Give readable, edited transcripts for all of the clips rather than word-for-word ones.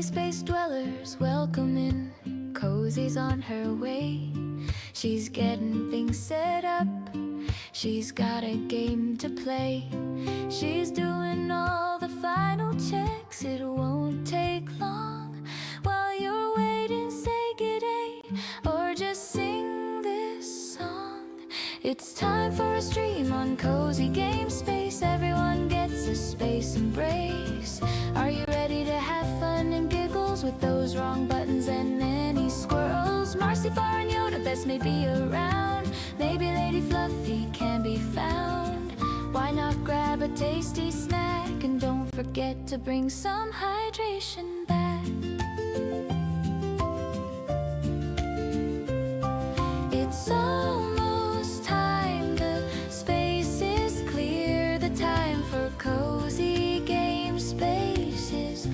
space dwellers, welcome in. Cozy's on her way. She's getting things set up. She's got a game to play. She's doing all the final checks. It won't take long. While you're waiting, say good day or just sing this song. It's time for a stream on Cozy Game Space. Everyone gets a space embrace. Are you ready to have fun and giggles with those wrong buttons and many squirrels? Marcy, Far, and Yoda best may be around. Maybe Lady Fluffy can be found. Why not grab a tasty snack and don't forget to bring some hydration back. It's almost time, the space is clear. The time for Cozy Game Space is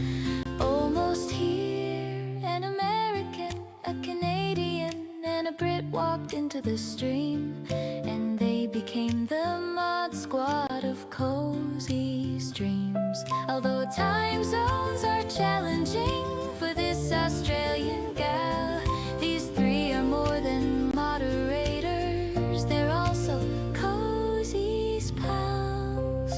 almost here. An American, a Canadian, and a Brit walked into the stream, and they became the mod squad of Cozy Streams. Although time zones are challenging for this Australian gal, these three are more than moderators. They're also Cozy's pals.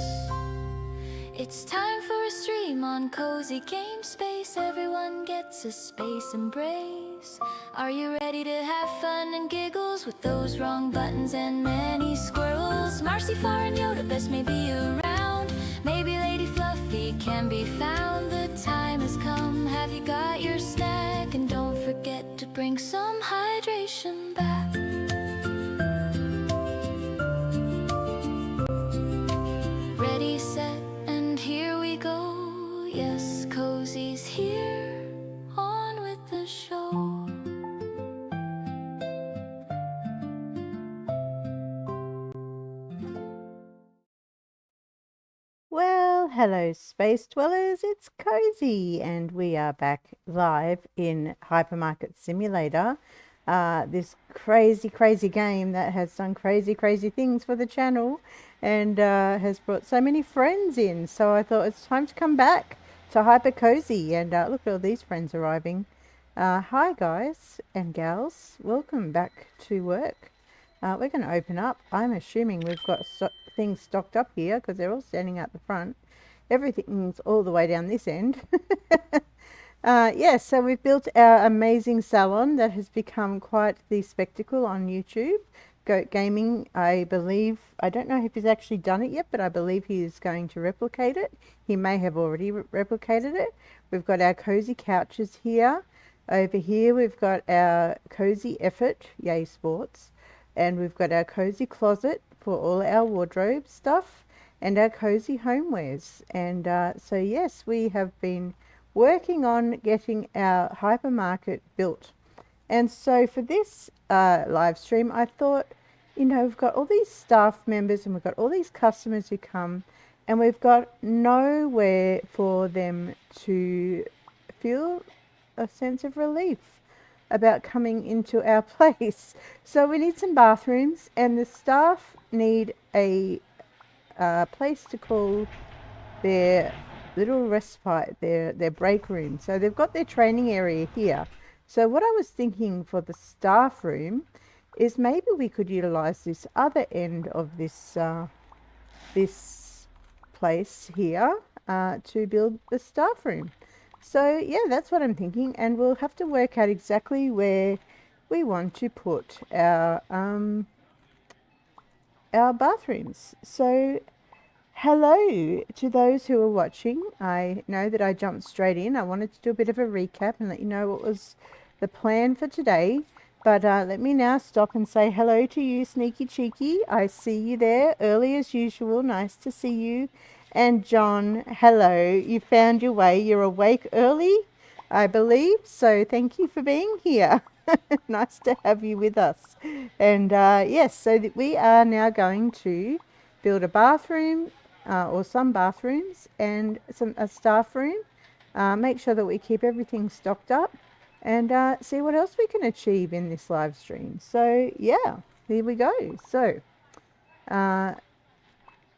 It's time for a stream on Cozy Game Space. Everyone gets a space embrace. Are you ready to have fun and giggles with those wrong buttons and many squirrels? Marcy, Far, and Yoda best may be around. Maybe Lady Fluffy can be found. The time has come. Have you got your snack? And don't forget to bring some hydration back. Ready, set, and here we go. Yes, Cozy's here. On with the show. Well, hello Space Dwellers, it's Cozy and we are back live in Hypermarket Simulator. This crazy game that has done crazy things for the channel and has brought so many friends in. So I thought it's time to come back to Hyper Cozy and look at all these friends arriving. Hi guys and gals, welcome back to work. We're going to open up. I'm assuming we've got things stocked up here because they're all standing out the front. Everything's all the way down this end. Yes, so we've built our amazing salon that has become quite the spectacle on YouTube. Goat Gaming, I believe, I don't know if he's actually done it yet, but I believe he is going to replicate it. He may have already replicated it. We've got our cozy couches here. Over here we've got our cozy effort, yay sports. And we've got our cozy closet for all our wardrobe stuff and our cozy homewares. And so yes, we have been working on getting our hypermarket built. And so for this live stream, I thought, you know, we've got all these staff members and we've got all these customers who come and we've got nowhere for them to feel a sense of relief about coming into our place. So we need some bathrooms and the staff need a place to call their little respite, their break room. So they've got their training area here. So what I was thinking for the staff room is maybe we could utilize this other end of this this place here to build the staff room. So yeah, that's what I'm thinking, and we'll have to work out exactly where we want to put our bathrooms. So hello to those who are watching. I know that I jumped straight in. I wanted to do a bit of a recap and let you know what was the plan for today. But let me now stop and say hello to you, Sneaky Cheeky. I see you there early as usual. Nice to see you. And John, hello. You found your way. You're awake early, I believe. So thank you for being here. Nice to have you with us. And yes, so that we are now going to build a bathroom or some bathrooms and a staff room. Make sure that we keep everything stocked up and see what else we can achieve in this live stream. So yeah, here we go. So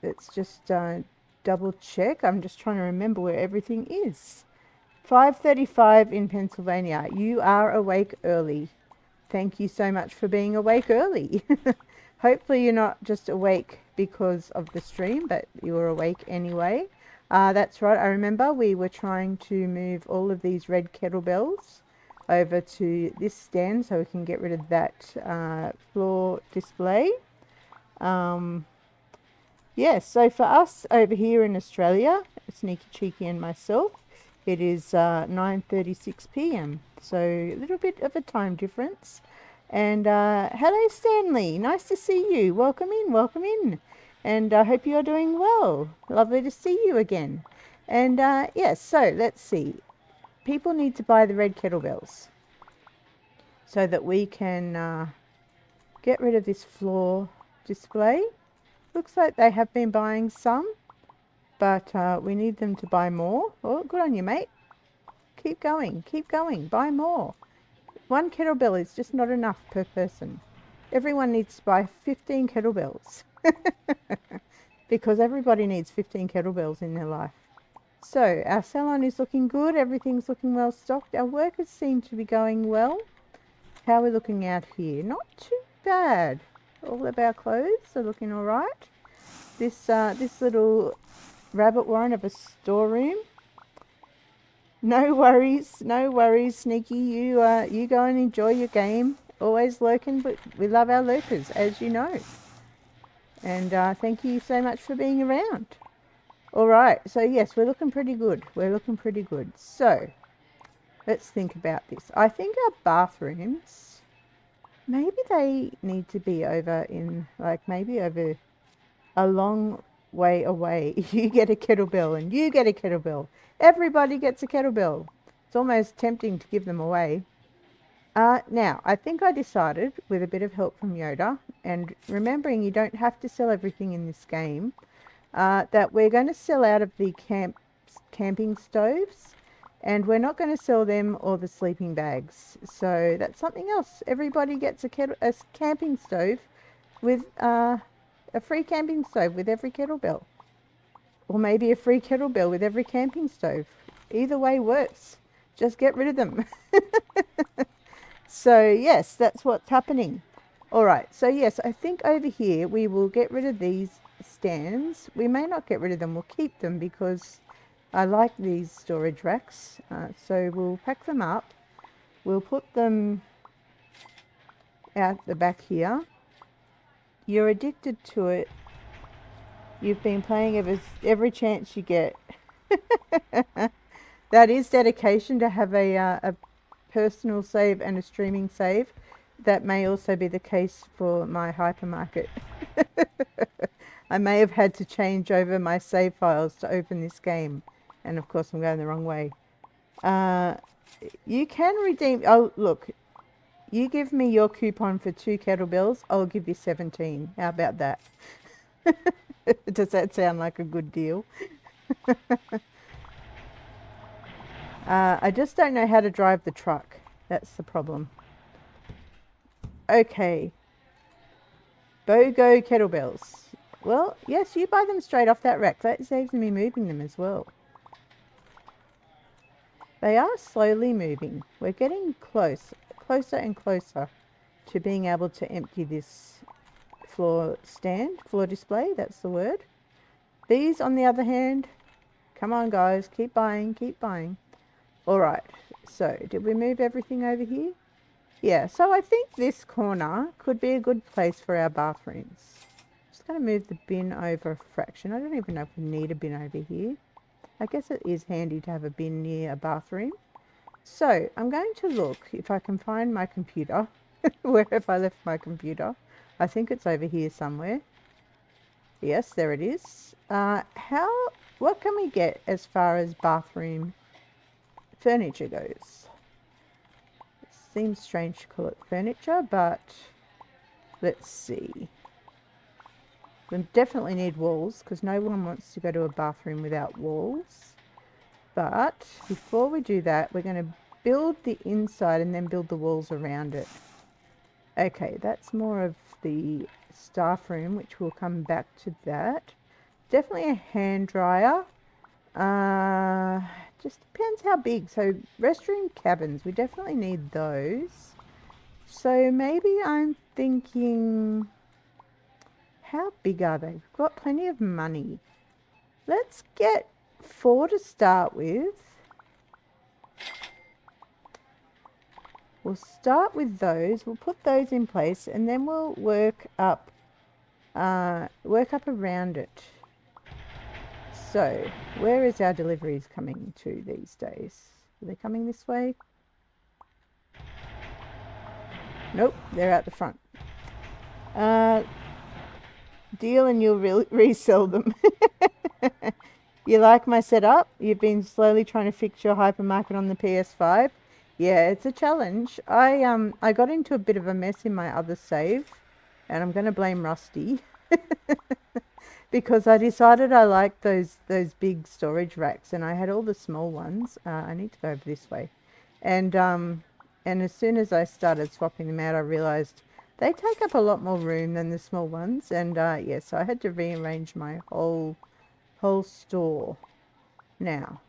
let's just double check. I'm just trying to remember where everything is. 5:35 in Pennsylvania. You are awake early. Thank you so much for being awake early. Hopefully you're not just awake because of the stream, but you're awake anyway. That's right, I remember we were trying to move all of these red kettlebells over to this stand so we can get rid of that floor display. Yes, so for us over here in Australia, Sneaky Cheeky and myself, it is 9:36 p.m. So a little bit of a time difference. And hello Stanley, nice to see you. Welcome in, welcome in. And I hope you're doing well. Lovely to see you again. And yes, so let's see. People need to buy the red kettlebells so that we can get rid of this floor display. Looks like they have been buying some, but we need them to buy more. Oh, good on you, mate. Keep going, buy more. One kettlebell is just not enough per person. Everyone needs to buy 15 kettlebells because everybody needs 15 kettlebells in their life. So our salon is looking good. Everything's looking well stocked. Our workers seem to be going well. How are we looking out here? Not too bad. All of our clothes are looking all right. This little rabbit warren of a storeroom. No worries, Sneaky. You go and enjoy your game. Always lurking, but we love our lurkers, as you know. And thank you so much for being around. All right, so yes, we're looking pretty good. So let's think about this. I think our bathrooms, maybe they need to be over in, like, maybe over a long way away. You get a kettlebell and you get a kettlebell. Everybody gets a kettlebell. It's almost tempting to give them away. Now, I think I decided, with a bit of help from Yoda, and remembering you don't have to sell everything in this game, that we're going to sell out of the camping stoves, and we're not going to sell them or the sleeping bags. So that's something else. Everybody gets a camping stove with a free camping stove with every kettlebell. Or maybe a free kettlebell with every camping stove. Either way works. Just get rid of them. So yes, that's what's happening. All right, so yes, I think over here we will get rid of these stands. We may not get rid of them, we'll keep them because I like these storage racks. So we'll pack them up. We'll put them out the back here. You're addicted to it. You've been playing every chance you get. That is dedication to have a personal save and a streaming save. That may also be the case for my hypermarket. I may have had to change over my save files to open this game. And of course I'm going the wrong way. You can redeem... Oh, look. You give me your coupon for 2 kettlebells, I'll give you 17. How about that? Does that sound like a good deal? I just don't know how to drive the truck. That's the problem. Okay. BOGO kettlebells. Well, yes, you buy them straight off that rack. That saves me moving them as well. They are slowly moving. We're getting closer and closer to being able to empty this floor display, that's the word. These, on the other hand, come on guys, keep buying. All right, so did we move everything over here? Yeah, so I think this corner could be a good place for our bathrooms. Just going to move the bin over a fraction. I don't even know if we need a bin over here. I guess it is handy to have a bin near a bathroom. So I'm going to look if I can find my computer. Where have I left my computer? I think it's over here somewhere. Yes, there it is. What can we get as far as bathroom furniture goes? It seems strange to call it furniture, but let's see. We definitely need walls because no one wants to go to a bathroom without walls. But before we do that, we're going to build the inside and then build the walls around it. Okay, that's more of the staff room, which we'll come back to that. Definitely a hand dryer. just depends how big. So restroom cabins, we definitely need those. So maybe I'm thinking, how big are they? We've got plenty of money. Let's get 4 to start with. We'll start with those. We'll put those in place, and then we'll work up around it. So, where is our deliveries coming to these days? Are they coming this way? Nope, they're out the front. Deal and you'll resell them. You like my setup? You've been slowly trying to fix your hypermarket on the PS5. Yeah, it's a challenge. I got into a bit of a mess in my other save, and I'm going to blame Rusty because I decided I liked those big storage racks, and I had all the small ones. I need to go over this way, and as soon as I started swapping them out, I realized they take up a lot more room than the small ones, and yeah, so I had to rearrange my whole store. Now,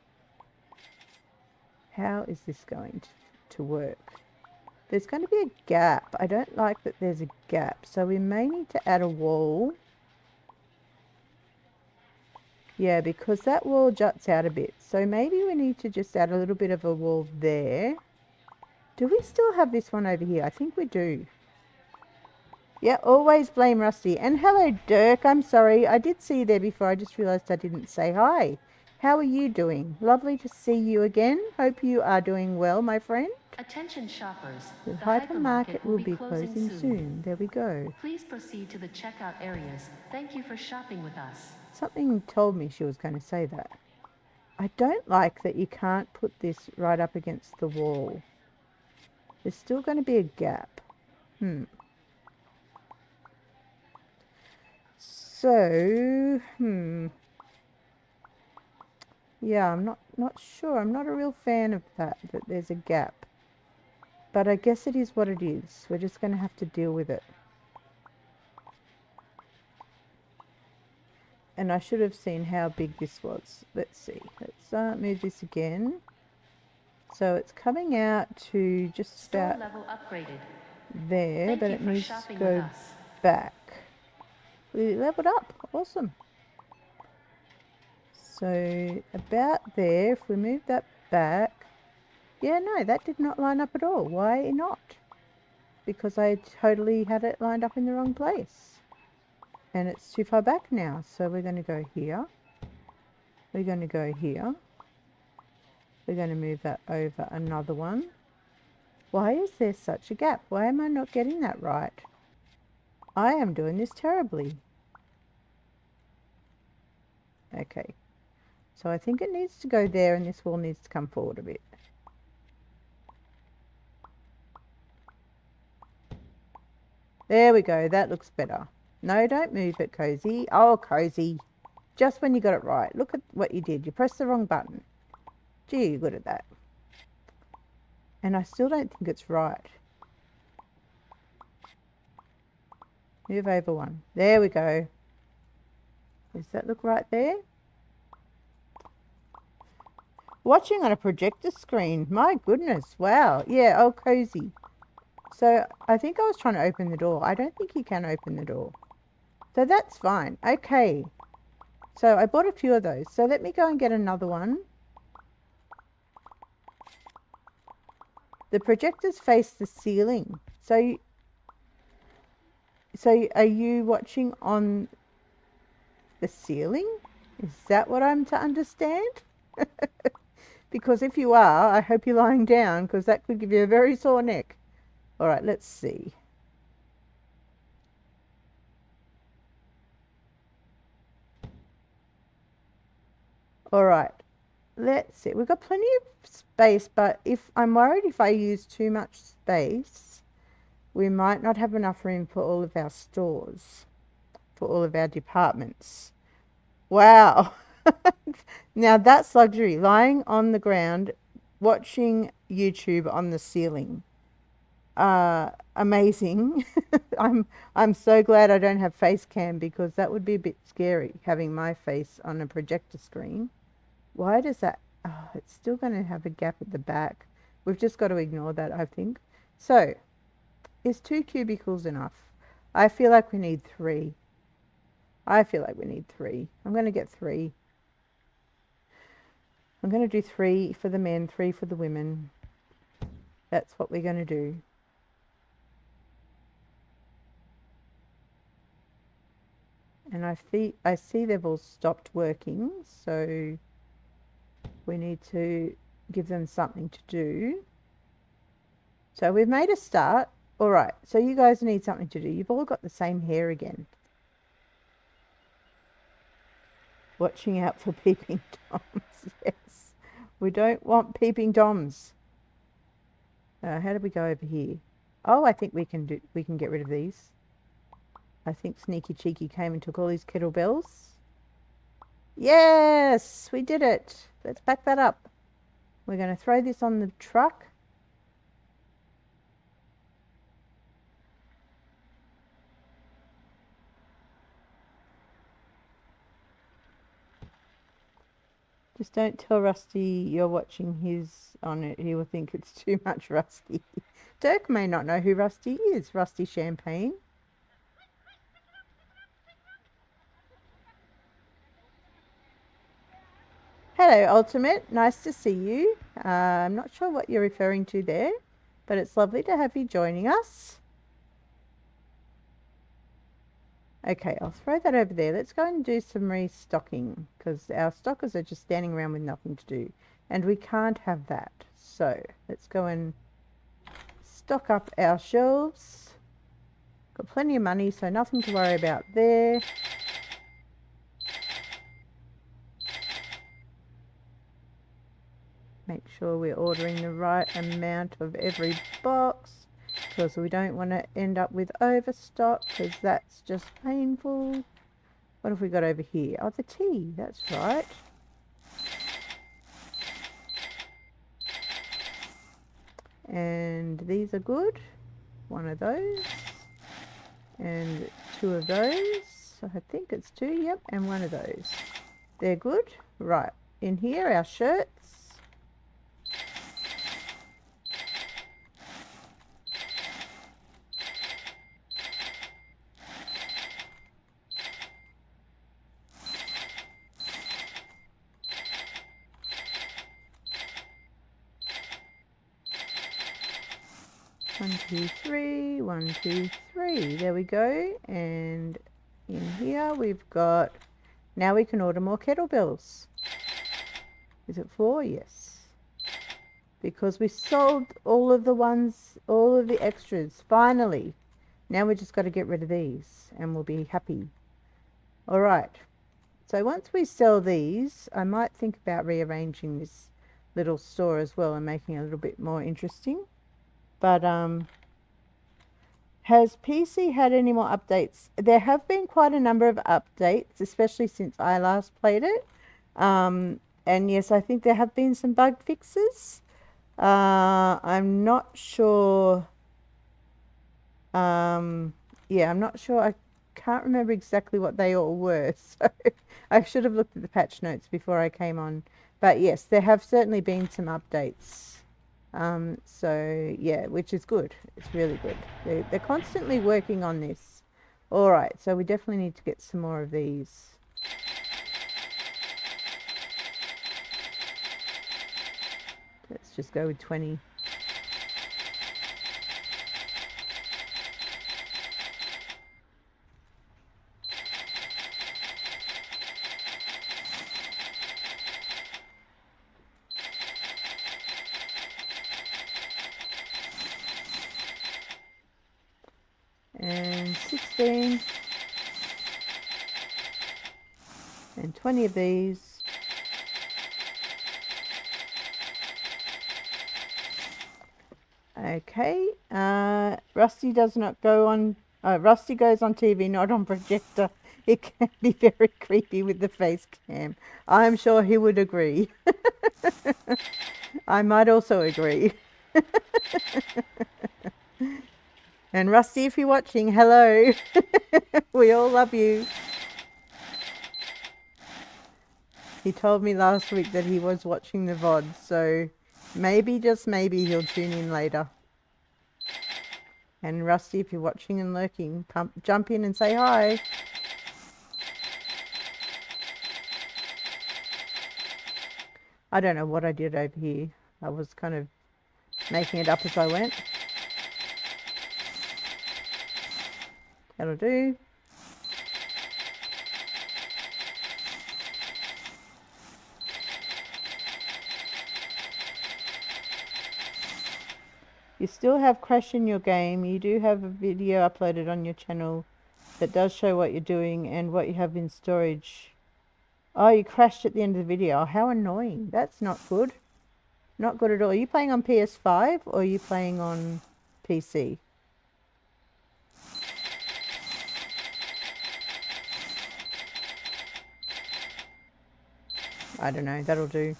how is this going to work? There's going to be a gap. I don't like that there's a gap, so we may need to add a wall. Yeah, because that wall juts out a bit, so maybe we need to just add a little bit of a wall there. Do we still have this one over here? I think we do. Yeah, always blame Rusty. And hello, Dirk. I'm sorry. I did see you there before. I just realised I didn't say hi. How are you doing? Lovely to see you again. Hope you are doing well, my friend. Attention shoppers. The hypermarket will be closing soon. There we go. Please proceed to the checkout areas. Thank you for shopping with us. Something told me she was going to say that. I don't like that you can't put this right up against the wall. There's still going to be a gap. So, yeah, I'm not sure. I'm not a real fan of that there's a gap. But I guess it is what it is. We're just going to have to deal with it. And I should have seen how big this was. Let's see. Let's move this again. So it's coming out to just about level upgraded. There, but it needs to go back. We leveled up. Awesome. So about there, if we move that back. Yeah, no, that did not line up at all. Why not? Because I totally had it lined up in the wrong place. And it's too far back now. So we're going to go here. We're going to go here. We're going to move that over another one. Why is there such a gap? Why am I not getting that right? I am doing this terribly. Okay. So I think it needs to go there and this wall needs to come forward a bit. There we go. That looks better. No, don't move it, Cozy. Oh, Cozy. Just when you got it right. Look at what you did. You pressed the wrong button. Gee, you're good at that. And I still don't think it's right. Move over one. There we go. Does that look right there? Watching on a projector screen. My goodness. Wow. Yeah, oh, Cozy. So I think I was trying to open the door. I don't think you can open the door. So that's fine. Okay. So I bought a few of those. So let me go and get another one. The projectors face the ceiling. So are you watching on the ceiling? Is that what I'm to understand? Because if you are, I hope you're lying down because that could give you a very sore neck. All right, let's see. All right, let's see. We've got plenty of space, but I'm worried if I use too much space, we might not have enough room for all of our stores, for all of our departments. Wow. Now that's luxury, lying on the ground, watching YouTube on the ceiling. Amazing. I'm so glad I don't have face cam because that would be a bit scary having my face on a projector screen. Why does that Oh, it's still going to have a gap at the back. We've just got to ignore that, I think. So, is 2 cubicles enough? I feel like we need 3. I feel like we need 3. I'm going to get 3. I'm going to do 3 for the men, 3 for the women. That's what we're going to do. And I see they've all stopped working, so we need to give them something to do. So we've made a start. All right, so you guys need something to do. You've all got the same hair again. Watching out for peeping toms. Yes, we don't want peeping toms. How do we go over here? Oh, I think we can get rid of these. I think Sneaky Cheeky came and took all these kettlebells. Yes, we did it. Let's back that up. We're going to throw this on the truck. Just don't tell Rusty you're watching his on it. He will think it's too much Rusty. Dirk may not know who Rusty is. Rusty Champagne. Hello, Ultimate. Nice to see you. I'm not sure what you're referring to there, but it's lovely to have you joining us. Okay, I'll throw that over there. Let's go and do some restocking because our stockers are just standing around with nothing to do. And we can't have that. So let's go and stock up our shelves. Got plenty of money, so nothing to worry about there. Make sure we're ordering the right amount of every box because we don't want to end up with overstock because that's just painful. What have we got over here? Oh, the tea. That's right. And these are good. 1 of those. And 2 of those. I think it's 2, yep, and 1 of those. They're good. Right. In here, our shirts. One, 2, 3, 1, 2, 3. There we go. And in here we've got, now we can order more kettlebells. Is it 4? Yes. Because we sold all of the extras, finally. Now we just got to get rid of these and we'll be happy. All right. So once we sell these, I might think about rearranging this little store as well and making it a little bit more interesting. But has PC had any more updates? There have been quite a number of updates, especially since I last played it. And yes, I think there have been some bug fixes. I'm not sure. Yeah, I'm not sure. I can't remember exactly what they all were. So I should have looked at the patch notes before I came on. But yes, there have certainly been some updates. So yeah, which is good. It's really good. They're constantly working on this. All right, so we definitely need to get some more of these. Let's just go with 20. And 16 and 20 of these. Okay, Rusty does not go on, Rusty goes on TV, not on projector. It can be very creepy with the face cam. I'm sure he would agree. I might also agree. And Rusty, if you're watching, hello. We all love you. He told me last week that he was watching the VOD, so maybe, just maybe, he'll tune in later. And Rusty, if you're watching and lurking, jump in and say hi. I don't know what I did over here. I was kind of making it up as I went. That'll do. You still have crash in your game. You do have a video uploaded on your channel that does show what you're doing and what you have in storage. Oh, you crashed at the end of the video. Oh, how annoying. That's not good. Not good at all. Are you playing on PS5 or are you playing on PC? I don't know. That'll do.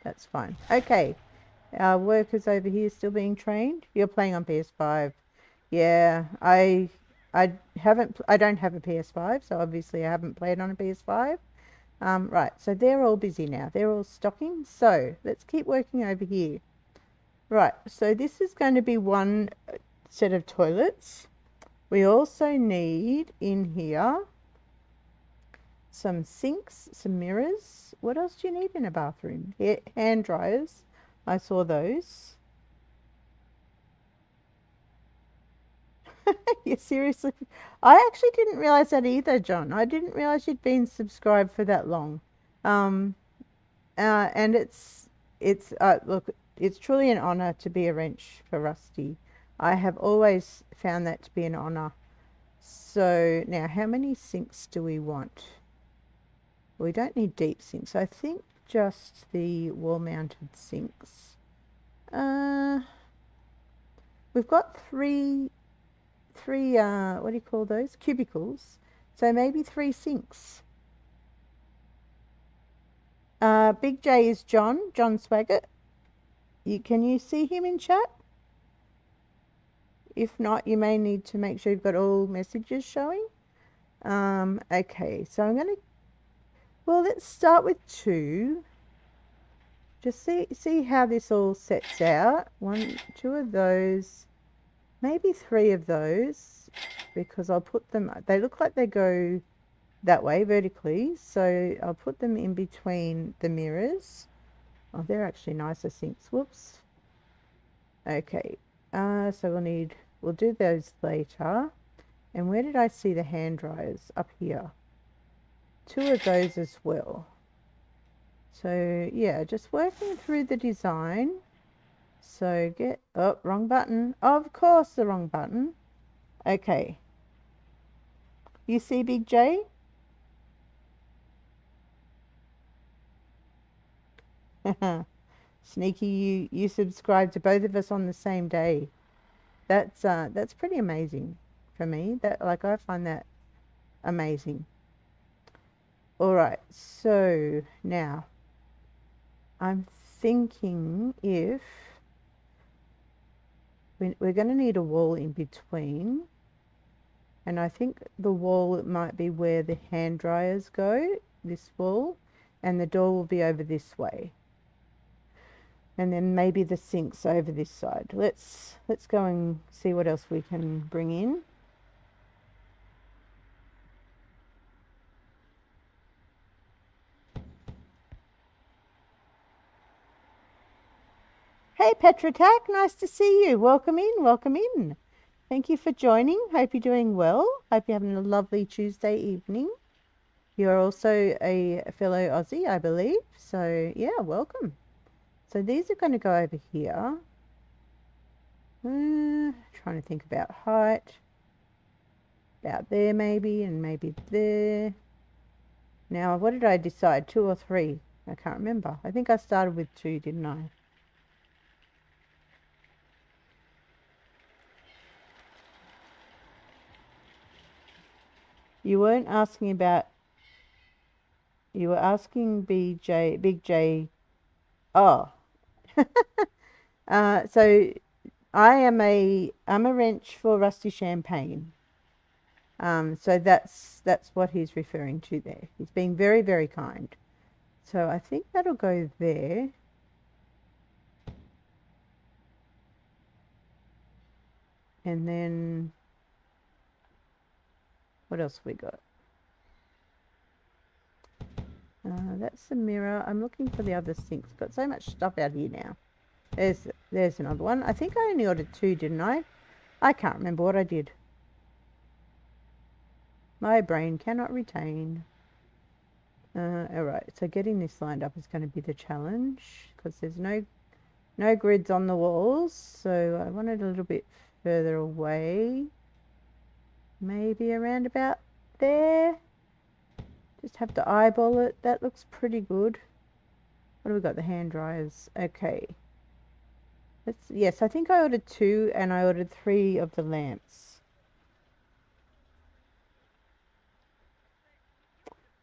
That's fine. Okay. Our workers over here still being trained. You're playing on PS5. Yeah, I don't have a PS5, so obviously I haven't played on a PS5. Right, so they're all busy now. They're all stocking. So let's keep working over here. Right, so this is going to be one set of toilets. We also need in here some sinks, some mirrors. What else do you need in a bathroom? Hand dryers. I saw those. Yeah, seriously. I actually didn't realize that either, John. I didn't realize you'd been subscribed for that long. And look, it's truly an honor to be a wrench for Rusty. I have always found that to be an honor. So now, how many sinks do we want? We don't need deep sinks. I think just the wall-mounted sinks. We've got three what do you call those, cubicles, so maybe 3 sinks. Big J is John Swaggart. Can you see him in chat? If not, you may need to make sure you've got all messages showing. Okay, so I'm gonna, well, let's start with 2. Just see how this all sets out. 1, 2 of those, maybe 3 of those, because I'll put them, they look like they go that way vertically, so I'll put them in between the mirrors. Oh, they're actually nicer sinks. Whoops. Okay, so we'll do those later. And where did I see the hand dryers? Up here. 2 of those as well. So yeah, just working through the design. So oh, wrong button. Of course, the wrong button. Okay. You see Big J? Sneaky, you subscribe to both of us on the same day. That's pretty amazing for me. I find that amazing. All right, so now I'm thinking if we're going to need a wall in between, and I think the wall might be where the hand dryers go, this wall, and the door will be over this way. And then maybe the sink's over this side. Let's go and see what else we can bring in. Hey Petrotac, nice to see you. Welcome in, welcome in. Thank you for joining. Hope you're doing well. Hope you're having a lovely Tuesday evening. You're also a fellow Aussie, I believe. So yeah, welcome. So these are going to go over here. Trying to think about height. About there maybe, and maybe there. Now, what did I decide? 2 or 3? I can't remember. I think I started with 2, didn't I? You weren't asking about... You were asking Big J. Oh. So I'm a wrench for Rusty Champagne. So that's what he's referring to there. He's being very, very kind. So I think that'll go there. And then what else have we got? That's the mirror. I'm looking for the other sinks. Got so much stuff out here now. There's another one. I think I only ordered 2, didn't I? I can't remember what I did. My brain cannot retain. Alright, so getting this lined up is going to be the challenge because there's no grids on the walls, so I want it a little bit further away. Maybe around about there. Just have to eyeball it. That looks pretty good. What have we got? The hand dryers. Okay. Yes, I think I ordered 2 and I ordered 3 of the lamps.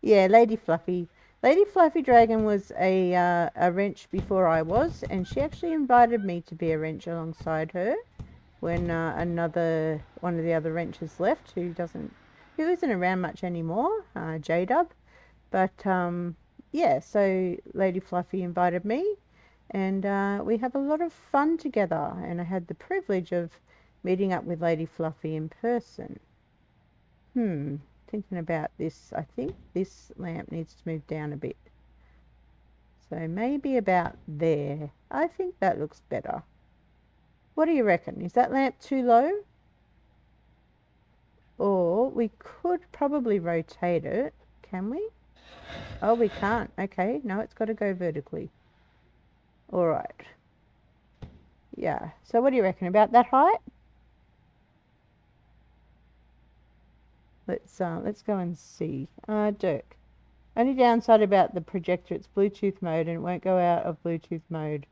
Yeah, Lady Fluffy. Lady Fluffy Dragon was a wrench before I was, and she actually invited me to be a wrench alongside her when one of the other wrenches left, who isn't around much anymore, J-Dub. But yeah, so Lady Fluffy invited me, and we have a lot of fun together, and I had the privilege of meeting up with Lady Fluffy in person. Thinking about this, I think this lamp needs to move down a bit. So maybe about there. I think that looks better. What do you reckon? Is that lamp too low? Or we could probably rotate it. Can we? Oh, we can't. Okay, no, it's got to go vertically. All right. Yeah, so what do you reckon about that height? Let's go and see. Dirk. Only downside about the projector, it's Bluetooth mode and it won't go out of Bluetooth mode.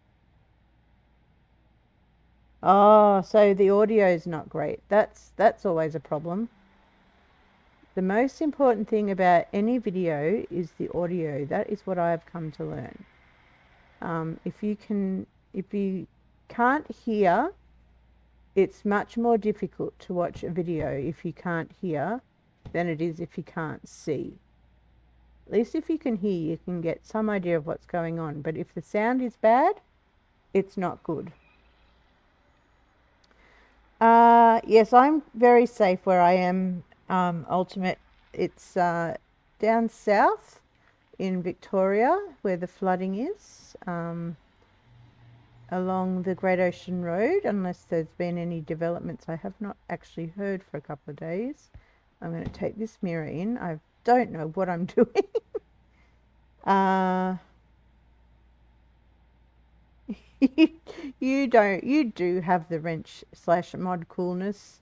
Oh, so the audio is not great. That's always a problem. The most important thing about any video is the audio. That is what I've come to learn. If you can't hear, it's much more difficult to watch a video if you can't hear than it is if you can't see. At least if you can hear, you can get some idea of what's going on. But if the sound is bad, it's not good. Yes, I'm very safe where I am, Ultimate. It's down south in Victoria where the flooding is, along the Great Ocean Road, unless there's been any developments I have not actually heard for a couple of days. I'm going to take this mirror in. I don't know what I'm doing. You do have the wrench / mod coolness.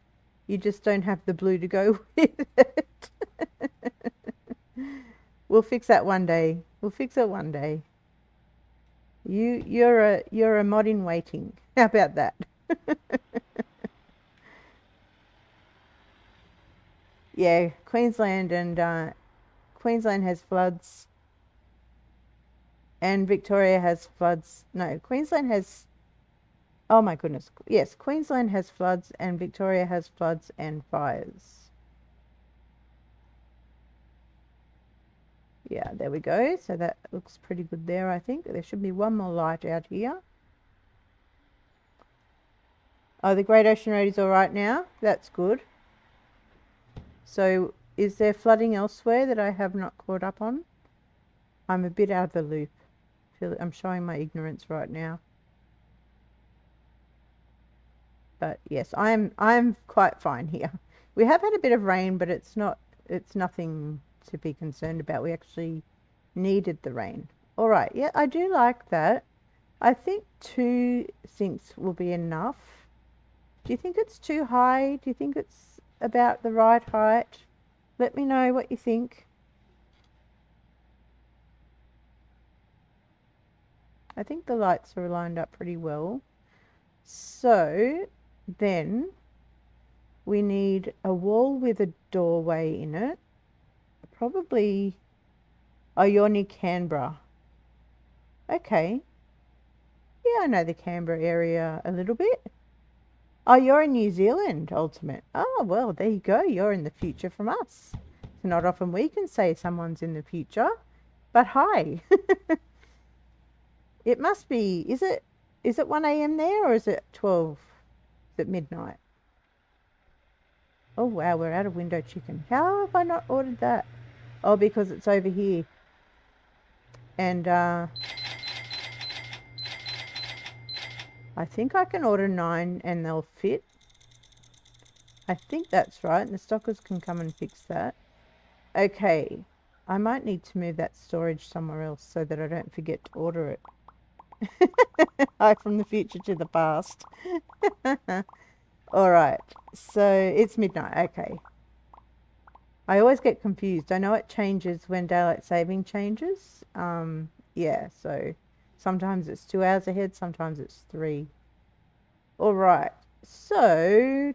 You just don't have the blue to go with it. We'll fix that one day. We'll fix it one day. You're a mod in waiting. How about that? Yeah, Queensland has floods, and Victoria has floods. No, Queensland has. Oh my goodness. Yes, Queensland has floods, and Victoria has floods and fires. Yeah, there we go. So that looks pretty good there, I think. There should be one more light out here. Oh, the Great Ocean Road is all right now. That's good. So is there flooding elsewhere that I have not caught up on? I'm a bit out of the loop. I'm showing my ignorance right now. But yes, I'm quite fine here. We have had a bit of rain, but it's nothing to be concerned about. We actually needed the rain. All right, yeah, I do like that. I think 2 sinks will be enough. Do you think it's too high? Do you think it's about the right height? Let me know what you think. I think the lights are lined up pretty well. So then we need a wall with a doorway in it. Probably, oh, you're near Canberra. Okay. Yeah, I know the Canberra area a little bit. Oh, you're in New Zealand, Ultimate. Oh, well, there you go. You're in the future from us. It's not often we can say someone's in the future, but hi. It must be, is it 1 a.m. there or is it 12? Is it midnight? Oh, wow, we're out of window chicken. How have I not ordered that? Oh, because it's over here. And I think I can order 9 and they'll fit. I think that's right. And the stockers can come and fix that. Okay. I might need to move that storage somewhere else so that I don't forget to order it. Hi from the future to the past. All right. So it's midnight. Okay. I always get confused. I know it changes when daylight saving changes. Yeah, so sometimes it's 2 hours ahead, sometimes it's 3. All right. So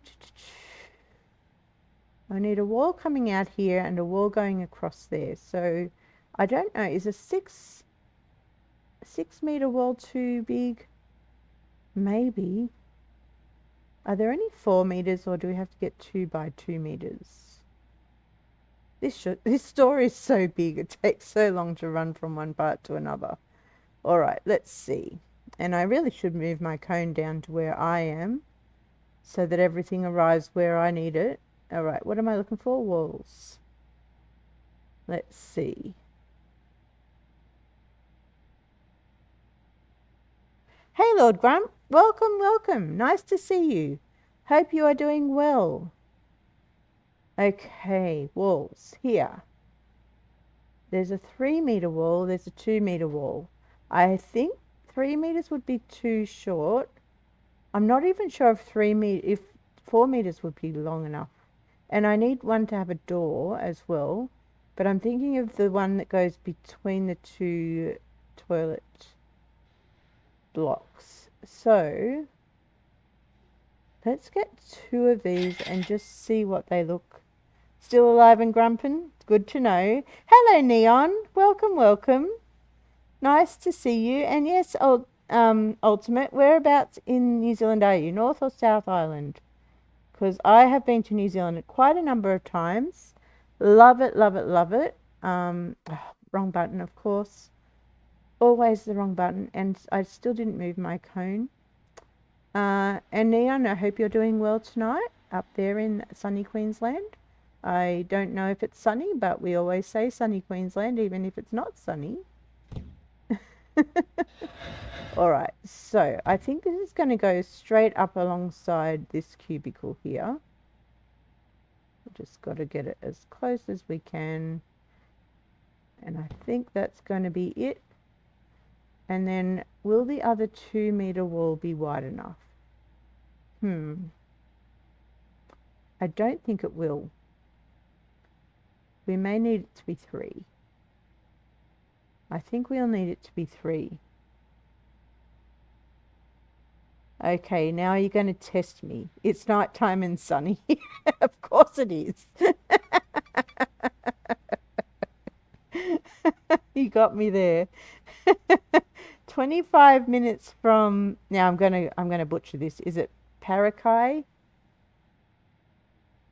I need a wall coming out here and a wall going across there. So I don't know, is a 6 meter wall too big? Maybe. Are there any 4 meters or do we have to get 2 by 2 meters? This store is so big, it takes so long to run from one part to another. All right, let's see. And I really should move my cone down to where I am so that everything arrives where I need it. All right, what am I looking for? Walls. Let's see. Hey, Lord Grump. Welcome, welcome. Nice to see you. Hope you are doing well. Okay, walls. Here. There's a 3 meter wall. There's a 2 meter wall. I think 3 meters would be too short. I'm not even sure if 4 meters would be long enough. And I need one to have a door as well. But I'm thinking of the one that goes between the 2 toilet blocks. So let's get 2 of these and just see what they look. Still alive and grumpin'? Good to know. Hello, Neon. Welcome, welcome. Nice to see you. And yes, Ultimate, whereabouts in New Zealand are you? North or South Island? Because I have been to New Zealand quite a number of times. Love it, love it, love it. Wrong button, of course. Always the wrong button. And I still didn't move my cone. And Neon, I hope you're doing well tonight up there in sunny Queensland. I don't know if it's sunny, but we always say sunny Queensland, even if it's not sunny. All right, so I think this is going to go straight up alongside this cubicle here. Just got to get it as close as we can. And I think that's going to be it. And then will the other 2 meter wall be wide enough? I don't think it will. We may need it to be 3. I think we'll need it to be 3. Okay, now you're going to test me. It's nighttime and sunny. Of course it is. You got me there. 25 minutes from now. I'm gonna butcher this. Is it Parakai?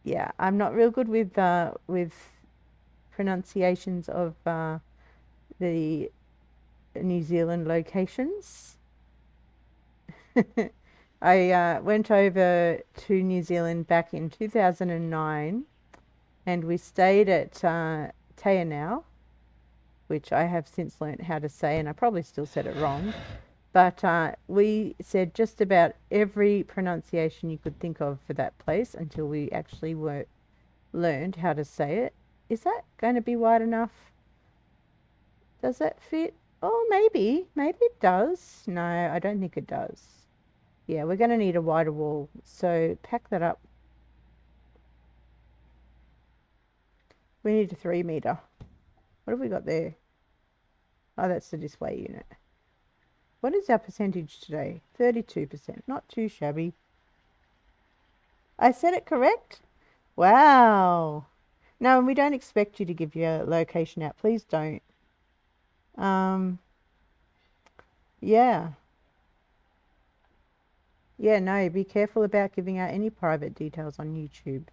Yeah, I'm not real good with pronunciations of the New Zealand locations. I went over to New Zealand back in 2009 and we stayed at Teanau, which I have since learnt how to say, and I probably still said it wrong. But we said just about every pronunciation you could think of for that place until we actually learned how to say it. Is that going to be wide enough? Does that fit? Oh, maybe. Maybe it does. No, I don't think it does. Yeah, we're going to need a wider wall. So pack that up. We need a 3 meter. What have we got there? Oh, that's the display unit. What is our percentage today? 32%. Not too shabby. I said it correct? Wow. No, we don't expect you to give your location out. Please don't. Yeah. Yeah, no, be careful about giving out any private details on YouTube.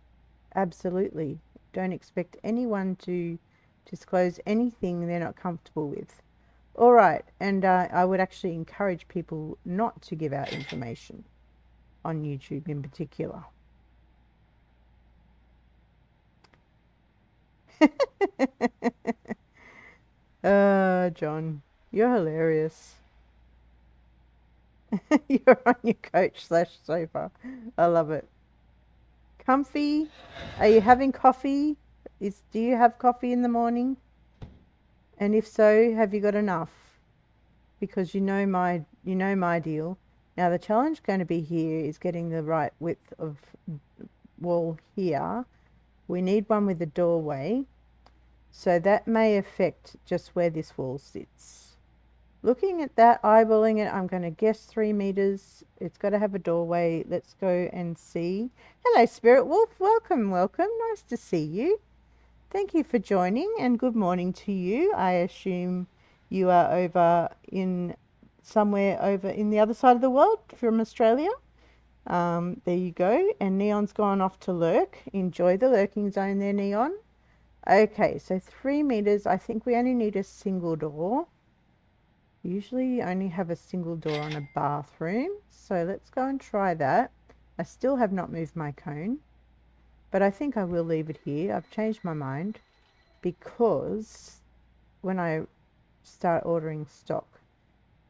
Absolutely. Don't expect anyone to disclose anything they're not comfortable with. All right, and I would actually encourage people not to give out information on YouTube in particular. John, you're hilarious. You're on your couch/sofa. I love it. Comfy? Are you having coffee? Do you have coffee in the morning? And if so, have you got enough? Because you know my deal. Now the challenge going to be here is getting the right width of wall here. We need one with a doorway, so that may affect just where this wall sits. Looking at that, eyeballing it, I'm going to guess 3 meters. It's got to have a doorway. Let's go and see. Hello, Spirit Wolf. Welcome, welcome. Nice to see you. Thank you for joining, and good morning to you. I assume you are over in somewhere over in the other side of the world from Australia. There you go. And Neon's gone off to lurk. Enjoy the lurking zone there, Neon. Okay, so 3 meters. I think we only need a single door. Usually you only have a single door on a bathroom. So let's go and try that. I still have not moved my cone, but I think I will leave it here. I've changed my mind because when I start ordering stock,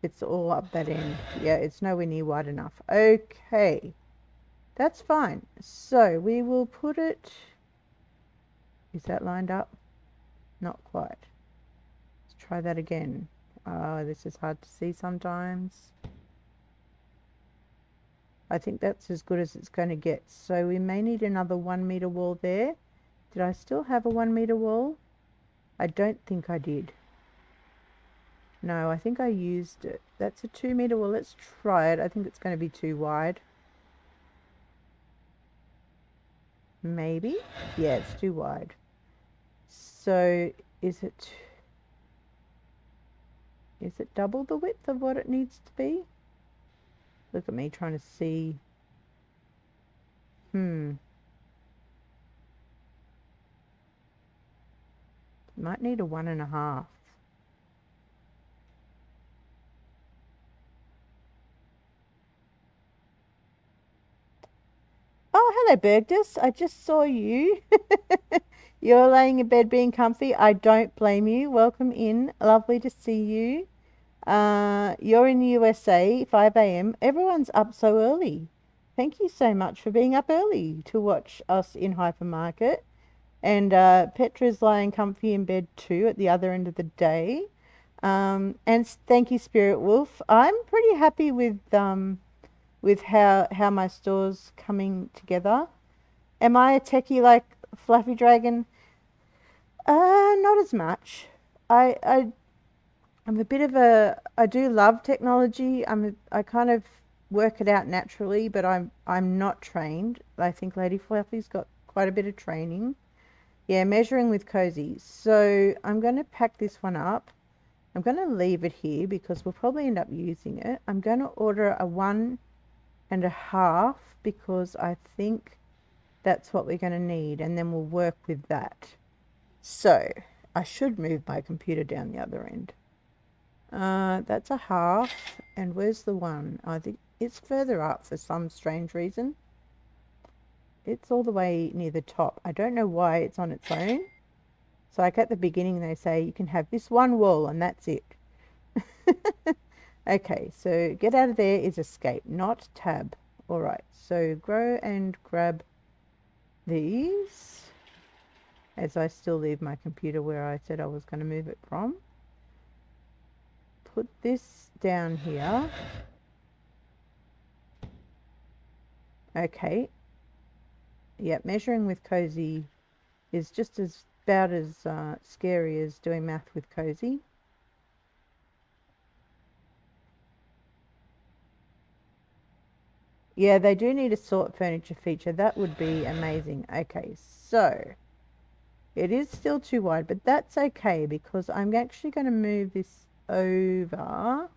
it's all up that end. Yeah, it's nowhere near wide enough. Okay, that's fine. So we will put it... Is that lined up? Not quite. Let's try that again. Oh, this is hard to see sometimes. I think that's as good as it's going to get. So we may need another 1 meter wall there. Did I still have a 1 meter wall? I don't think I did. No, I think I used it. That's a 2 meter wall. Let's try it. I think it's going to be too wide. Maybe? Yeah, it's too wide. So is it double the width of what it needs to be? Look at me trying to see. Might need a 1.5. Oh, hello, Bergdus. I just saw you. You're laying in bed being comfy. I don't blame you. Welcome in. Lovely to see you. You're in the USA, 5 a.m. Everyone's up so early. Thank you so much for being up early to watch us in Hypermarket. And Petra's lying comfy in bed too at the other end of the day. And thank you, Spirit Wolf. I'm pretty happy with how my store's coming together. Am I a techie like Fluffy Dragon? Not as much. I'm a bit of a... I do love technology. I kind of work it out naturally, but I'm not trained. I think Lady Fluffy's got quite a bit of training. Yeah, measuring with cozy. So I'm going to pack this one up. I'm going to leave it here because we'll probably end up using it. I'm going to order a 1.5 because I think that's what we're going to need, and then we'll work with that. So I should move my computer down the other end. That's a 1/2. And where's the 1? I think it's further up for some strange reason. It's all the way near the top. I don't know why it's on its own. So like at the beginning they say you can have this one wall and that's it. Okay, so get out of there is escape, not tab. Alright, so go and grab these as I still leave my computer where I said I was going to move it from. Put this down here. Okay. Yeah, measuring with cozy is just about as scary as doing math with cozy. Yeah, they do need a sort furniture feature. That would be amazing. Okay, so it is still too wide, but that's okay because I'm actually going to move this over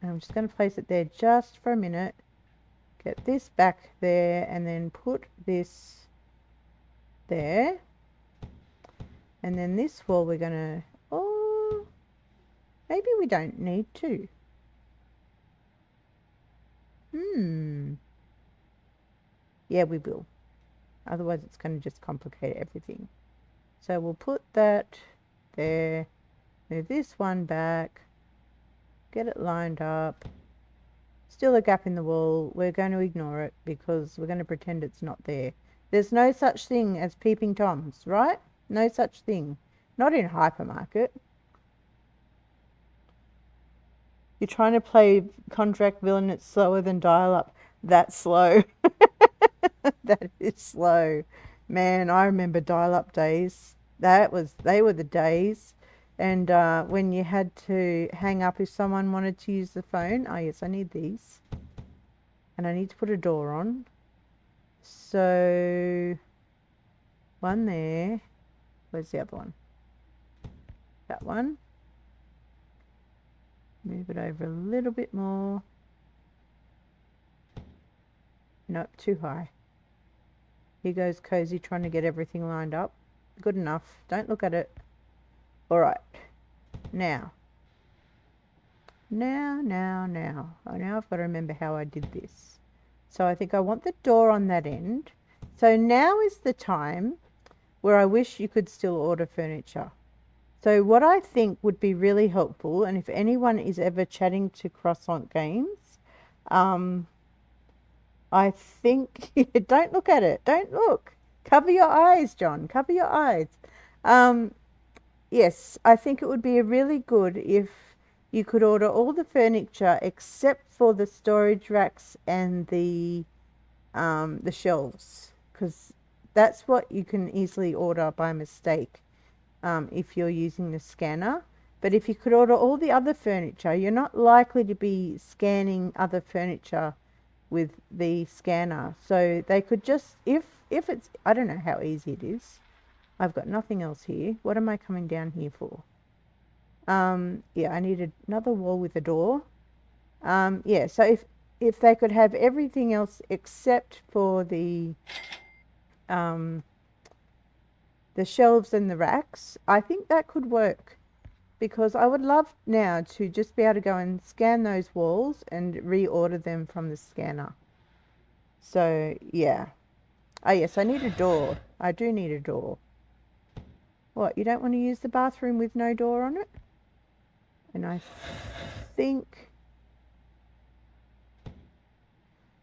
And I'm just going to place it there just for a minute. Get this back there and then put this there. And then this wall we're going to... Oh, maybe we don't need to. Yeah, we will. Otherwise it's going to just complicate everything. So we'll put that there. Move this one back. Get it lined up. Still a gap in the wall. We're going to ignore it because we're going to pretend it's not there. There's no such thing as peeping toms, right? No such thing. Not in Hypermarket. You're trying to play Contract Villain, it's slower than dial-up. That's slow. That is slow. Man, I remember dial-up days. They were the days. And when you had to hang up if someone wanted to use the phone. Oh yes, I need these. And I need to put a door on. So one there. Where's the other one? That one. Move it over a little bit more. Nope, too high. Here goes Cozy trying to get everything lined up. Good enough. Don't look at it. Alright. Now. Now. Oh, now I've got to remember how I did this. So I think I want the door on that end. So now is the time where I wish you could still order furniture. So what I think would be really helpful, and if anyone is ever chatting to Croissant Games, I think... Don't look at it. Don't look. Cover your eyes, John. Cover your eyes. Yes, I think it would be really good if you could order all the furniture except for the storage racks and the shelves, because that's what you can easily order by mistake if you're using the scanner. But if you could order all the other furniture, you're not likely to be scanning other furniture with the scanner. So they could just, if it's, I don't know how easy it is. I've got nothing else here. What am I coming down here for? Yeah, I need another wall with a door. Yeah, so if they could have everything else except for the shelves and the racks, I think that could work. Because I would love now to just be able to go and scan those walls and reorder them from the scanner. So, yeah. Oh, yes, I need a door. I do need a door. What, you don't want to use the bathroom with no door on it? And I think...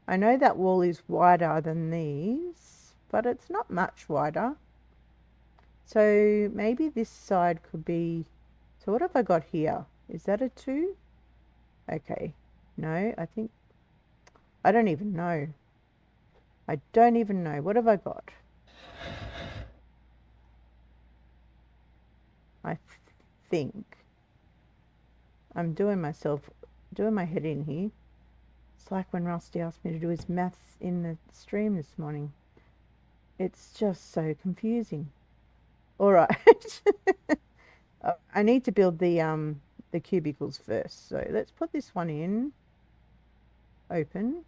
I know that wall is wider than these, but it's not much wider. So maybe this side could be... So what have I got here? Is that a 2? Okay. No, I think... I don't even know. I don't even know. What have I got? I think... I'm doing my head in here. It's like when Rusty asked me to do his maths in the stream this morning. It's just so confusing. All right. I need to build the cubicles first. So let's put this one in. Open.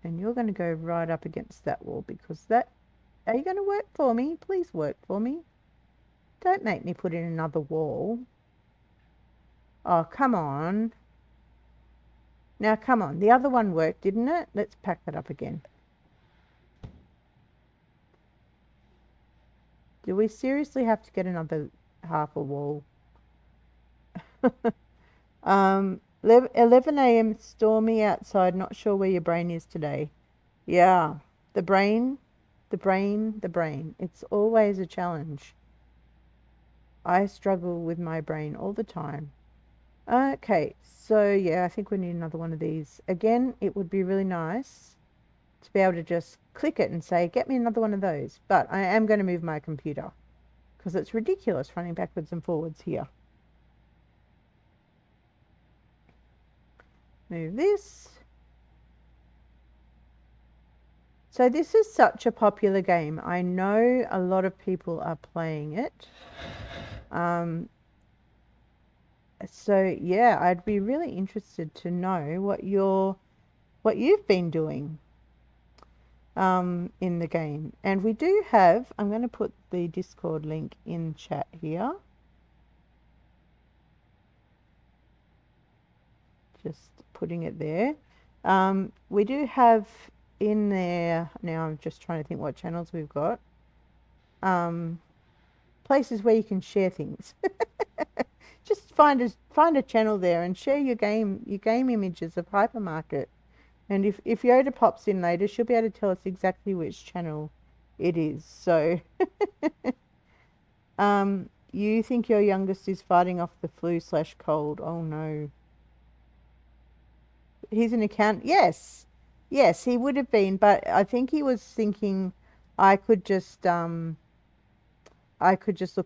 And you're going to go right up against that wall because that... Are you going to work for me? Please work for me. Don't make me put in another wall. Oh, come on. Now, come on. The other one worked, didn't it? Let's pack that up again. Do we seriously have to get another half a wall? 11 a.m. stormy outside. Not sure where your brain is today. Yeah. The brain. It's always a challenge. I struggle with my brain all the time. Okay, so yeah, I think we need another one of these. Again, it would be really nice to be able to just click it and say, get me another one of those. But I am going to move my computer because it's ridiculous running backwards and forwards here. Move this. So this is such a popular game. I know a lot of people are playing it. So yeah, I'd be really interested to know what you've been doing in the game. And we do have, I'm going to put the Discord link in chat here. Just putting it there. We do have in there, now I'm just trying to think what channels we've got. Places where you can share things. Just find a channel there and share your game images of Hypermarket. And if Yoda pops in later, she'll be able to tell us exactly which channel it is. So you think your youngest is fighting off the flu/cold. Oh no. He's an accountant. Yes. Yes, he would have been, but I think he was thinking I could just look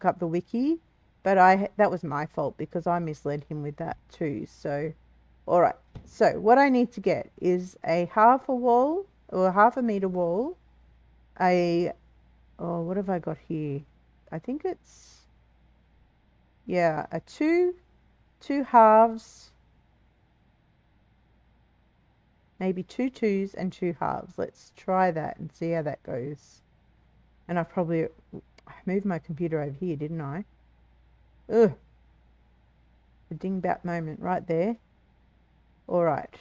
up the wiki, but that was my fault because I misled him with that too. So, all right. So what I need to get is a half a wall or half a meter wall. What have I got here? I think it's, yeah, a two halves, maybe two twos and two halves. Let's try that and see how that goes. And I probably moved my computer over here, didn't I? Ugh. The dingbat moment right there. All right.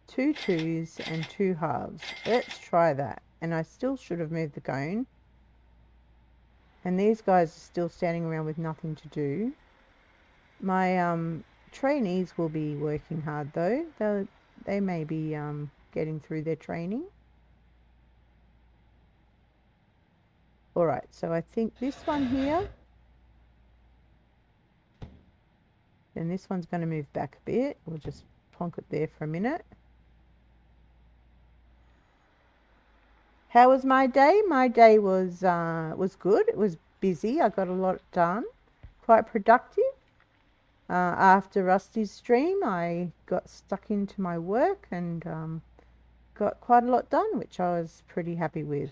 Two twos and two halves. Let's try that. And I still should have moved the cone. And these guys are still standing around with nothing to do. My trainees will be working hard though. They may be getting through their training. All right, so I think this one here. Then this one's going to move back a bit. We'll just plonk it there for a minute. How was my day? My day was good. It was busy. I got a lot done. Quite productive. After Rusty's stream, I got stuck into my work and got quite a lot done, which I was pretty happy with.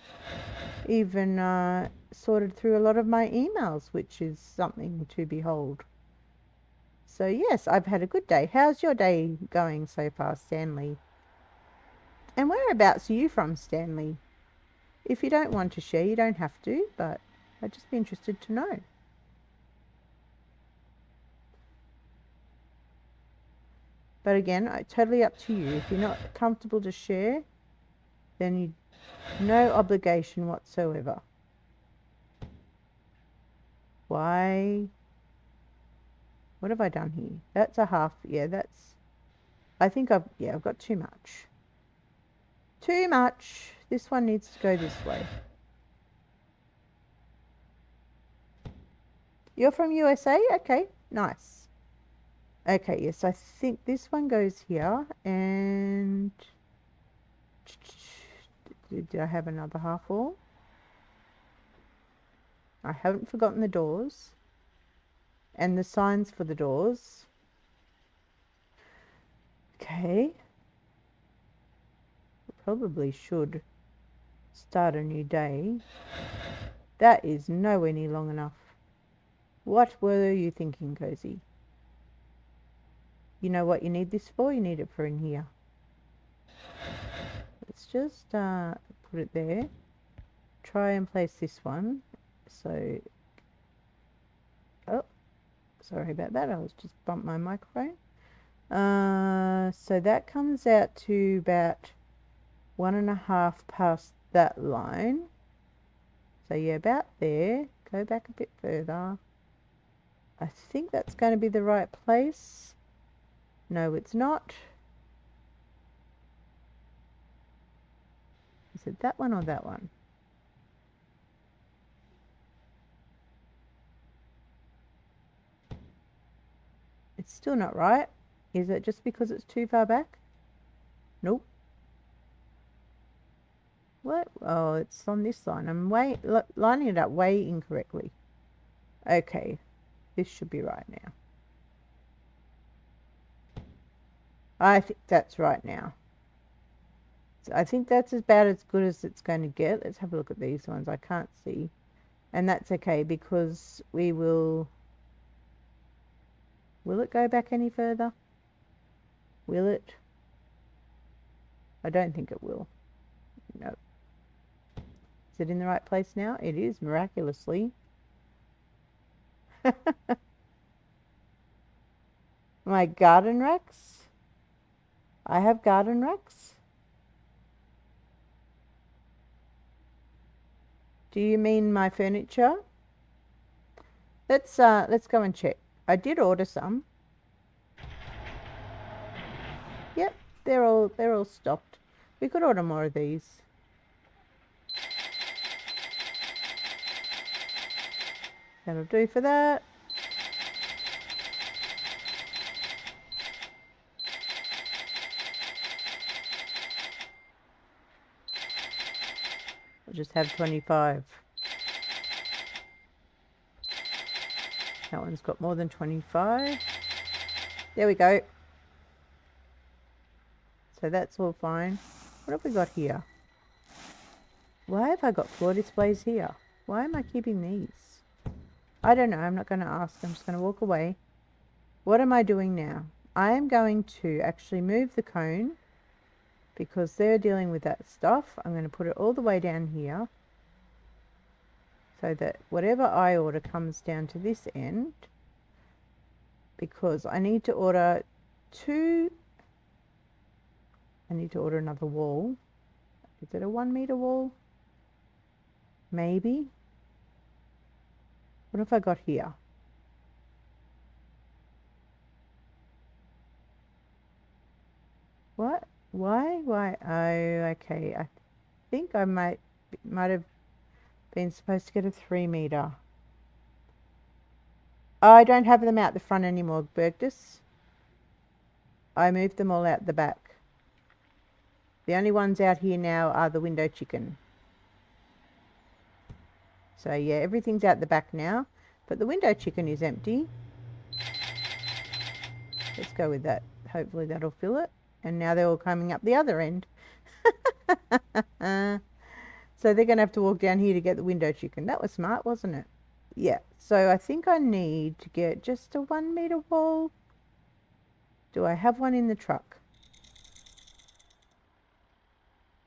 Even sorted through a lot of my emails, which is something to behold. So yes, I've had a good day. How's your day going so far, Stanley? And whereabouts are you from, Stanley? If you don't want to share, you don't have to, but I'd just be interested to know. But again, totally up to you. If you're not comfortable to share, then no obligation whatsoever. Why? What have I done here? That's a half. Yeah, that's... I think I've got too much. Too much. This one needs to go this way. You're from USA? Okay, nice. Okay, yes, I think this one goes here. And... Did I have another half wall? I haven't forgotten the doors. And the signs for the doors. Okay. Probably should start a new day. That is nowhere near long enough. What were you thinking, Cozy? You know what you need this for? You need it for in here. Let's just put it there. Try and place this one. So, oh, sorry about that. I was just bumped my microphone. So that comes out to about 1.5 past that line. So yeah, about there. Go back a bit further. I think that's going to be the right place. No, it's not. Is it that one or that one? It's still not right. Is it just because it's too far back? Nope. What? Oh, it's on this line. I'm lining it up way incorrectly. Okay, this should be right now. I think that's right now. So I think that's about as good as it's going to get. Let's have a look at these ones. I can't see. And that's okay because we will Will it go back any further? Will it? I don't think it will. No. Is it in the right place now? It is, miraculously. My garden racks? I have garden racks? Do you mean my furniture? Let's go and check. I did order some. Yep, they're all stocked. We could order more of these. That'll do for that. I'll just have 25. That one's got more than 25. There we go. So that's all fine. What have we got here? Why have I got floor displays here? Why am I keeping these? I don't know. I'm not going to ask. I'm just going to walk away. What am I doing now? I am going to actually move the cone because they're dealing with that stuff. I'm going to put it all the way down here so that whatever I order comes down to this end, because I need to order I need to order another wall. Is it a 1 meter wall? Maybe. What have I got here? What? Why? Oh, okay. I think I might have been supposed to get a 3 meter. Oh, I don't have them out the front anymore, Bergdus. I moved them all out the back. The only ones out here now are the window chicken. So yeah, everything's out the back now, but the window chicken is empty. Let's go with that. Hopefully that'll fill it. And now they're all coming up the other end. So they're going to have to walk down here to get the window chicken. That was smart, wasn't it? Yeah, so I think I need to get just a 1 meter wall. Do I have one in the truck?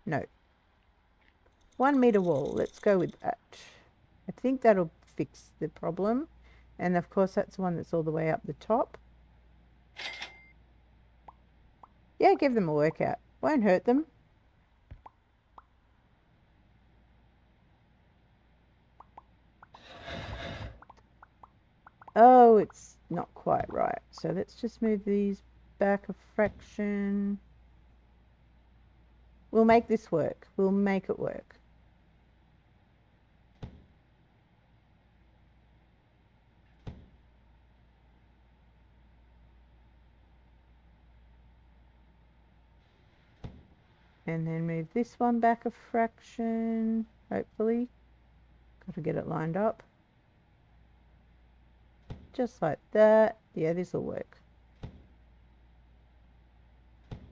No. 1 meter wall. Let's go with that. I think that'll fix the problem. And of course that's the one that's all the way up the top. Yeah, give them a workout. Won't hurt them. Oh, it's not quite right. So let's just move these back a fraction. We'll make this work. We'll make it work. And then move this one back a fraction, hopefully. Got to get it lined up. Just like that. Yeah, this will work.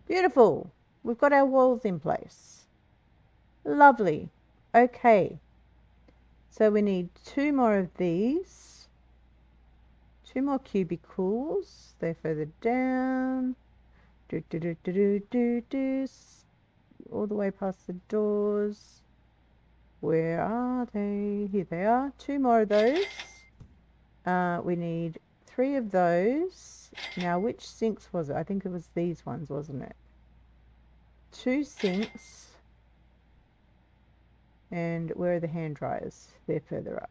Beautiful. We've got our walls in place. Lovely. Okay. So we need 2 more of these. 2 more cubicles. They're further down. All the way past the doors. Where are they? Here they are. 2 more of those. We need 3 of those. Now, which sinks was it? I think it was these ones, wasn't it? 2 sinks. And where are the hand dryers? They're further up.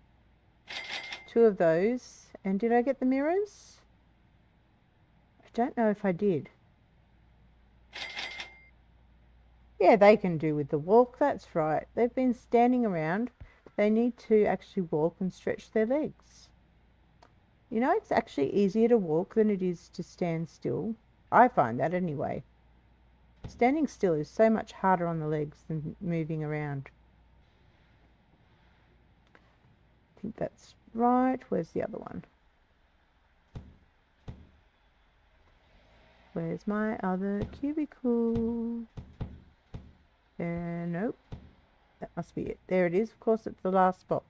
2 of those. And did I get the mirrors? I don't know if I did. Yeah, they can do with the walk. That's right. They've been standing around. They need to actually walk and stretch their legs. You know, it's actually easier to walk than it is to stand still. I find that anyway. Standing still is so much harder on the legs than moving around. I think that's right. Where's the other one? Where's my other cubicle? Nope. That must be it. There it is. Of course, it's the last box.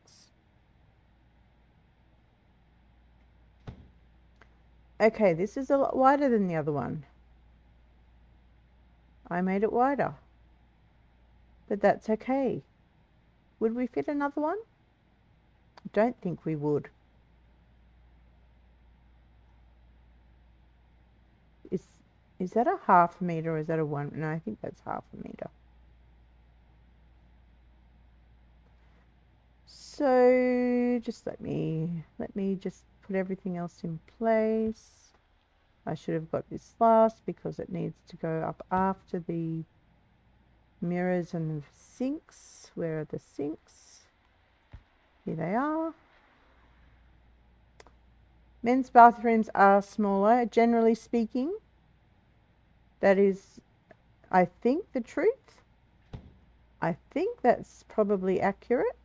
Okay, this is a lot wider than the other one. I made it wider. But that's okay. Would we fit another one? I don't think we would. Is that a half a meter or is that a 1? No, I think that's half a meter. So just let me just put everything else in place. I should have got this last because it needs to go up after the mirrors and the sinks. Where are the sinks? Here they are. Men's bathrooms are smaller, generally speaking. That is, I think, the truth. I think that's probably accurate.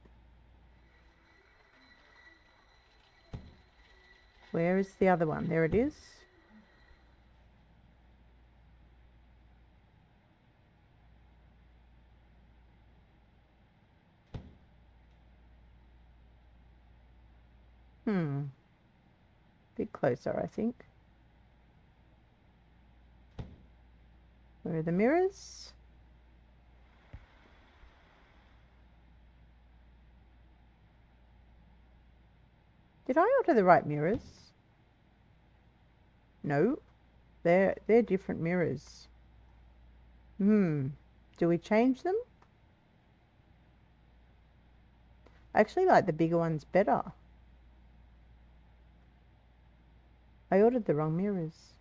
Where is the other one? There it is. Bit closer, I think. Where are the mirrors? Did I order the right mirrors? No, they're different mirrors. Do we change them? I actually like the bigger ones better. I ordered the wrong mirrors.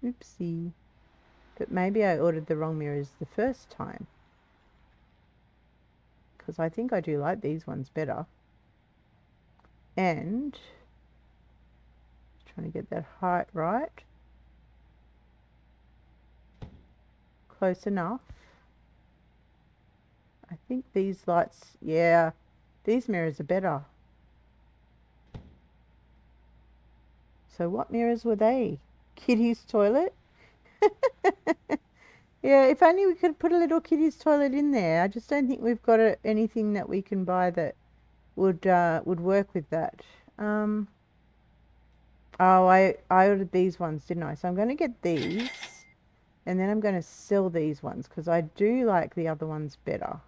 Oopsie. But maybe I ordered the wrong mirrors the first time. Because I think I do like these ones better. And trying to get that height right. Close enough. I think these lights, yeah, these mirrors are better. So what mirrors were they? Kitty's toilet? Yeah, if only we could put a little kitty's toilet in there. I just don't think we've got anything that we can buy that would work with that. Oh, I ordered these ones, didn't I? So I'm going to get these, and then I'm going to sell these ones because I do like the other ones better.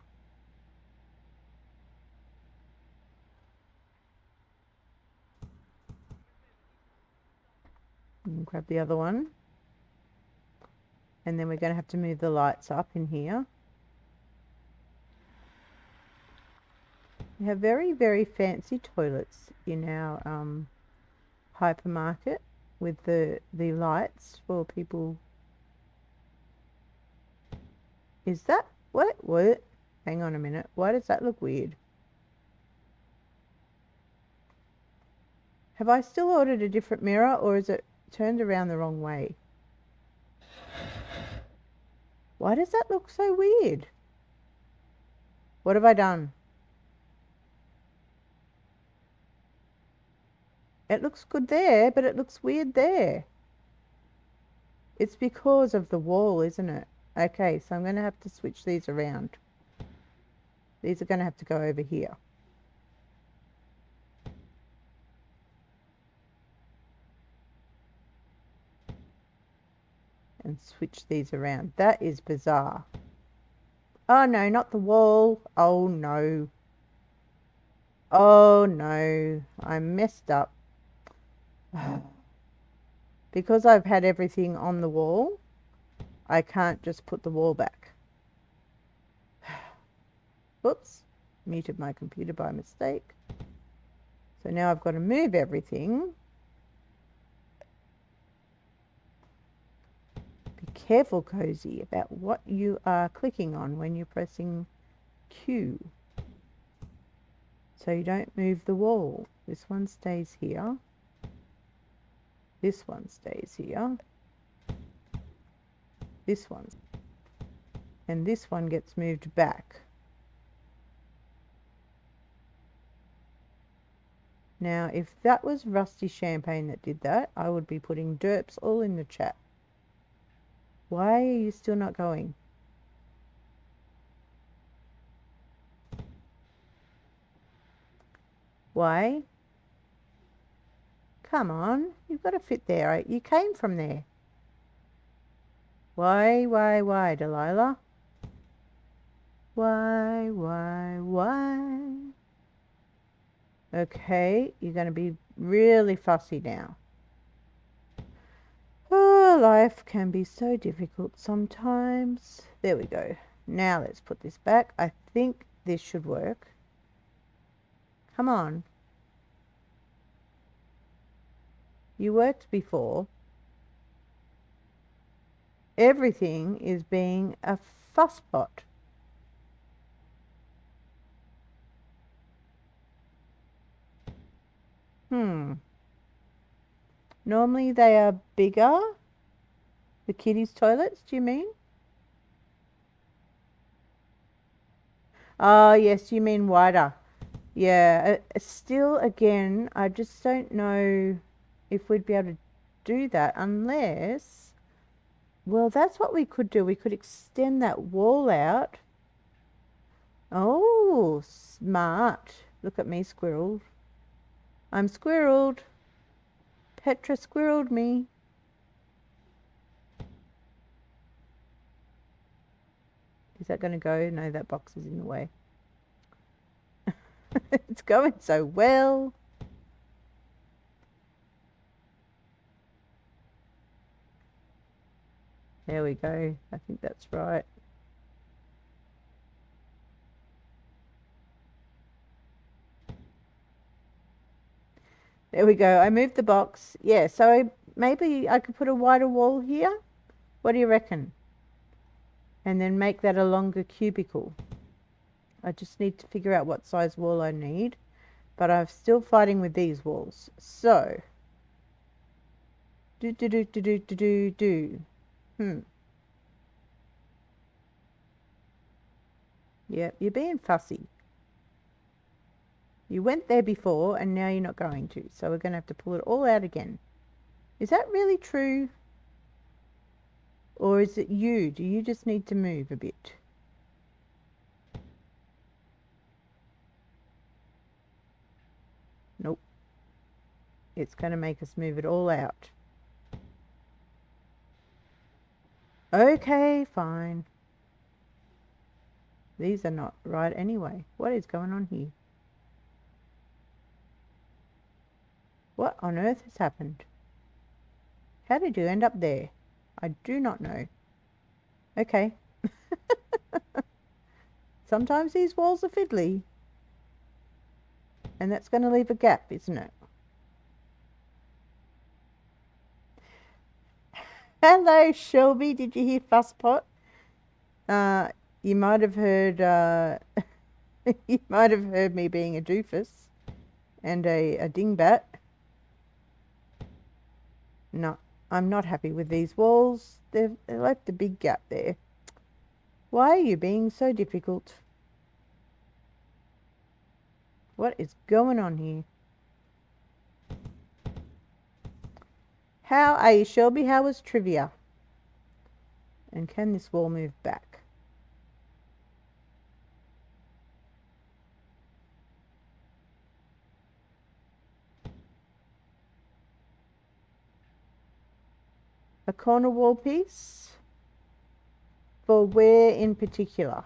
And grab the other one. And then we're going to have to move the lights up in here. We have very, very fancy toilets in our hypermarket with the lights for people. Is that what? Hang on a minute. Why does that look weird? Have I still ordered a different mirror or is it turned around the wrong way? Why does that look so weird? What have I done? It looks good there, but it looks weird there. It's because of the wall, isn't it? Okay, so I'm going to have to switch these around. These are going to have to go over here. And switch these around. That is bizarre. Oh no, not the wall. Oh no. Oh no, I messed up. Because I've had everything on the wall, I can't just put the wall back. Whoops, muted my computer by mistake. So now I've got to move everything. Be careful, Cozy, about what you are clicking on when you're pressing Q. So you don't move the wall. This one stays here. This one stays here. This one. And this one gets moved back. Now, if that was Rusty Champagne that did that, I would be putting derps all in the chat. Why are you still not going? Why? Come on, you've got to fit there. You came from there. Why, Delilah? Why? Okay, you're going to be really fussy now. Oh, life can be so difficult sometimes. There we go. Now let's put this back. I think this should work. Come on. You worked before. Everything is being a fusspot. Normally they are bigger. The kiddies' toilets, do you mean? Oh, yes, you mean wider. Yeah, still, again, I just don't know if we'd be able to do that unless... Well, that's what we could do. We could extend that wall out. Oh, smart. Look at me, squirreled. I'm squirreled. Petra squirreled me. Is that going to go? No, that box is in the way. It's going so well. There we go. I think that's right. There we go. I moved the box. Yeah, so maybe I could put a wider wall here. What do you reckon? And then make that a longer cubicle. I just need to figure out what size wall I need. But I'm still fighting with these walls. So. Do. Yep, you're being fussy. You went there before and now you're not going to. So we're going to have to pull it all out again. Is that really true? Or is it you? Do you just need to move a bit? Nope. It's going to make us move it all out. Okay, fine. These are not right anyway. What is going on here? What on earth has happened? How did you end up there? I do not know. Okay. Sometimes these walls are fiddly. And that's going to leave a gap, isn't it? Hello, Shelby. Did you hear Fusspot? You might have heard you might have heard me being a doofus and a dingbat. No, I'm not happy with these walls. They've left a big gap there. Why are you being so difficult? What is going on here? How are you, Shelby? How was trivia? And can this wall move back? A corner wall piece? For where in particular?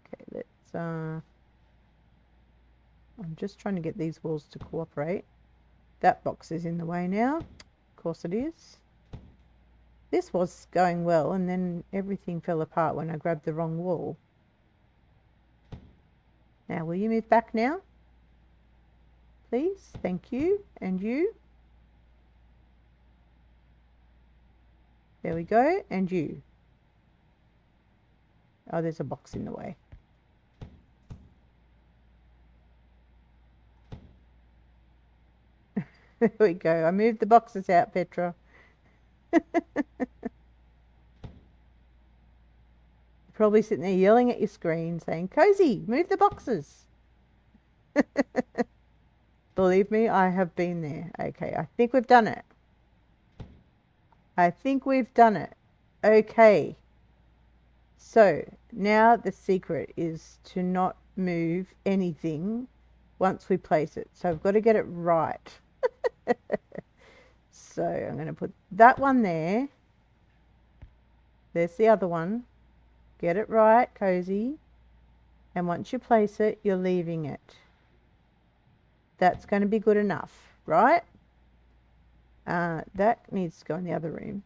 Okay, let's I'm just trying to get these walls to cooperate. That box is in the way now. Of course it is. This was going well and then everything fell apart when I grabbed the wrong wall. Now, will you move back now? Please, thank you. And you? There we go. And you? Oh, there's a box in the way. There we go. I moved the boxes out, Petra. Probably sitting there yelling at your screen saying, Cozy, move the boxes. Believe me, I have been there. Okay, I think we've done it. I think we've done it. Okay. So, now the secret is to not move anything once we place it. So I've got to get it right. So I'm going to put that one there. There's the other one. Get it right, Cozy. And once you place it, you're leaving it. That's going to be good enough, right? That needs to go in the other room.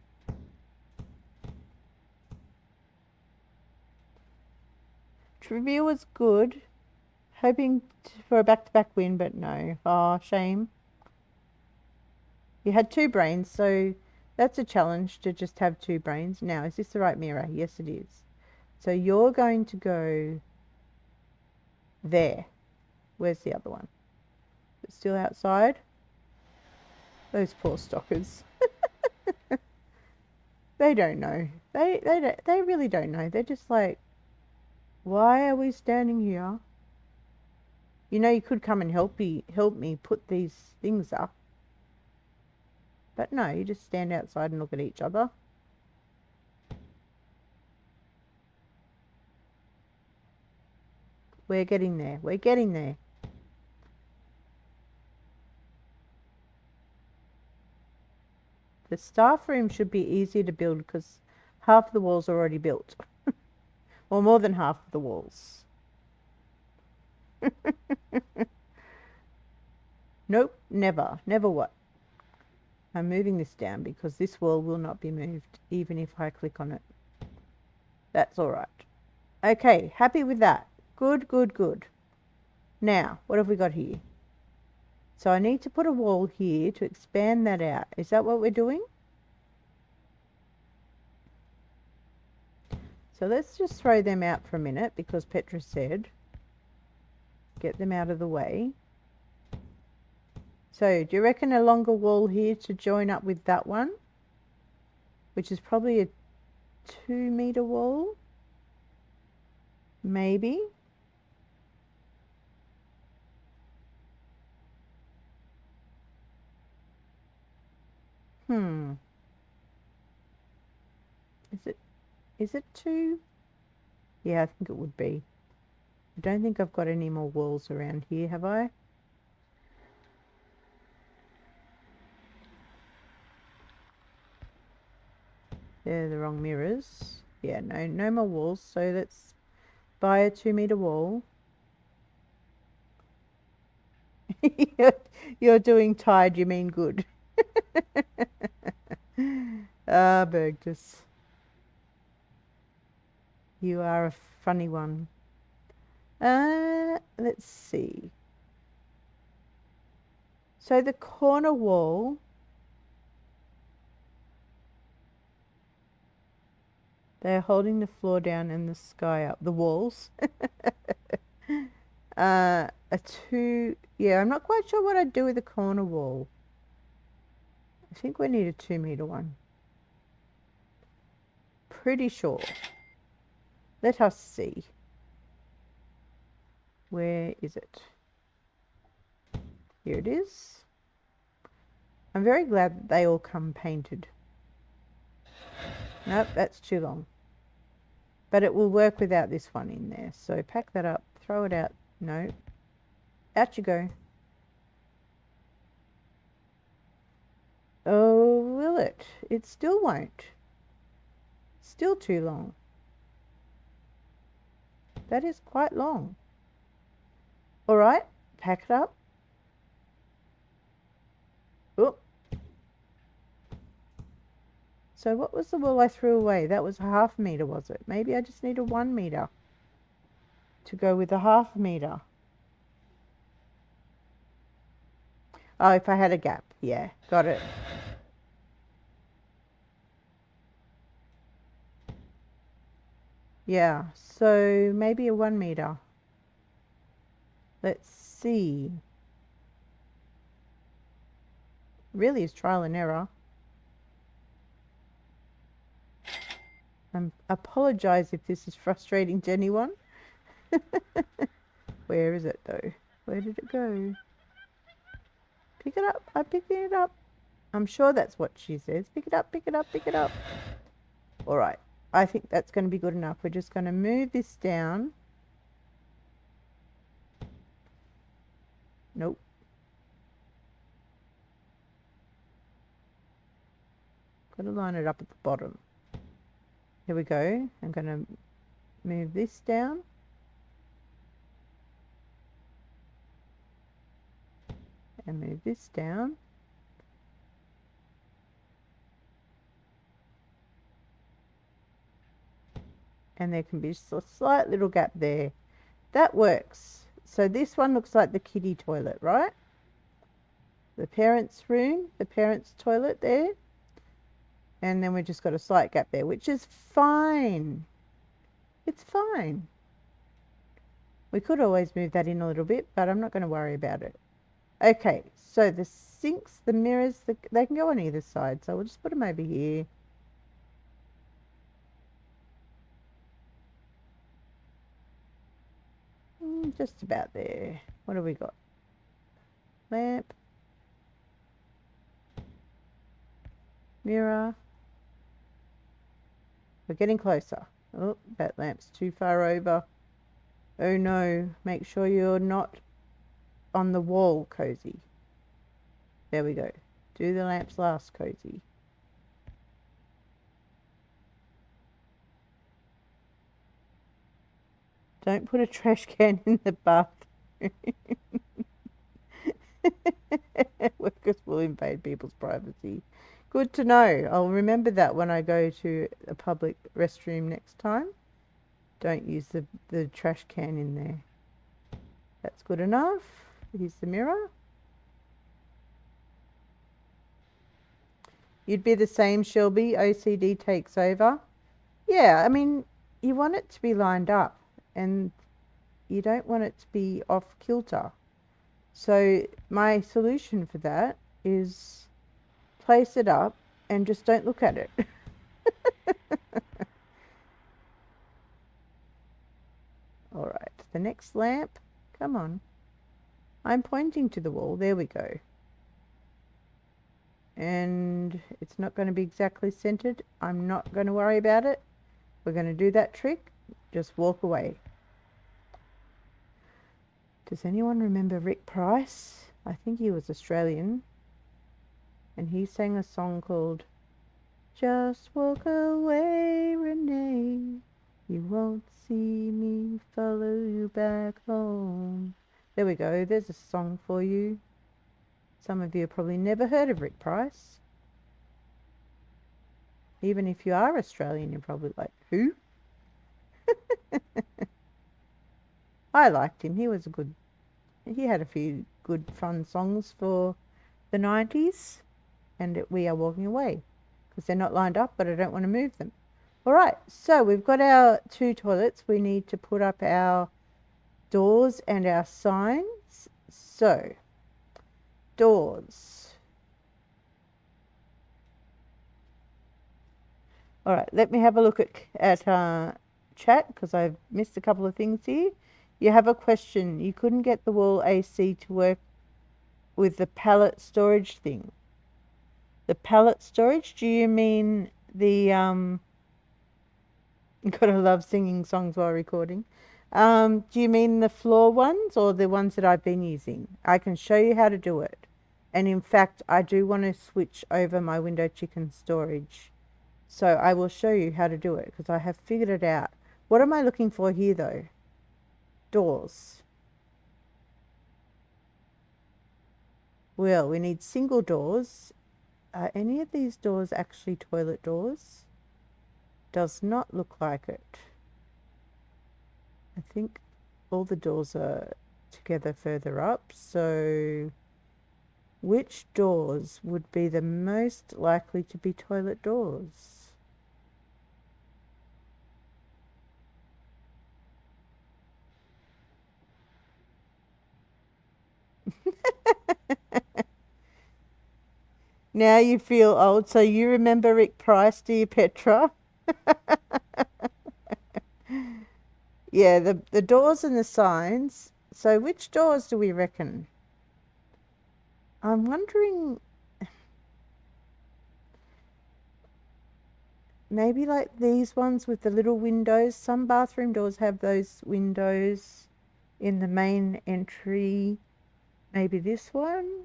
Trivia was good. Hoping for a back-to-back win, but no. Oh, shame. You had 2 brains, so that's a challenge to just have 2 brains. Now, is this the right mirror? Yes, it is. So you're going to go there. Where's the other one? It's still outside? Those poor stalkers. They don't know. They really don't know. They're just like, why are we standing here? You know, you could come and help me put these things up. But no, you just stand outside and look at each other. We're getting there. We're getting there. The staff room should be easier to build because half of the walls are already built. Or more than half of the walls. Nope, never. Never what? I'm moving this down because this wall will not be moved even if I click on it. That's all right. Okay, happy with that. Good, good, good. Now, what have we got here? So I need to put a wall here to expand that out. Is that what we're doing? So let's just throw them out for a minute because Petra said get them out of the way. So do you reckon a longer wall here to join up with that one? Which is probably a 2-meter wall? Maybe. Is it 2? Yeah, I think it would be. I don't think I've got any more walls around here, have I? They're the wrong mirrors. Yeah, no more walls. So let's buy a 2-meter wall. You're doing tired, you mean good. Ah, Bergdus. You are a funny one. Let's see. So the corner wall. They're holding the floor down and the sky up. The walls. A 2. Yeah, I'm not quite sure what I'd do with the corner wall. I think we need a 2-meter one. Pretty sure. Let us see. Where is it? Here it is. I'm very glad that they all come painted. Nope, that's too long. But it will work without this one in there. So pack that up, throw it out. No. Out you go. Oh, will it? It still won't. Still too long. That is quite long. All right, pack it up. Oh. So what was the wall I threw away? That was a 1/2 meter, was it? Maybe I just need a 1 meter to go with a 1/2 meter. Oh, if I had a gap. Yeah, got it. Yeah, so maybe a 1 meter. Let's see. Really is trial and error. I apologize if this is frustrating to anyone. Where is it though? Where did it go? Pick it up. I'm picking it up. I'm sure that's what she says. Pick it up, pick it up, pick it up. All right. I think that's going to be good enough. We're just going to move this down. Nope. Got to line it up at the bottom. Here we go. I'm going to move this down. And move this down. And there can be just a slight little gap there. That works. So this one looks like the kiddie toilet, right? The parents' room, the parents' toilet there. And then we just got a slight gap there, which is fine. It's fine. We could always move that in a little bit, but I'm not going to worry about it. Okay, so the sinks, the mirrors, they can go on either side. So we'll just put them over here. Just about there. What have we got? Lamp. Mirror. We're getting closer. Oh, that lamp's too far over. Oh no, make sure you're not on the wall, Cozy. There we go. Do the lamps last, Cozy. Don't put a trash can in the bathroom. Workers will invade people's privacy. Good to know. I'll remember that when I go to a public restroom next time. Don't use the trash can in there. That's good enough. Here's the mirror. You'd be the same, Shelby. OCD takes over. Yeah, I mean, you want it to be lined up and you don't want it to be off kilter. So my solution for that is place it up and just don't look at it. All right, the next lamp. Come on. I'm pointing to the wall. There we go. And it's not going to be exactly centered. I'm not going to worry about it. We're going to do that trick. Just walk away. Does anyone remember Rick Price? I think he was Australian. And he sang a song called Just Walk Away, Renee. You won't see me follow you back home. There we go. There's a song for you. Some of you have probably never heard of Rick Price. Even if you are Australian, you're probably like, who? I liked him. He had a few good fun songs for the 90s. And we are walking away because they're not lined up, but I don't want to move them. All right, so we've got our 2 toilets. We need to put up our doors and our signs. So, doors. All right, let me have a look at chat because I've missed a couple of things here. You have a question. You couldn't get the wall AC to work with the pallet storage thing. The pallet storage? Do you mean the gotta love singing songs while recording. Do you mean the floor ones or the ones that I've been using? I can show you how to do it. And in fact, I do want to switch over my window chicken storage. So I will show you how to do it because I have figured it out. What am I looking for here though? Doors. Well, we need single doors. Are any of these doors actually toilet doors? Does not look like it. I think all the doors are together further up. So which doors would be the most likely to be toilet doors? Now you feel old. So you remember Rick Price, do you, Petra? Yeah, the doors and the signs. So which doors do we reckon? I'm wondering, maybe like these ones with the little windows. Some bathroom doors have those windows in the main entry. Maybe this one?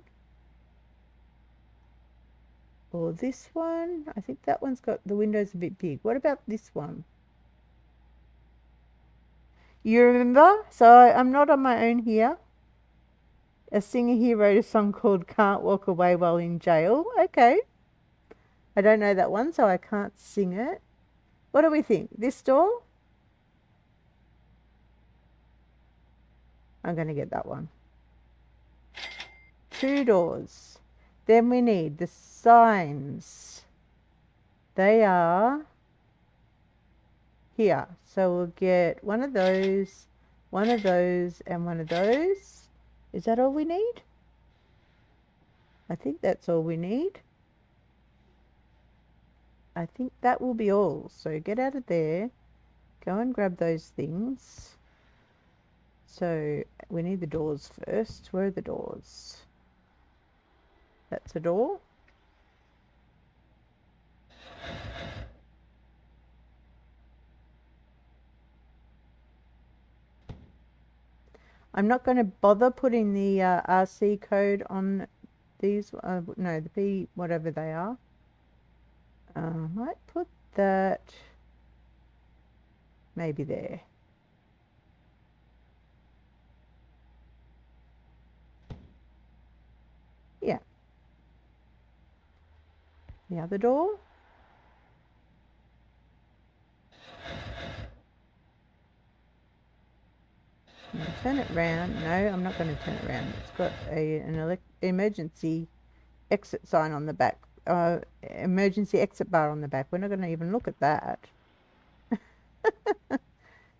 Or this one? I think that one's got the windows a bit big. What about this one? You remember? So I'm not on my own here. A singer here wrote a song called Can't Walk Away While in Jail. Okay. I don't know that one, so I can't sing it. What do we think? This door? I'm going to get that one. 2 doors. Then we need the signs. They are here. So we'll get one of those, and one of those. Is that all we need? I think that's all we need. I think that will be all. So get out of there. Go and grab those things. So we need the doors first. Where are the doors? That's a door. I'm not going to bother putting the RC code on these. No, the P, whatever they are. Might put that maybe there. Yeah. The other door. Turn it round. No, I'm not going to turn it round. It's got an emergency exit sign on the back. Emergency exit bar on the back. We're not going to even look at that.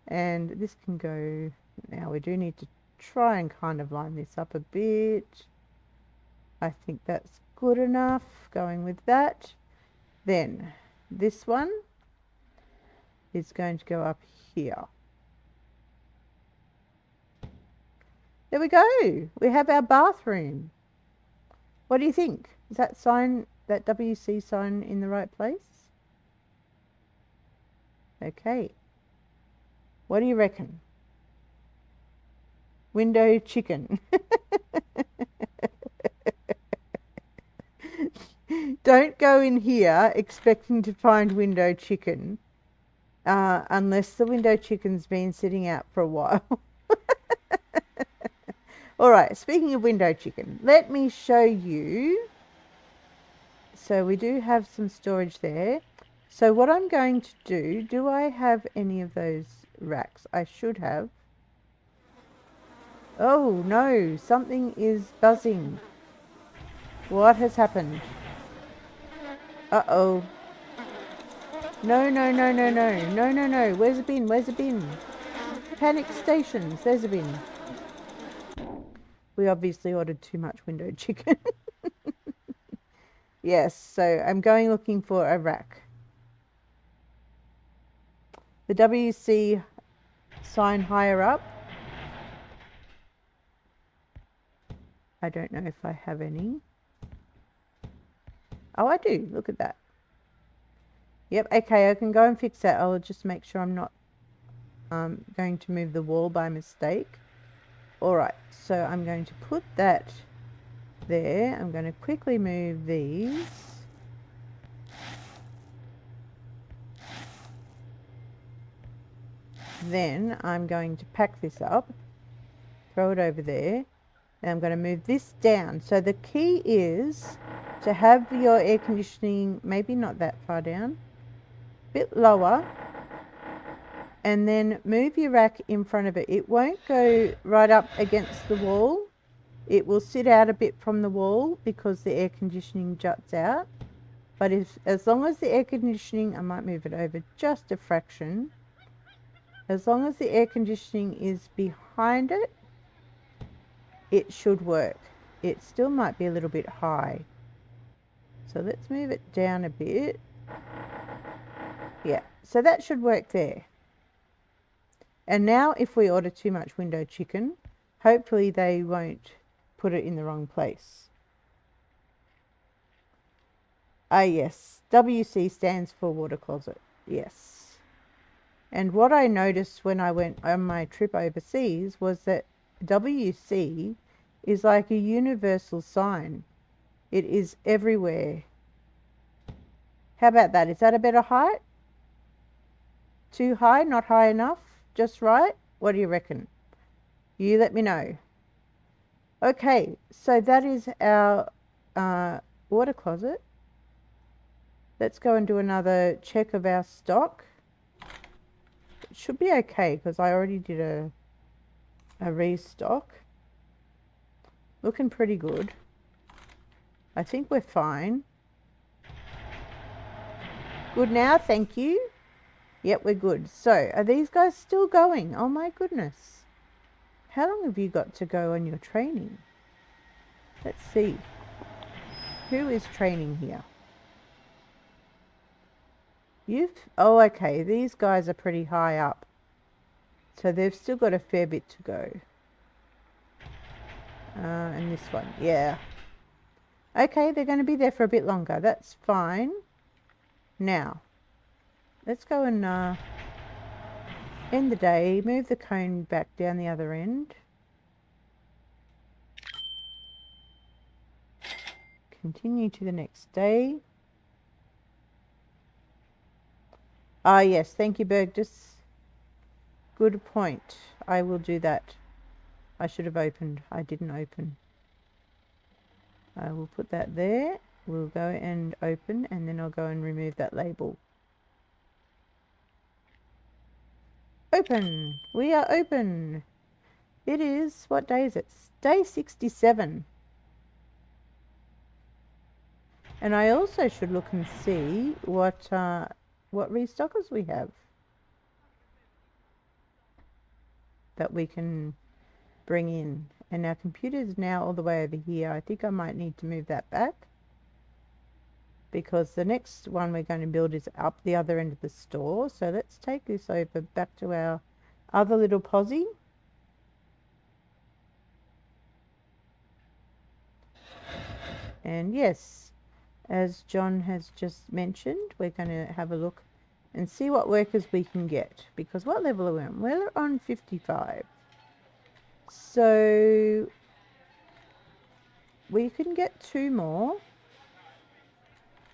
And this can go. Now we do need to try and kind of line this up a bit. I think that's good enough. Going with that. Then this one is going to go up here. There we go. We have our bathroom. What do you think? Is that sign, that WC sign, in the right place? Okay. What do you reckon? Window chicken. Don't go in here expecting to find window chicken unless the window chicken's been sitting out for a while. All right, speaking of window chicken, let me show you. So we do have some storage there. So what I'm going to do I have any of those racks? I should have. Oh no, something is buzzing. What has happened? Uh-oh. No, no, no, no, no, no, no, no. Where's the bin? Where's the bin? Panic stations. There's a bin. We obviously ordered too much window chicken. Yes, so I'm going looking for a rack. The WC sign higher up. I don't know if I have any. Oh, I do. Look at that. Yep, okay, I can go and fix that. I'll just make sure I'm not going to move the wall by mistake. Alright, so I'm going to put that there. I'm going to quickly move these. Then I'm going to pack this up, throw it over there, and I'm going to move this down. So the key is to have your air conditioning maybe not that far down, a bit lower, and then move your rack in front of it. It won't go right up against the wall. It will sit out a bit from the wall because the air conditioning juts out. But as long as the air conditioning, I might move it over just a fraction. As long as the air conditioning is behind it, it should work. It still might be a little bit high. So let's move it down a bit. Yeah, so that should work there. And now if we order too much window chicken, hopefully they won't put it in the wrong place. Ah, yes. WC stands for water closet. Yes. And what I noticed when I went on my trip overseas was that WC is like a universal sign. It is everywhere. How about that? Is that a better height? Too high? Not high enough? Just right? What do you reckon? You let me know. Okay, so that is our water closet. Let's go and do another check of our stock. It should be okay because I already did a restock. Looking pretty good. I think we're fine. Good now, thank you. Yep, we're good. So, are these guys still going? Oh my goodness. How long have you got to go on your training? Let's see. Who is training here? Oh, okay. These guys are pretty high up. So they've still got a fair bit to go. And this one, yeah. Okay, they're going to be there for a bit longer. That's fine. Now, let's go and end the day. Move the cone back down the other end. Continue to the next day. Ah, yes. Thank you, Bergdus. Good point. I will do that. I should have opened. I didn't open. I will put that there. We'll go and open, and then I'll go and remove that label. Open! We are open! It is, what day is it? Day 67. And I also should look and see what restockers we have that we can bring in. And our computer is now all the way over here. I think I might need to move that back because the next one we're going to build is up the other end of the store. So let's take this over back to our other little posse. And yes, as John has just mentioned, we're going to have a look and see what workers we can get. Because what level are we on? We're on 55. So we can get 2 more.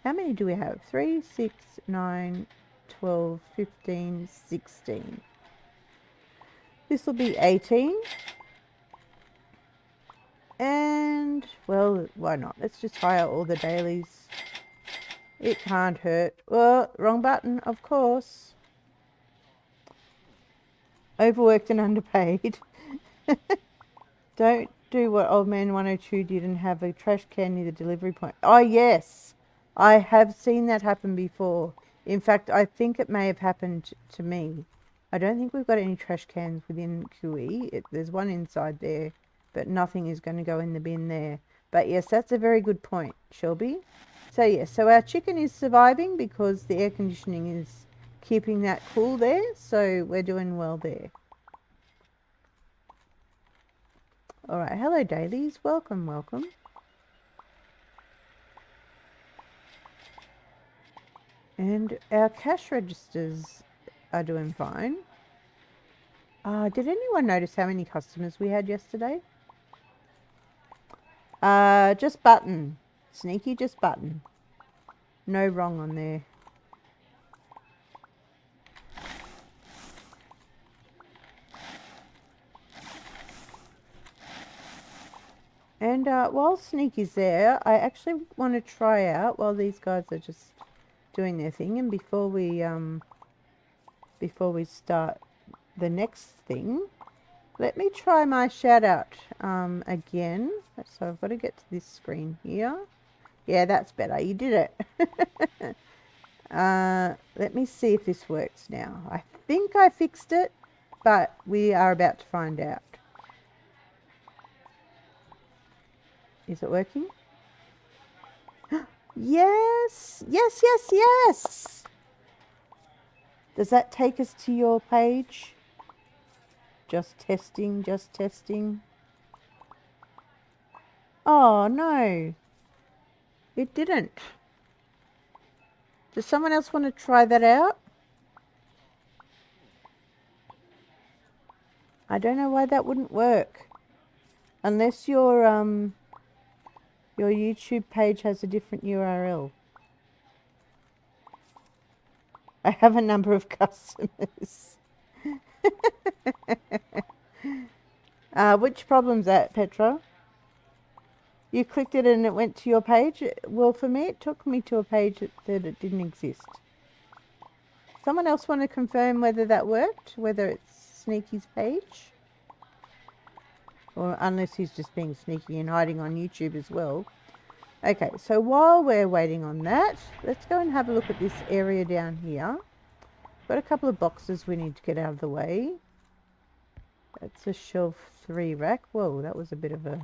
How many do we have? 3, 6, 9, 12, 15, 16. This will be 18. And, well, why not? Let's just hire all the dailies. It can't hurt. Oh, wrong button, of course. Overworked and underpaid. Don't do what Old Man 102 did and have a trash can near the delivery point. Oh, yes. I have seen that happen before. In fact, I think it may have happened to me. I don't think we've got any trash cans within QE. There's one inside there, but nothing is going to go in the bin there. But yes, that's a very good point, Shelby. So yes, so our chicken is surviving because the air conditioning is keeping that cool there. So we're doing well there. All right, hello dailies. Welcome, welcome. And our cash registers are doing fine. Did anyone notice how many customers we had yesterday? Just button. Sneaky, just button. No wrong on there. And while Sneaky's there, I actually want to try out while these guys are just doing their thing, and before we start the next thing, let me try my shout out again. So I've got to get to this screen here. Yeah, that's better. You did it. Let me see if this works now. I think I fixed it, but we are about to find out. Is it working? Yes, yes, yes, yes. Does that take us to your page? Just testing, just testing. Oh, no. It didn't. Does someone else want to try that out? I don't know why that wouldn't work. Unless your YouTube page has a different URL. I have a number of customers. Which problem's that, Petra? You clicked it and it went to your page? Well, for me, it took me to a page that it didn't exist. Someone else want to confirm whether that worked? Whether it's Sneaky's page? Or unless he's just being sneaky and hiding on YouTube as well. Okay, so while we're waiting on that, let's go and have a look at this area down here. Got a couple of boxes we need to get out of the way. That's a shelf 3 rack. Whoa, that was a bit of a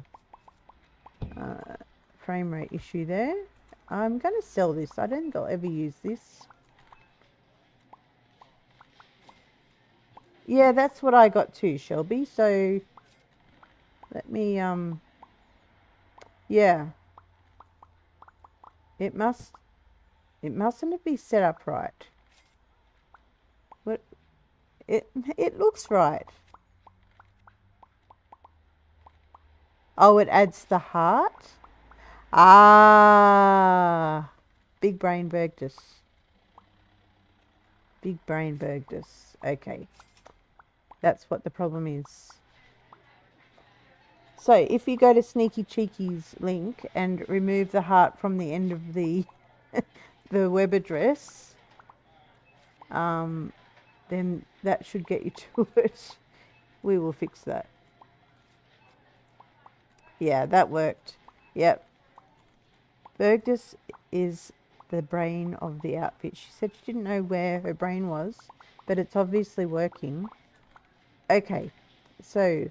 frame rate issue there. I'm going to sell this. I don't think I'll ever use this. Yeah, that's what I got too, Shelby. So let me, yeah. It mustn't be set up right. What? It looks right. Oh, it adds the heart? Ah, big brain Bergdus. Big brain Bergdus. Okay. That's what the problem is. So if you go to Sneaky Cheeky's link and remove the heart from the end of the the web address, then that should get you to it. We will fix that. Yeah, that worked. Yep. Bergdus is the brain of the outfit. She said she didn't know where her brain was, but it's obviously working. Okay, so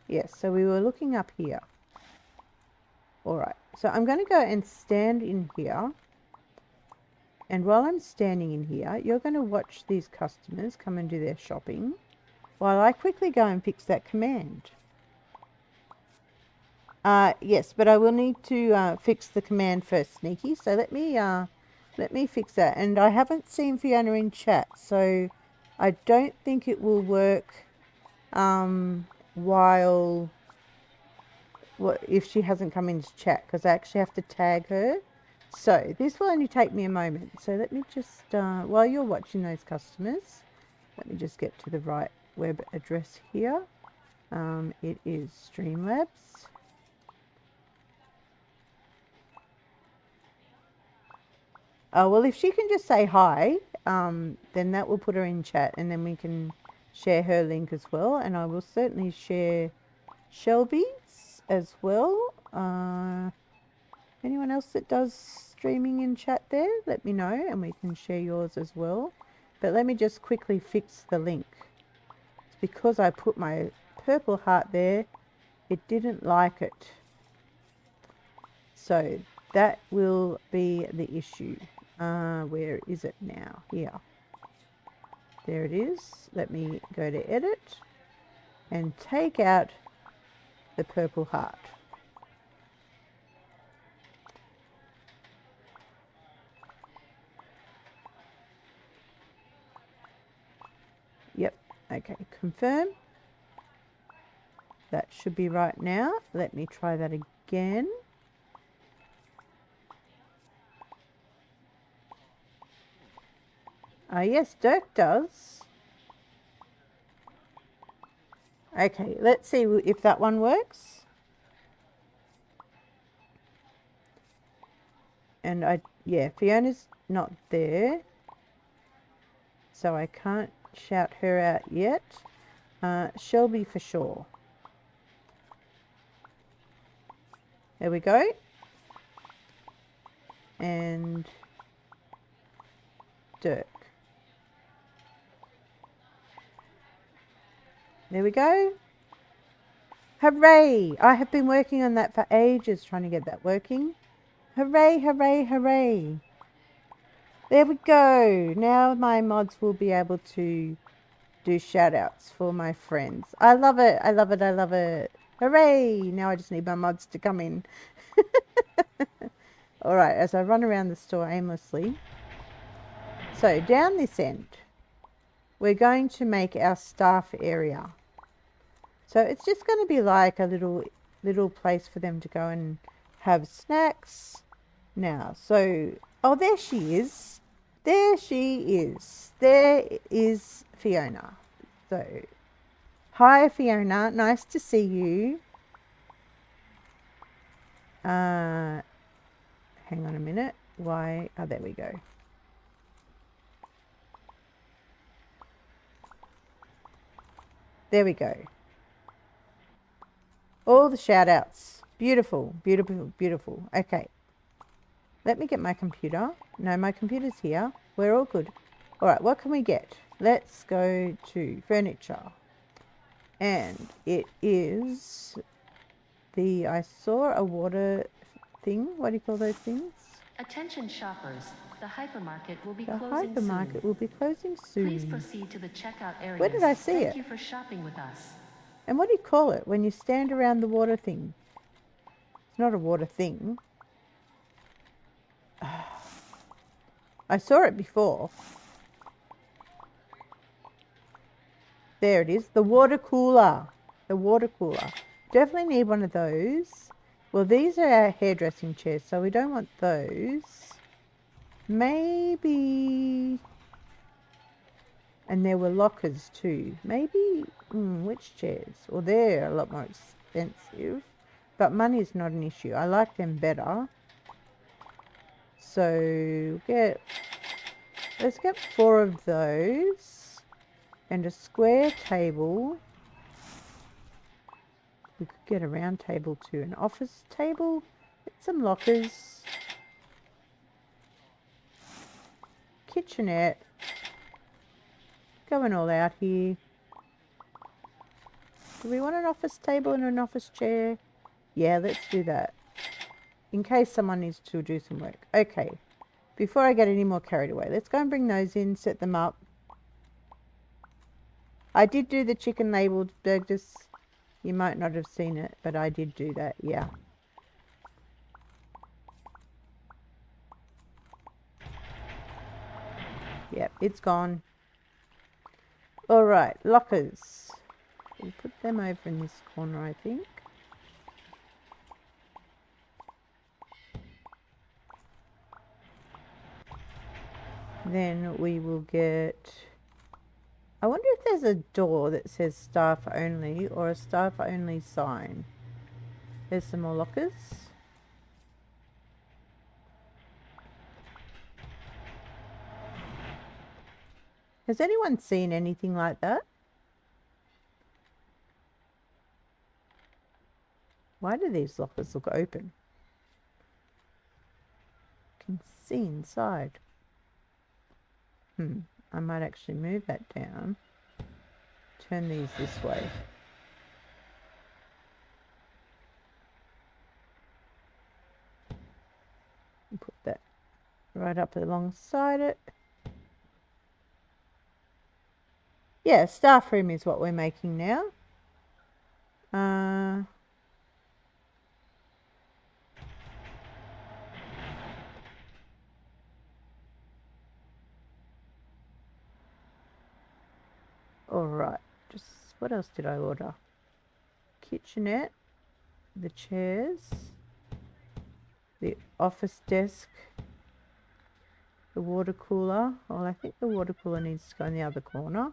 yes, so we were looking up here. All right, so I'm going to go and stand in here. And while I'm standing in here, you're going to watch these customers come and do their shopping while I quickly go and fix that command. Yes, but I will need to fix the command first, Sneaky. So let me fix that. And I haven't seen Fiona in chat, so I don't think it will work if she hasn't come into chat, because I actually have to tag her. So this will only take me a moment. So let me just, while you're watching those customers, let me just get to the right web address here. It is Streamlabs. Oh, well, if she can just say hi, then that will put her in chat, and then we can share her link as well. And I will certainly share Shelby's as well. Anyone else that does streaming in chat there, let me know, and we can share yours as well. But let me just quickly fix the link. It's because I put my purple heart there, it didn't like it. So that will be the issue. Where is it now? Here. There it is. Let me go to edit and take out the purple heart. Yep. Okay. Confirm. That should be right now. Let me try that again. Yes, Dirk does. Okay, let's see if that one works. And yeah, Fiona's not there, so I can't shout her out yet. Shelby for sure. There we go. And Dirk. There we go. Hooray! I have been working on that for ages, trying to get that working. Hooray, hooray, hooray. There we go. Now my mods will be able to do shout outs for my friends. I love it. I love it. I love it. Hooray! Now I just need my mods to come in. All right, as I run around the store aimlessly. So down this end, we're going to make our staff area. So it's just going to be like a little place for them to go and have snacks. Now, so, oh, there she is. There she is. There is Fiona. So, hi Fiona, nice to see you. Hang on a minute. Why? Oh, there we go. There we go. All the shout outs. Beautiful, beautiful, beautiful. Okay. Let me get my computer. No, my computer's here. We're all good. All right, what can we get? Let's go to furniture. And it is I saw a water thing. What do you call those things? Attention shoppers, the hypermarket will be The closing hypermarket soon. will be closing soon. Please proceed to the checkout areas. Where did I see Thank it? you for shopping with us. And what do you call it when you stand around the water thing? It's not a water thing. I saw it before. There it is. The water cooler. The water cooler. Definitely need one of those. Well, these are our hairdressing chairs, so we don't want those. Maybe... And there were lockers too. Maybe... which chairs? Well, they're a lot more expensive. But money is not an issue. I like them better. So, let's get 4 of those. And a square table. We could get a round table too. An office table. Get some lockers. Kitchenette. Going all out here. Do we want an office table and an office chair? Yeah, let's do that. In case someone needs to do some work. Okay. Before I get any more carried away, let's go and bring those in, set them up. I did do the chicken labeled burgers. You might not have seen it, but I did do that, yeah. Yep, it's gone. All right, lockers. We'll put them over in this corner, I think. Then we will get... I wonder if there's a door that says staff only or a staff only sign. There's some more lockers. Has anyone seen anything like that? Why do these lockers look open? Can see inside. I might actually move that down. Turn these this way. And put that right up alongside it. Yeah, staff room is what we're making now. Alright, just what else did I order? Kitchenette, the chairs, the office desk, the water cooler. Well, I think the water cooler needs to go in the other corner.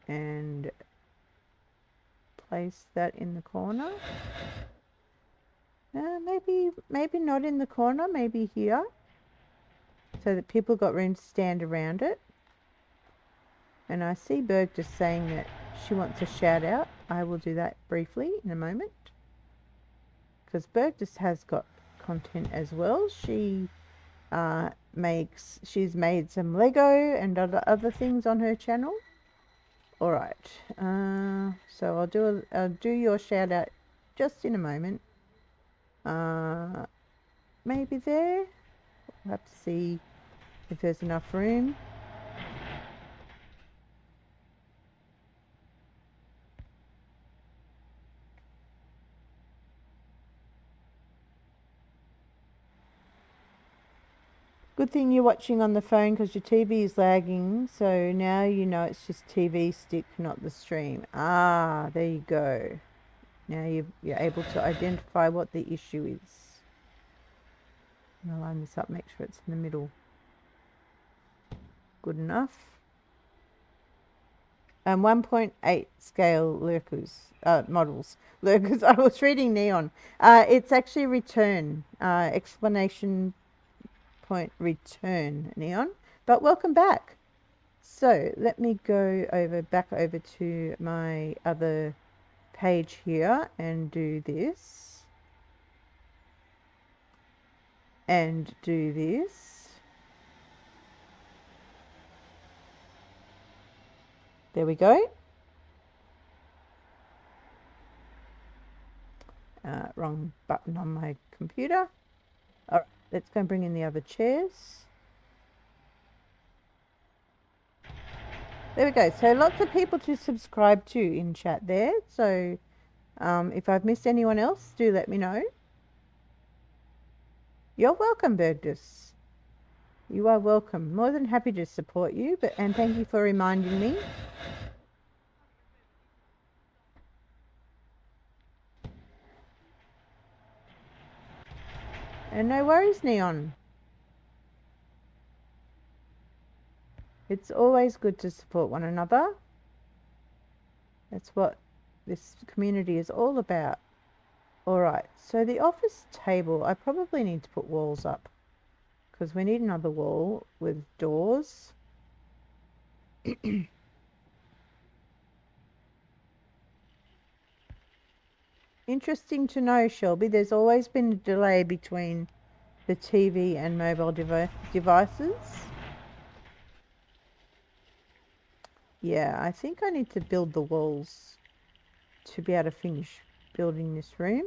And place that in the corner. Maybe not in the corner, maybe here. So that people got room to stand around it. And I see Berg just saying that she wants a shout out. I will do that briefly in a moment. Because Berg just has got content as well. She's made some Lego and other things on her channel. All right. So I'll do your shout out just in a moment. Maybe there. We'll have to see if there's enough room. Good thing you're watching on the phone because your TV is lagging. So now you know it's just TV stick, not the stream. Ah, there you go. Now you're able to identify what the issue is. I'll line this up, make sure it's in the middle. Good enough. 1.8 scale lurkers, models. Lurkers, I was reading neon. It's actually return, explanation point return neon, but welcome back. So let me go back over to my other page here and do this. And do this. There we go. Wrong button on my computer. All right, let's go and bring in the other chairs. There we go. So lots of people to subscribe to in chat there. So if I've missed anyone else, do let me know. You're welcome, Bergdus. You are welcome. More than happy to support you, and thank you for reminding me. And no worries, Neon. It's always good to support one another. That's what this community is all about. Alright, so the office table, I probably need to put walls up because we need another wall with doors. Interesting to know, Shelby, there's always been a delay between the TV and mobile devices. Yeah, I think I need to build the walls to be able to finish building this room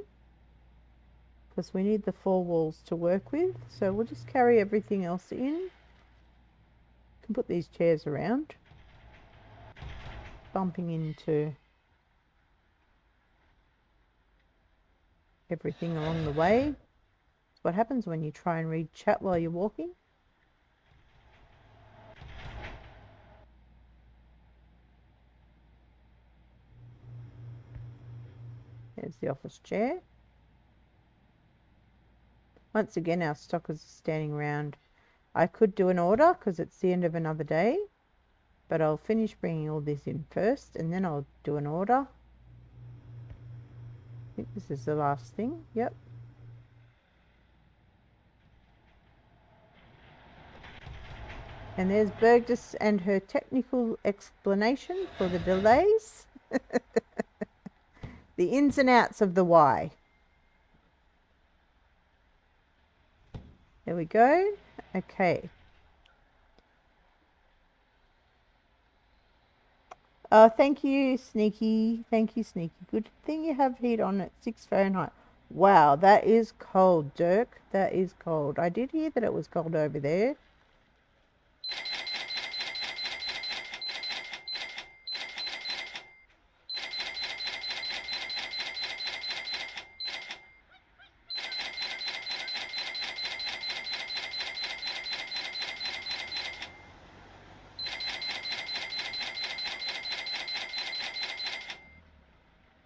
because we need the 4 walls to work with. So we'll just carry everything else in. Can put these chairs around, bumping into everything along the way. It's what happens when you try and read chat while you're walking. There's the office chair. Once again, our stockers are standing around. I could do an order because it's the end of another day, but I'll finish bringing all this in first and then I'll do an order. I think this is the last thing. Yep. And there's Burgess and her technical explanation for the delays. The ins and outs of the why. There we go. Okay. Thank you, Sneaky. Thank you, Sneaky. Good thing you have heat on at 6 Fahrenheit. Wow, that is cold, Dirk. That is cold. I did hear that it was cold over there.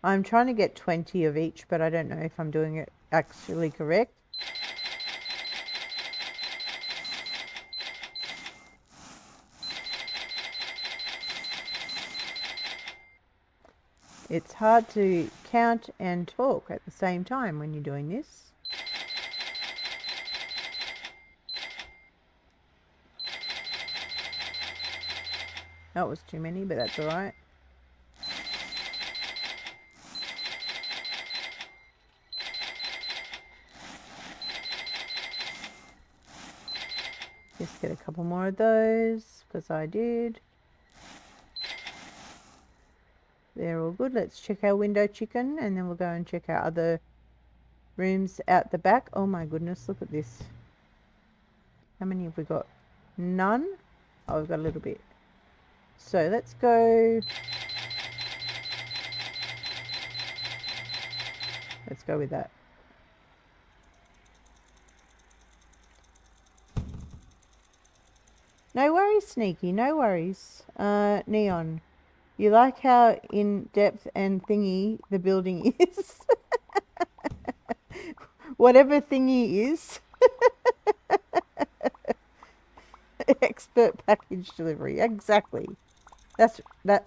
I'm trying to get 20 of each, but I don't know if I'm doing it actually correct. It's hard to count and talk at the same time when you're doing this. That was too many, but that's all right. Just get a couple more of those, because I did. They're all good. Let's check our window chicken, and then we'll go and check out other rooms out the back. Oh my goodness, look at this. How many have we got? None? Oh, we've got a little bit. So let's go. Let's go with that. No worries, Sneaky. No worries. Neon. You like how in depth and thingy the building is? Whatever thingy is. Expert package delivery. Exactly. That's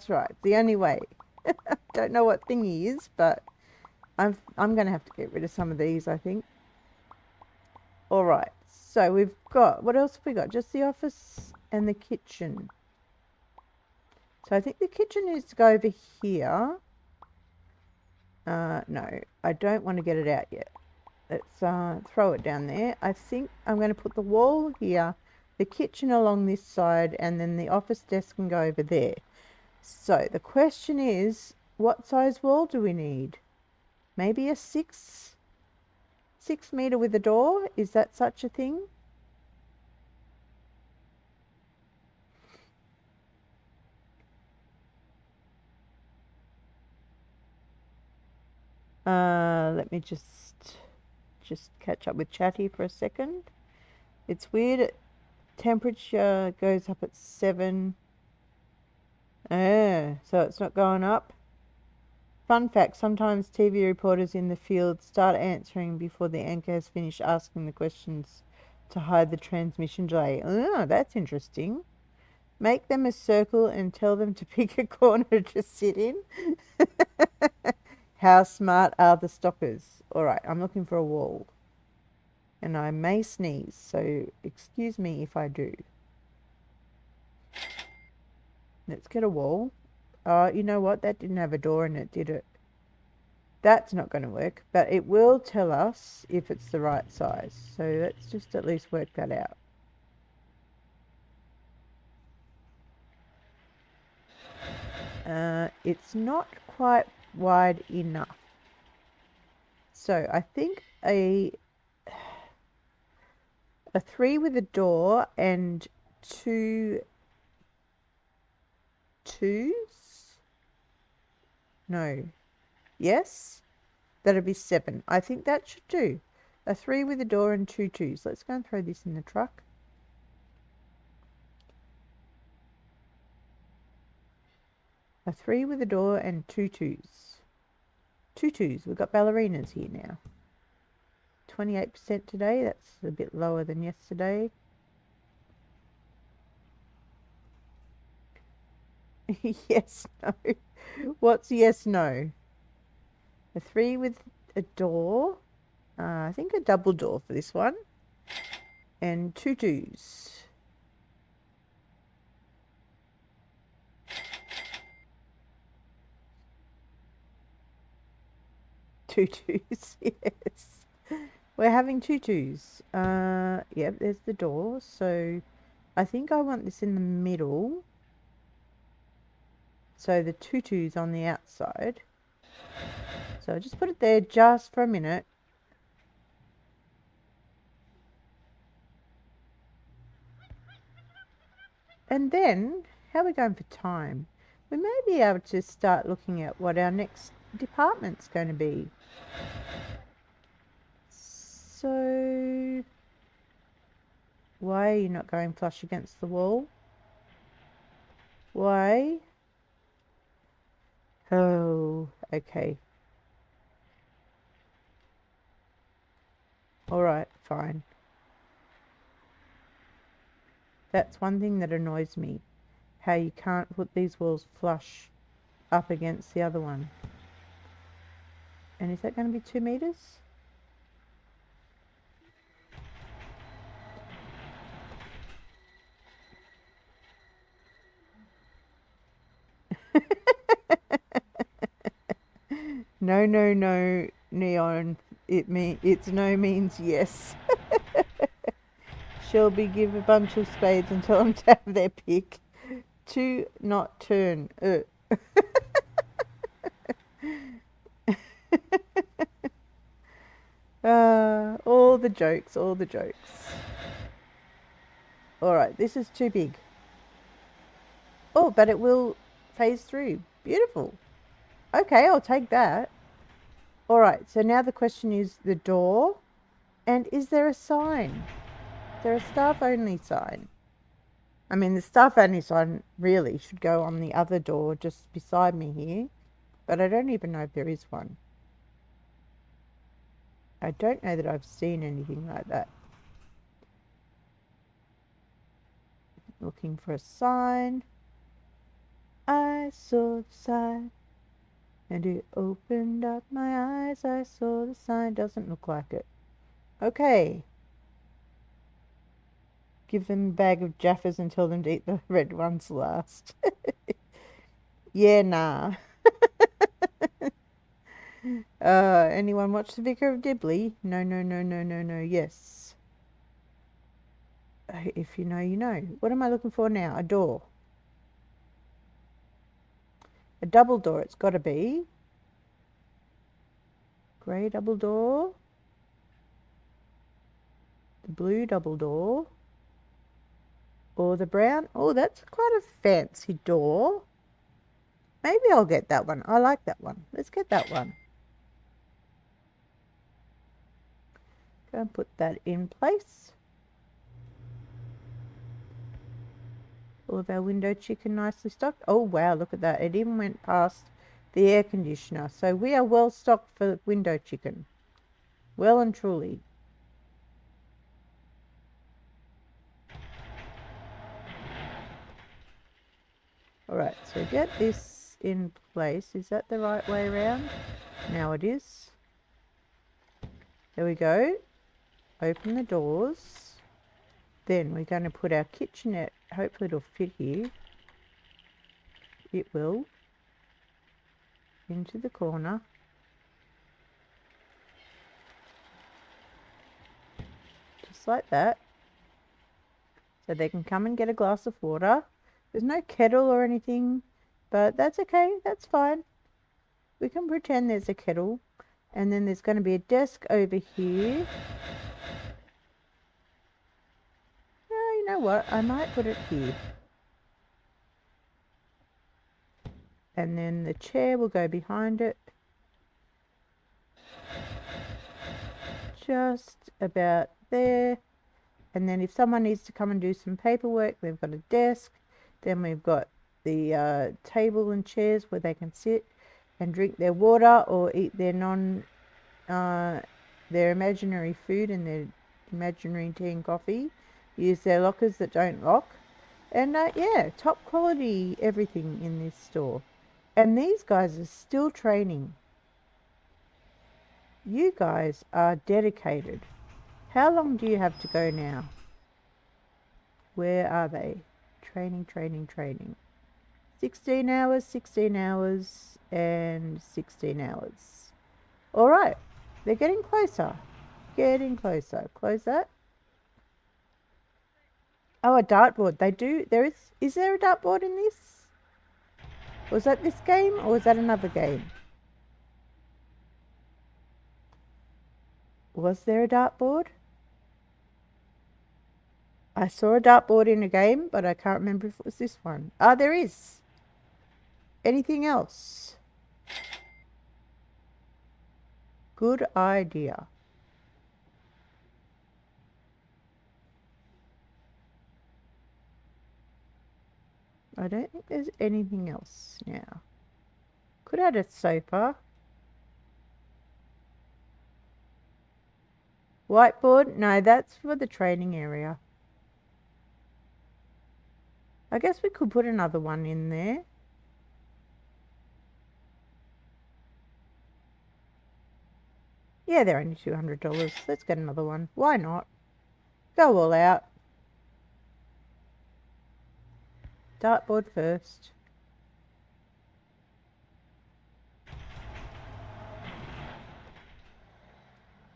right. The only way. Don't know what thingy is, but I'm gonna have to get rid of some of these, I think. Alright. So we've got, what else have we got? Just the office and the kitchen. So I think the kitchen needs to go over here. No, I don't want to get it out yet. Let's throw it down there. I think I'm going to put the wall here, the kitchen along this side, and then the office desk can go over there. So the question is, what size wall do we need? Maybe a 6 meter with a door? Is that such a thing? Let me just catch up with Chatty for a second. It's weird. Temperature goes up at 7. So it's not going up. Fun fact, sometimes TV reporters in the field start answering before the anchor has finished asking the questions to hide the transmission delay. Oh, that's interesting. Make them a circle and tell them to pick a corner to sit in. How smart are the stockers? All right, I'm looking for a wall. And I may sneeze, so excuse me if I do. Let's get a wall. You know what? That didn't have a door in it, did it? That's not going to work, but it will tell us if it's the right size. So let's just at least work that out. It's not quite wide enough. So I think a 3 with a door and 2 twos? No. Yes? That'll be 7. I think that should do. A 3 with a door and 2 twos. Let's go and throw this in the truck. A 3 with a door and 2 twos. 2 twos. We've got ballerinas here now. 28% today. That's a bit lower than yesterday. Yes, no. What's yes, no? A 3 with a door. I think a double door for this one. And 2 twos. Two twos, yes. We're having 2 twos. Yep, there's the door. So I think I want this in the middle. So the 2 twos on the outside. So I just put it there just for a minute. And then, how are we going for time? We may be able to start looking at what our next department's going to be. So, why are you not going flush against the wall? Why? Oh, okay. Alright, fine. That's one thing that annoys me. How you can't put these walls flush up against the other one. And is that going to be 2 meters? No, no, no, Neon. It's no means yes. Shelby, give a bunch of spades and tell them to have their pick. To not turn. All the jokes, all the jokes. Alright, this is too big. Oh, but it will phase through. Beautiful. Okay, I'll take that. Alright, so now the question is the door. And is there a sign? Is there a staff only sign? I mean, the staff only sign really should go on the other door just beside me here, but I don't even know if there is one. I don't know that I've seen anything like that. Looking for a sign. I saw the sign, and it opened up my eyes. I saw the sign. Doesn't look like it. Okay. Give them a bag of Jaffas and tell them to eat the red ones last. Yeah, nah. Anyone watch The Vicar of Dibley? No, no, no, no, no, no, yes. If you know, you know. What am I looking for now? A door. A double door, it's got to be. Grey double door. The blue double door. Or the brown. Oh, that's quite a fancy door. Maybe I'll get that one. I like that one. Let's get that one. Go and put that in place. All of our window chicken nicely stocked. Oh, wow, look at that. It even went past the air conditioner. So we are well stocked for window chicken. Well and truly. Alright, so get this in place. Is that the right way around? Now it is. There we go. Open the doors. Then we're going to put our kitchenette. Hopefully it'll fit here. It will. Into the corner. Just like that. So they can come and get a glass of water. There's no kettle or anything, but that's okay. That's fine. We can pretend there's a kettle. And then there's going to be a desk over here. Oh, you know what? I might put it here. And then the chair will go behind it. Just about there. And then if someone needs to come and do some paperwork, they've got a desk. Then we've got the table and chairs where they can sit and drink their water or eat their their imaginary food and their imaginary tea and coffee. Use their lockers that don't lock. And yeah, top quality everything in this store. And these guys are still training. You guys are dedicated. How long do you have to go now? Where are they? Training, training, training. 16 hours, 16 hours, and 16 hours. All right. They're getting closer. Getting closer. Close that. Oh, a dartboard. They do. Is there a dartboard in this? Was that this game or was that another game? Was there a dartboard? I saw a dartboard in a game, but I can't remember if it was this one. Ah, there is. Anything else? Good idea. I don't think there's anything else now. Could add a sofa. Whiteboard? No, that's for the training area. I guess we could put another one in there. Yeah, they're only $200. Let's get another one. Why not? Go all out. Dartboard first.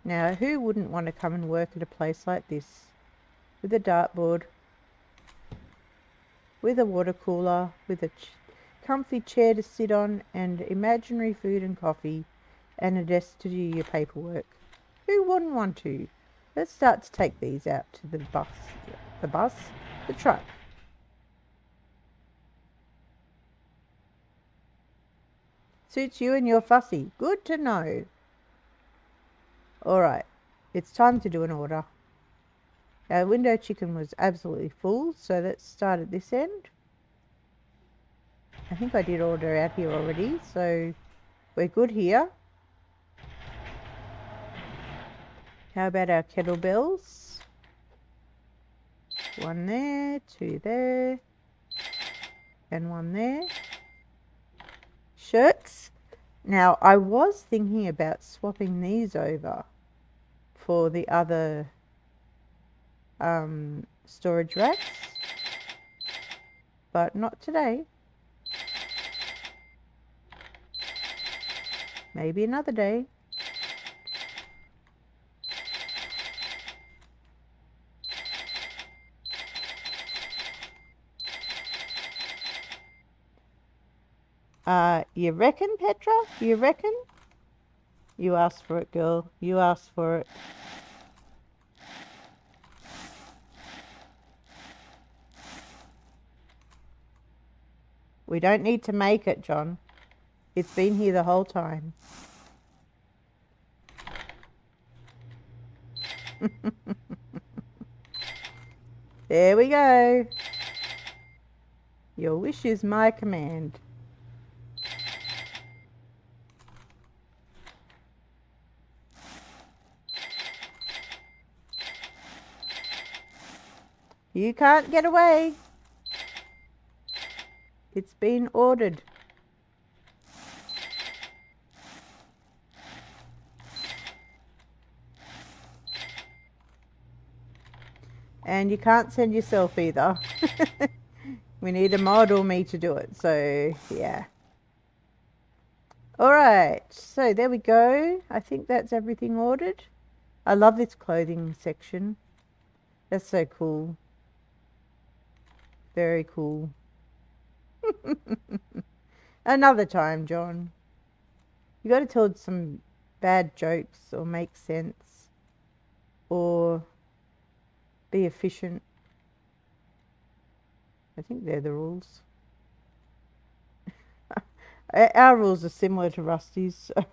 Now, who wouldn't want to come and work at a place like this? With a dartboard, with a water cooler, with a comfy chair to sit on, and imaginary food and coffee, and a desk to do your paperwork. Who wouldn't want to? Let's start to take these out to the truck. Suits you and you're fussy. Good to know. Alright, it's time to do an order. Our window chicken was absolutely full, so let's start at this end. I think I did order out here already, so we're good here. How about our kettlebells? One there, two there, and one there. Shirts. Now, I was thinking about swapping these over for the other storage racks, but not today. Maybe another day. You reckon, Petra? You reckon? You asked for it, girl. You asked for it. We don't need to make it, John. It's been here the whole time. There we go. Your wish is my command. You can't get away. It's been ordered. And you can't send yourself either. We need a mod or me to do it, so yeah. Alright, so there we go. I think that's everything ordered. I love this clothing section. That's so cool. Very cool. Another time, John. You got to tell some bad jokes or make sense or be efficient. I think they're the rules. Our rules are similar to Rusty's. So.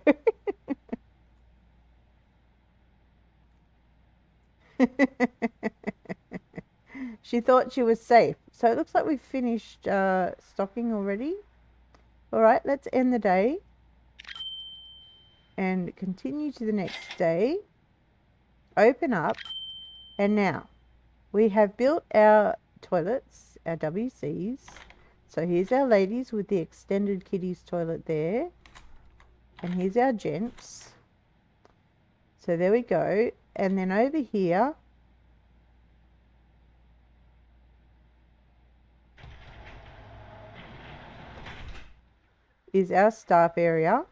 She thought she was safe. So it looks like we've finished stocking already. All right, let's end the day and continue to the next day. Open up, and now we have built our toilets, our WCs. So here's our ladies with the extended kiddies toilet there, and here's our gents. So there we go. And then over here is our staff area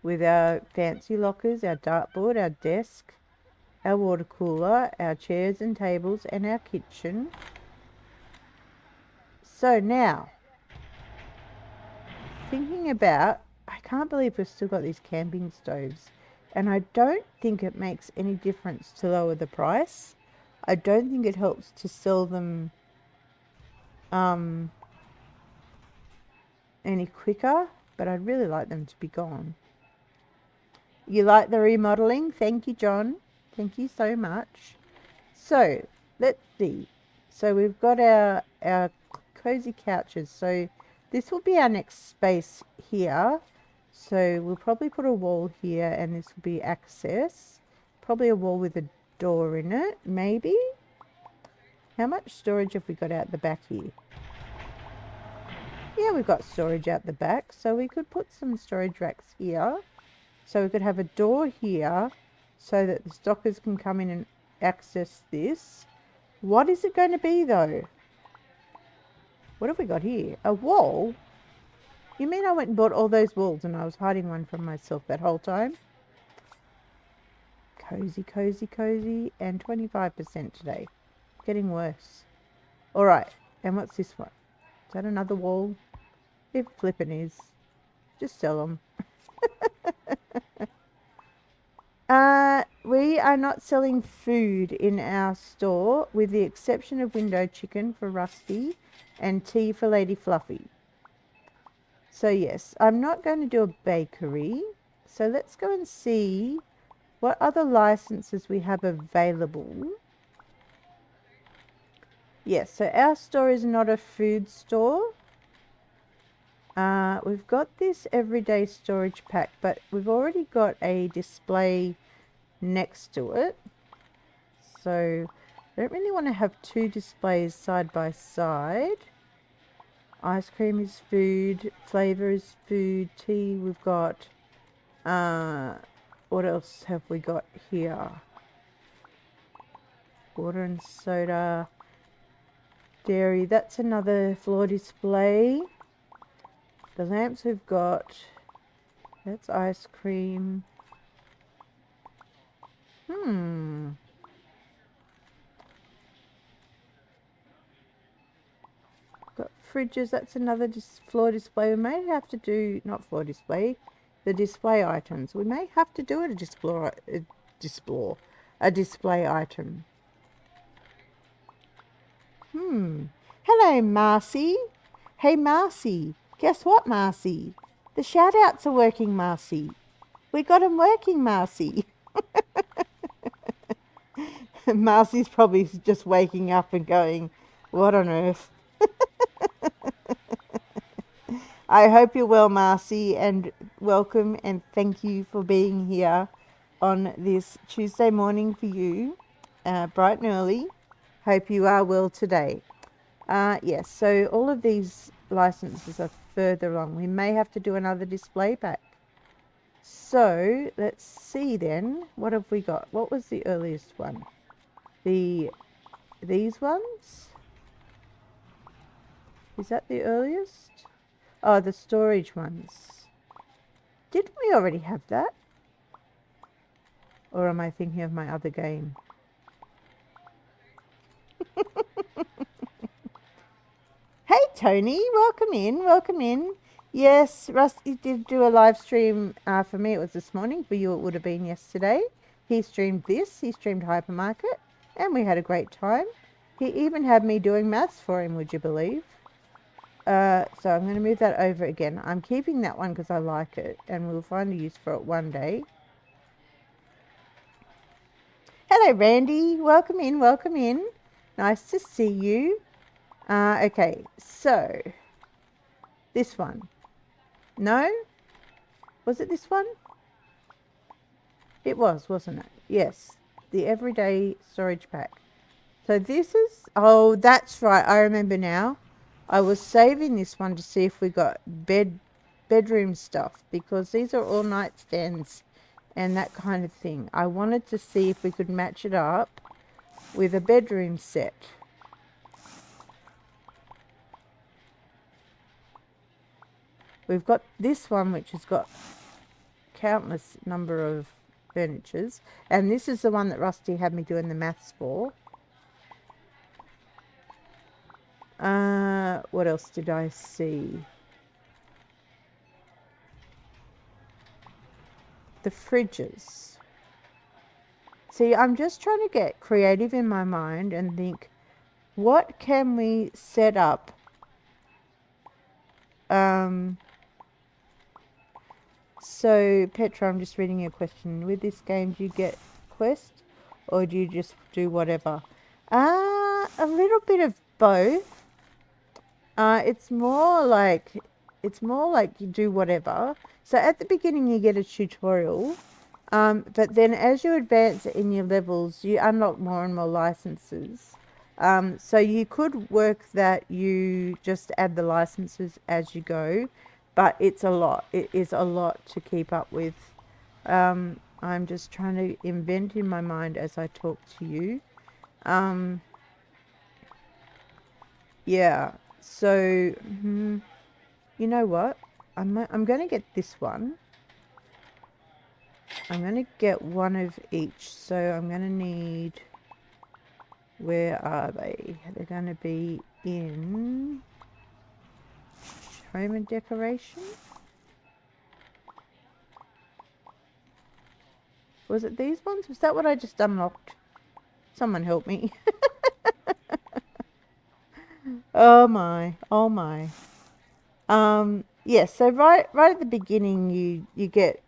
with our fancy lockers, our dartboard, our desk, our water cooler, our chairs and tables, and our kitchen. So now, thinking about, I can't believe we've still got these camping stoves, and I don't think it makes any difference to lower the price. I don't think it helps to sell them any quicker, but I'd really like them to be gone. You like the remodeling? Thank you, John. Thank you so much. So let's see. So we've got our cozy couches. So this will be our next space here. So we'll probably put a wall here, and this will be access. Probably a wall with a door in it, maybe. How much storage have we got out the back here? Yeah, we've got storage out the back, so we could put some storage racks here. So we could have a door here so that the stockers can come in and access this. What is it going to be though? What have we got here? A wall? You mean I went and bought all those walls and I was hiding one from myself that whole time? Cozy, cozy, cozy. And 25% today. Getting worse. Alright, and what's this one? Is that another wall? It flippin' is. Just sell them. We are not selling food in our store, with the exception of window chicken for Rusty and tea for Lady Fluffy. So yes, I'm not going to do a bakery. So let's go and see what other licenses we have available. Yes, so our store is not a food store. We've got this everyday storage pack, but we've already got a display next to it. So I don't really want to have two displays side by side. Ice cream is food, flavor is food, tea we've got. What else have we got here? Water and soda. Dairy, that's another floor display. The lamps we've got, that's ice cream. Got fridges, that's another floor display. We may have to do, not floor display, the display items. We may have to do it a display item. Hello, Marcy. Hey, Marcy. Guess what, Marcy? The shout outs are working, Marcy. We got them working, Marcy. Marcy's probably just waking up and going, what on earth? I hope you're well, Marcy, and welcome and thank you for being here on this Tuesday morning for you, bright and early. Hope you are well today. Yes, so all of these licenses are further along. We may have to do another display pack. So let's see then. What have we got? What was the earliest one? These ones? Is that the earliest? Oh, the storage ones. Didn't we already have that? Or am I thinking of my other game? Hey Tony, welcome in, welcome in. Yes, Rusty did do a live stream for me. It was this morning. For you, it would have been yesterday. He streamed this, he streamed Hypermarket, and we had a great time. He even had me doing maths for him, would you believe? So I'm going to move that over again. I'm keeping that one because I like it, and we'll find a use for it one day. Hello, Randy. Welcome in, welcome in. Nice to see you. Okay, so this one. No? Was it this one? It was, wasn't it? Yes, the everyday storage pack. So this is, oh, that's right. I remember now. I was saving this one to see if we got bedroom stuff because these are all nightstands and that kind of thing. I wanted to see if we could match it up with a bedroom set. We've got this one which has got countless number of furnitures, and this is the one that Rusty had me doing the maths for. What else did I see? The fridges. See, I'm just trying to get creative in my mind and think, what can we set up? So, Petra, I'm just reading your question. With this game, do you get quest or do you just do whatever? A little bit of both. It's more like you do whatever. So at the beginning you get a tutorial, but then as you advance in your levels, you unlock more and more licenses. So you could work that you just add the licenses as you go, but it's a lot. It is a lot to keep up with. I'm just trying to invent in my mind as I talk to you. Yeah. So, you know what? I'm going to get this one. I'm going to get one of each. So I'm going to need... Where are they? They're going to be in home and decoration. Was it these ones? Was that what I just unlocked? Someone help me. Oh my, oh my. Yeah, so right at the beginning you get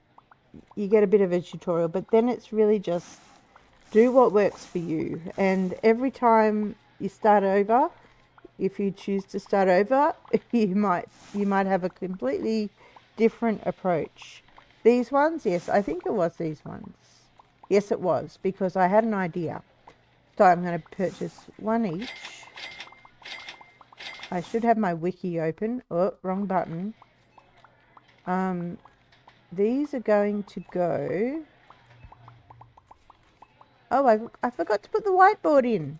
you get a bit of a tutorial, but then it's really just do what works for you. And every time you start over, if you choose to start over, you might have a completely different approach. These ones, yes, I think it was these ones. Yes, it was, because I had an idea. So I'm going to purchase one each. I should have my wiki open. Oh, wrong button. These are going to go... Oh, I forgot to put the whiteboard in.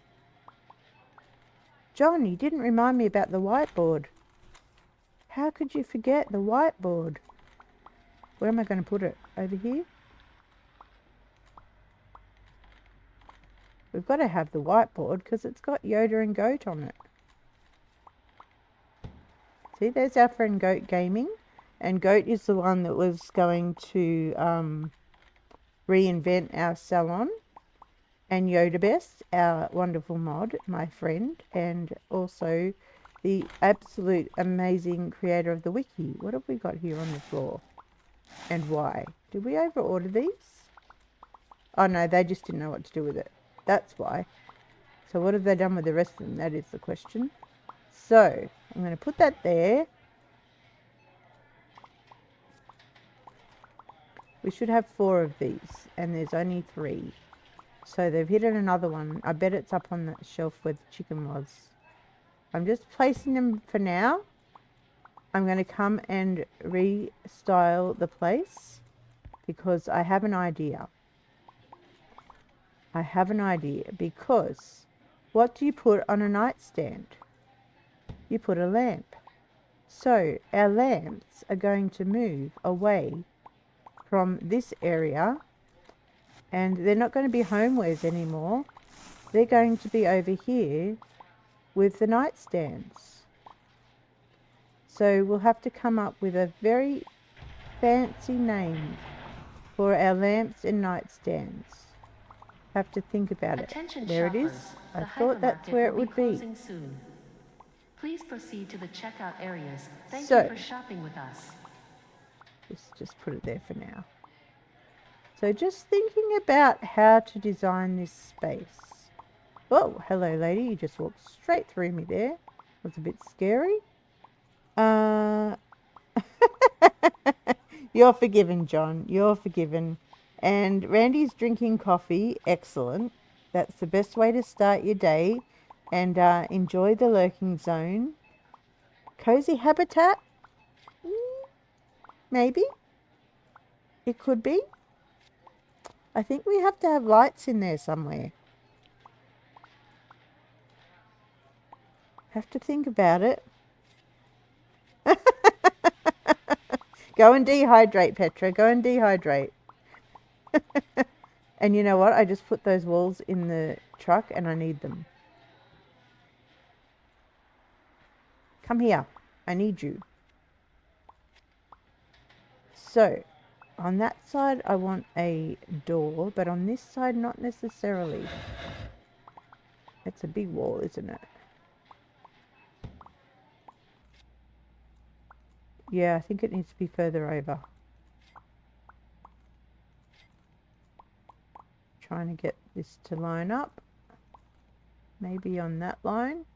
John, you didn't remind me about the whiteboard. How could you forget the whiteboard? Where am I going to put it? Over here? We've got to have the whiteboard because it's got Yoda and Goat on it. See, there's our friend Goat Gaming. And Goat is the one that was going to reinvent our salon. And Yoda Best, our wonderful mod, my friend. And also the absolute amazing creator of the wiki. What have we got here on the floor? And why? Did we overorder these? Oh no, they just didn't know what to do with it. That's why. So what have they done with the rest of them? That is the question. So I'm going to put that there. We should have 4 of these, and there's only 3. So they've hidden another one. I bet it's up on that shelf where the chicken was. I'm just placing them for now. I'm going to come and restyle the place because I have an idea. I have an idea because what do you put on a nightstand? You put a lamp. So our lamps are going to move away from this area, and they're not going to be homewares anymore. They're going to be over here with the nightstands. So we'll have to come up with a very fancy name for our lamps and nightstands. Have to think about it. Attention There it is. shoppers, I the thought that's hypermarket where it will be would be. closing soon. Please proceed to the checkout areas. Thank So- you for shopping with us. Just put it there for now. So just thinking about how to design this space. Oh, hello lady, you just walked straight through me there. Was a bit scary. You're forgiven, John. You're forgiven. And Randy's drinking coffee. Excellent. That's the best way to start your day. And enjoy the lurking zone. Cozy habitat? Maybe. It could be. I think we have to have lights in there somewhere. Have to think about it. Go and dehydrate, Petra. Go and dehydrate. And you know what? I just put those walls in the truck and I need them. Come here. I need you. So, on that side I want a door, but on this side not necessarily. It's a big wall, isn't it? Yeah, I think it needs to be further over. Trying to get this to line up. Maybe on that line.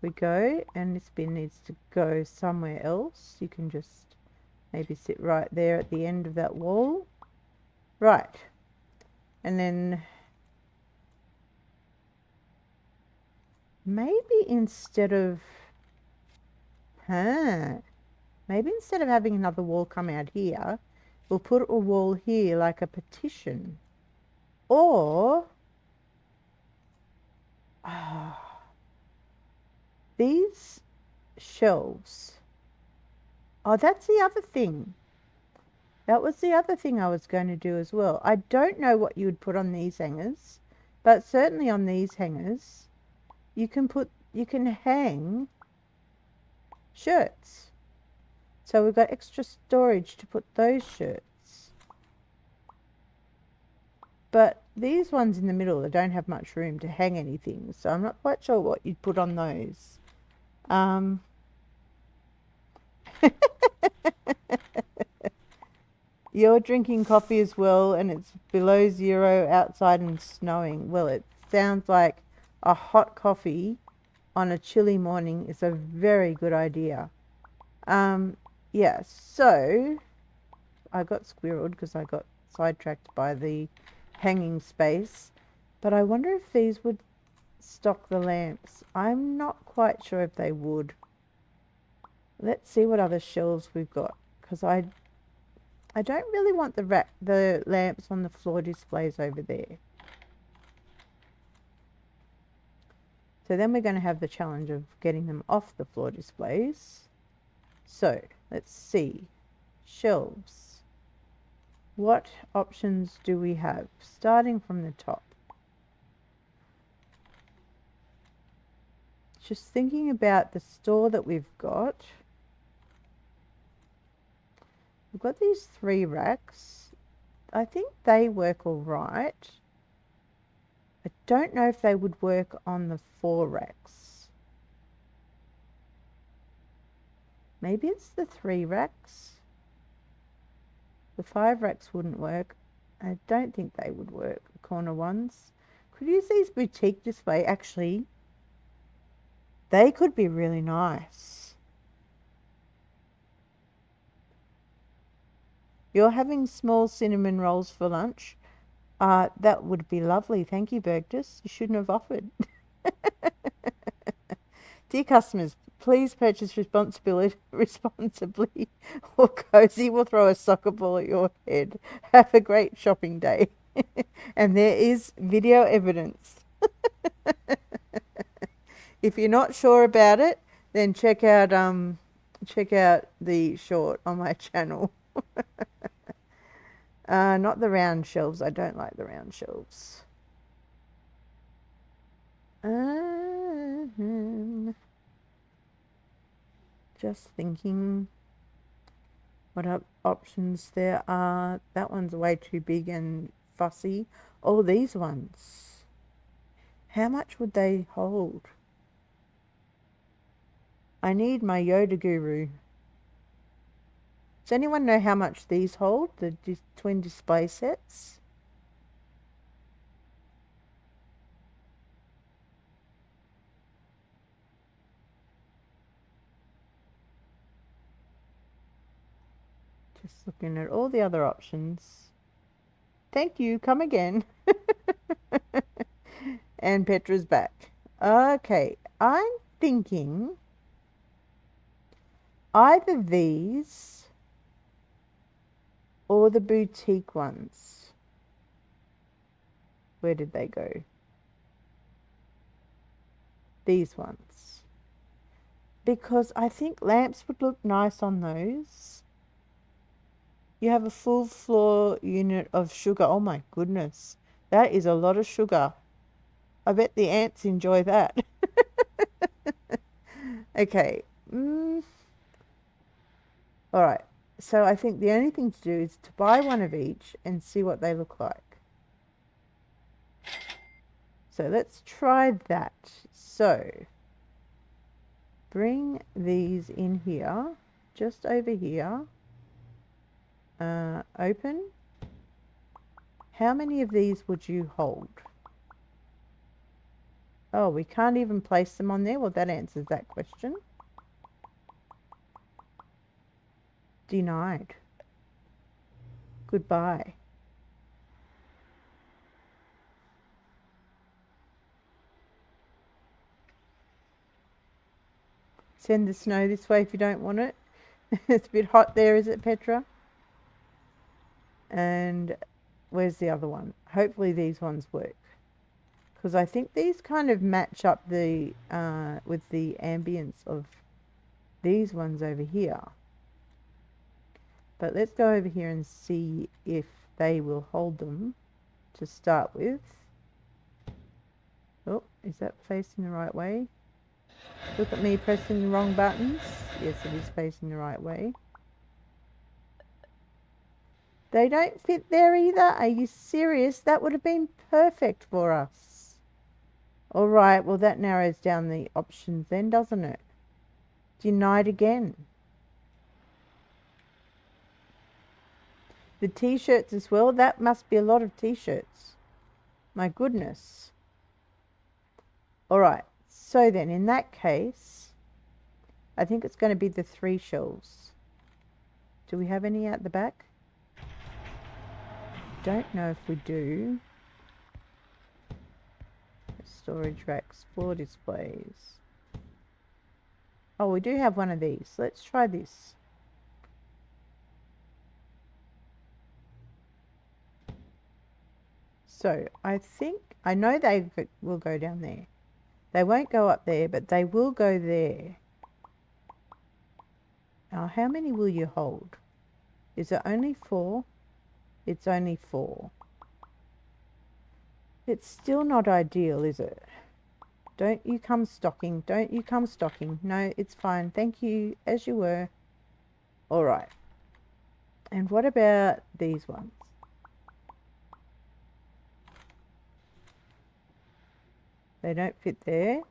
We go, and this bin needs to go somewhere else. You can just maybe sit right there at the end of that wall. Right. And then maybe instead of having another wall come out here, we'll put a wall here like a partition. Or these shelves. Oh, that's the other thing. That was the other thing I was going to do as well. I don't know what you would put on these hangers, but certainly on these hangers, you can hang shirts. So we've got extra storage to put those shirts. But these ones in the middle, they don't have much room to hang anything, so I'm not quite sure what you'd put on those. You're drinking coffee as well, and it's below 0 outside and snowing. Well, it sounds like a hot coffee on a chilly morning is a very good idea. Yeah, so I got squirreled because I got sidetracked by the hanging space. But I wonder if these would stock the lamps. I'm not quite sure if they would. Let's see what other shelves we've got, because I don't really want the lamps on the floor displays over there. So then we're going to have the challenge of getting them off the floor displays. So let's see. Shelves. What options do we have? Starting from the top. Just thinking about the store that we've got. We've got these 3 racks. I think they work all right. I don't know if they would work on the 4 racks. Maybe it's the 3 racks. The 5 racks wouldn't work. I don't think they would work, the corner ones. Could use these boutique display. Actually, they could be really nice. You're having small cinnamon rolls for lunch. That would be lovely. Thank you, Bergdus. You shouldn't have offered. Dear customers, please purchase responsibly or Cozy will throw a soccer ball at your head. Have a great shopping day. And there is video evidence. If you're not sure about it, then check out the short on my channel. Not the round shelves. I don't like the round shelves. Just thinking what options there are. That one's way too big and fussy. Oh, these ones. How much would they hold? I need my Yoda guru. Does anyone know how much these hold, the twin display sets? Just looking at all the other options. Thank you, come again. And Petra's back. Okay, I'm thinking either these or the boutique ones. Where did they go? These ones. Because I think lamps would look nice on those. You have a full floor unit of sugar. Oh my goodness. That is a lot of sugar. I bet the ants enjoy that. Okay. Alright. So I think the only thing to do is to buy one of each and see what they look like. So let's try that. So bring these in here, just over here. Open. How many of these would you hold? Oh, we can't even place them on there. Well, that answers that question. Denied. Goodbye. Send the snow this way if you don't want it. It's a bit hot there, is it, Petra? And where's the other one? Hopefully these ones work, because I think these kind of match up the with the ambience of these ones over here. But let's go over here and see if they will hold them to start with. Oh, is that facing the right way? Look at me pressing the wrong buttons. Yes, it is facing the right way. They don't fit there either. Are you serious? That would have been perfect for us. All right, well, that narrows down the options then, doesn't it? Denied again. The t-shirts as well. That must be a lot of t-shirts. My goodness. All right, so then in that case, I think it's going to be the 3 shelves. Do we have any out the back? Don't know if we do. Storage racks, floor displays. Oh, we do have one of these. Let's try this. So I think, I know they will go down there. They won't go up there, but they will go there. Now, how many will you hold? Is it only 4? It's only 4. It's still not ideal, is it? Don't you come stocking. Don't you come stocking. No, it's fine. Thank you, as you were. All right. And what about these ones? They don't fit there.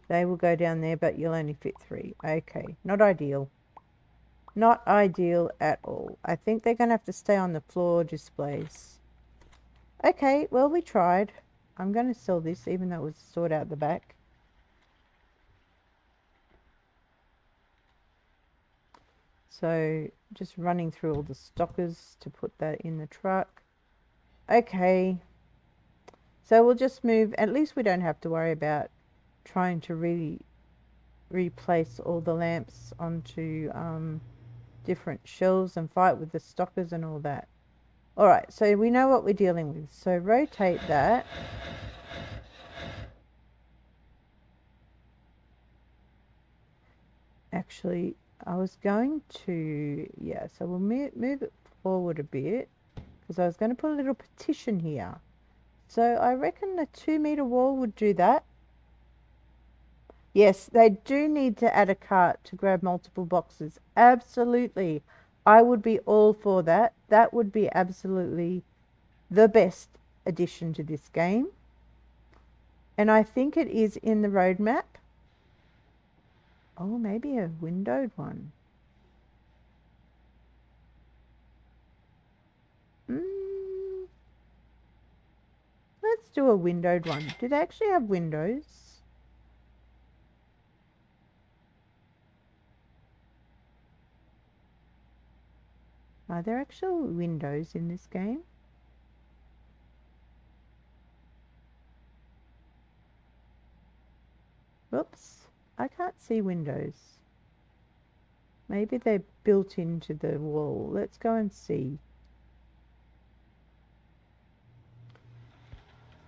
They will go down there, but you'll only fit 3. Okay, not ideal. Not ideal at all. I think they're going to have to stay on the floor displays. Okay, well, we tried. I'm going to sell this, even though it was stored out the back. So, just running through all the stockers to put that in the truck. Okay. So we'll just move. At least we don't have to worry about trying to replace all the lamps onto different shelves and fight with the stockers and all that. All right, so we know what we're dealing with. So rotate that. Actually, I was going to, yeah, so we'll move it forward a bit because I was going to put a little partition here. So I reckon the 2-meter wall would do that. Yes, they do need to add a cart to grab multiple boxes. Absolutely. I would be all for that. That would be absolutely the best addition to this game. And I think it is in the roadmap. Oh, maybe a windowed one. Let's do a windowed one. Do they actually have windows? Are there actual windows in this game? Whoops, I can't see windows. Maybe they're built into the wall. Let's go and see.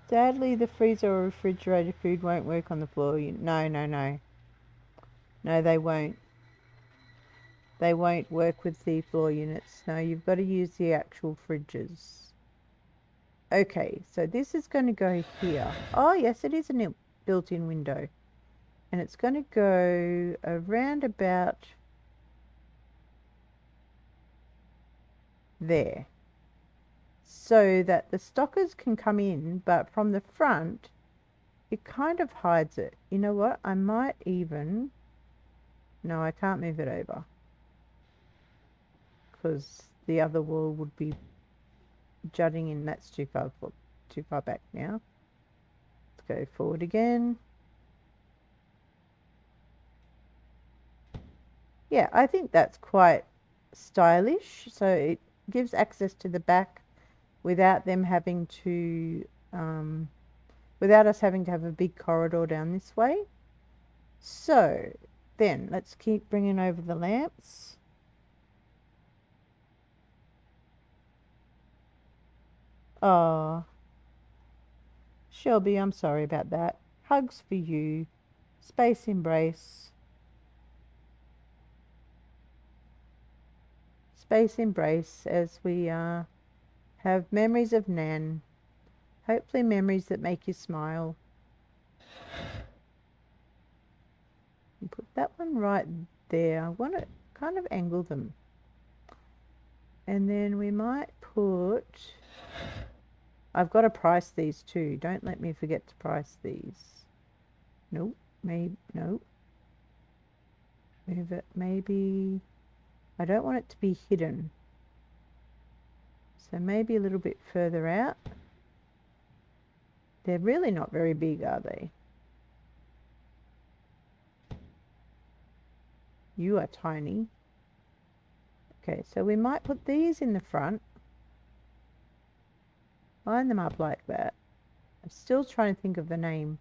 Sadly, the freezer or refrigerator food won't work on the floor. No, no, no. No, they won't. They won't work with the floor units. No, you've got to use the actual fridges. Okay, so this is going to go here. Oh, yes, it is a built-in window. And it's going to go around about there. So that the stockers can come in, but from the front, it kind of hides it. You know what? I might even... No, I can't move it over. Because the other wall would be jutting in. That's too far back now. Let's go forward again. Yeah, I think that's quite stylish. So it gives access to the back without them having to, without us having to have a big corridor down this way. So then let's keep bringing over the lamps. Oh, Shelby, I'm sorry about that. Hugs for you. Space embrace. Space embrace as we have memories of Nan. Hopefully memories that make you smile. And put that one right there. I want to kind of angle them. And then we might put... I've got to price these too. Don't let me forget to price these. Nope. Maybe... Nope. Move it. Maybe... I don't want it to be hidden. So maybe a little bit further out. They're really not very big, are they? You are tiny. Okay, so we might put these in the front. Line them up like that. I'm still trying to think of the name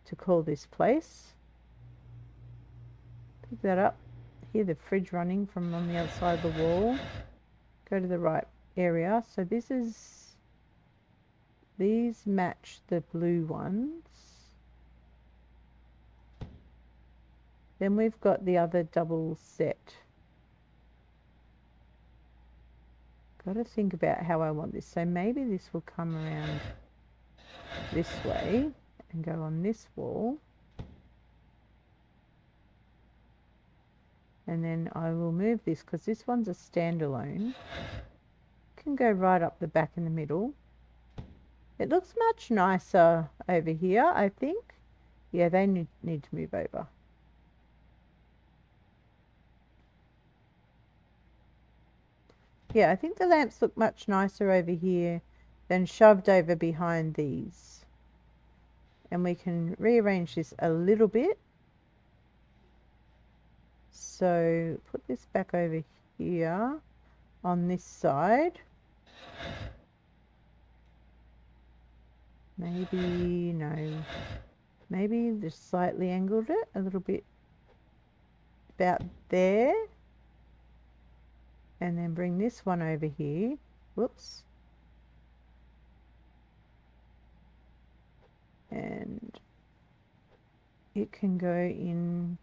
to call this place. Pick that up. Hear the fridge running from on the other side of the wall. Go to the right area. So this is... These match the blue ones. Then we've got the other double set. Got to think about how I want this. So maybe this will come around this way and go on this wall. And then I will move this because this one's a standalone. Can go right up the back in the middle. It looks much nicer over here, I think. Yeah, they need to move over. Yeah, I think the lamps look much nicer over here than shoved over behind these. And we can rearrange this a little bit. So put this back over here on this side. Maybe, no. Maybe just slightly angled it a little bit about there. And then bring this one over here. Whoops. And it can go in...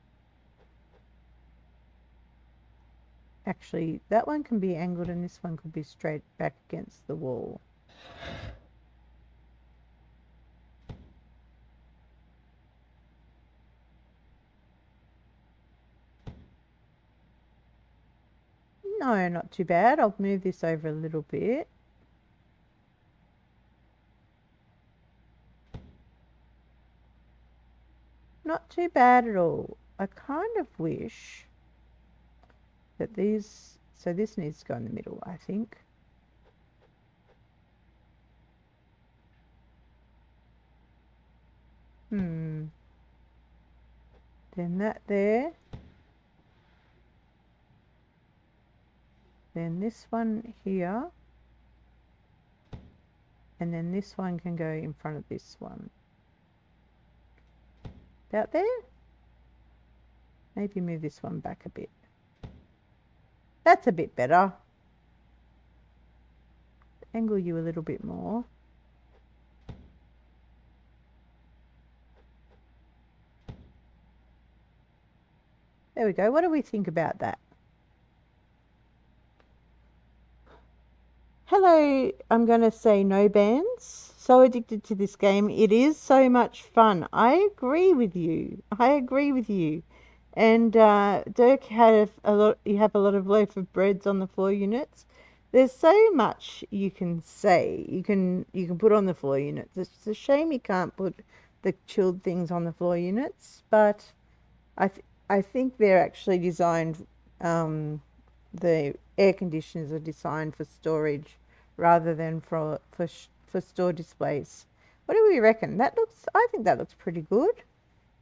Actually, that one can be angled and this one could be straight back against the wall. No, not too bad. I'll move this over a little bit. Not too bad at all. I kind of wish that these... So this needs to go in the middle, I think. Then that there. Then this one here. And then this one can go in front of this one. About there? Maybe move this one back a bit. That's a bit better. Angle you a little bit more. There we go. What do we think about that? Hello, I'm going to say no bands. So addicted to this game. It is so much fun. I agree with you. And Dirk had a lot. You have a lot of loaf of breads on the floor units. There's so much you can say. You can put on the floor units. It's a shame you can't put the chilled things on the floor units. But I think they're actually designed. The air conditioners are designed for storage rather than for store displays. What do we reckon? I think that looks pretty good.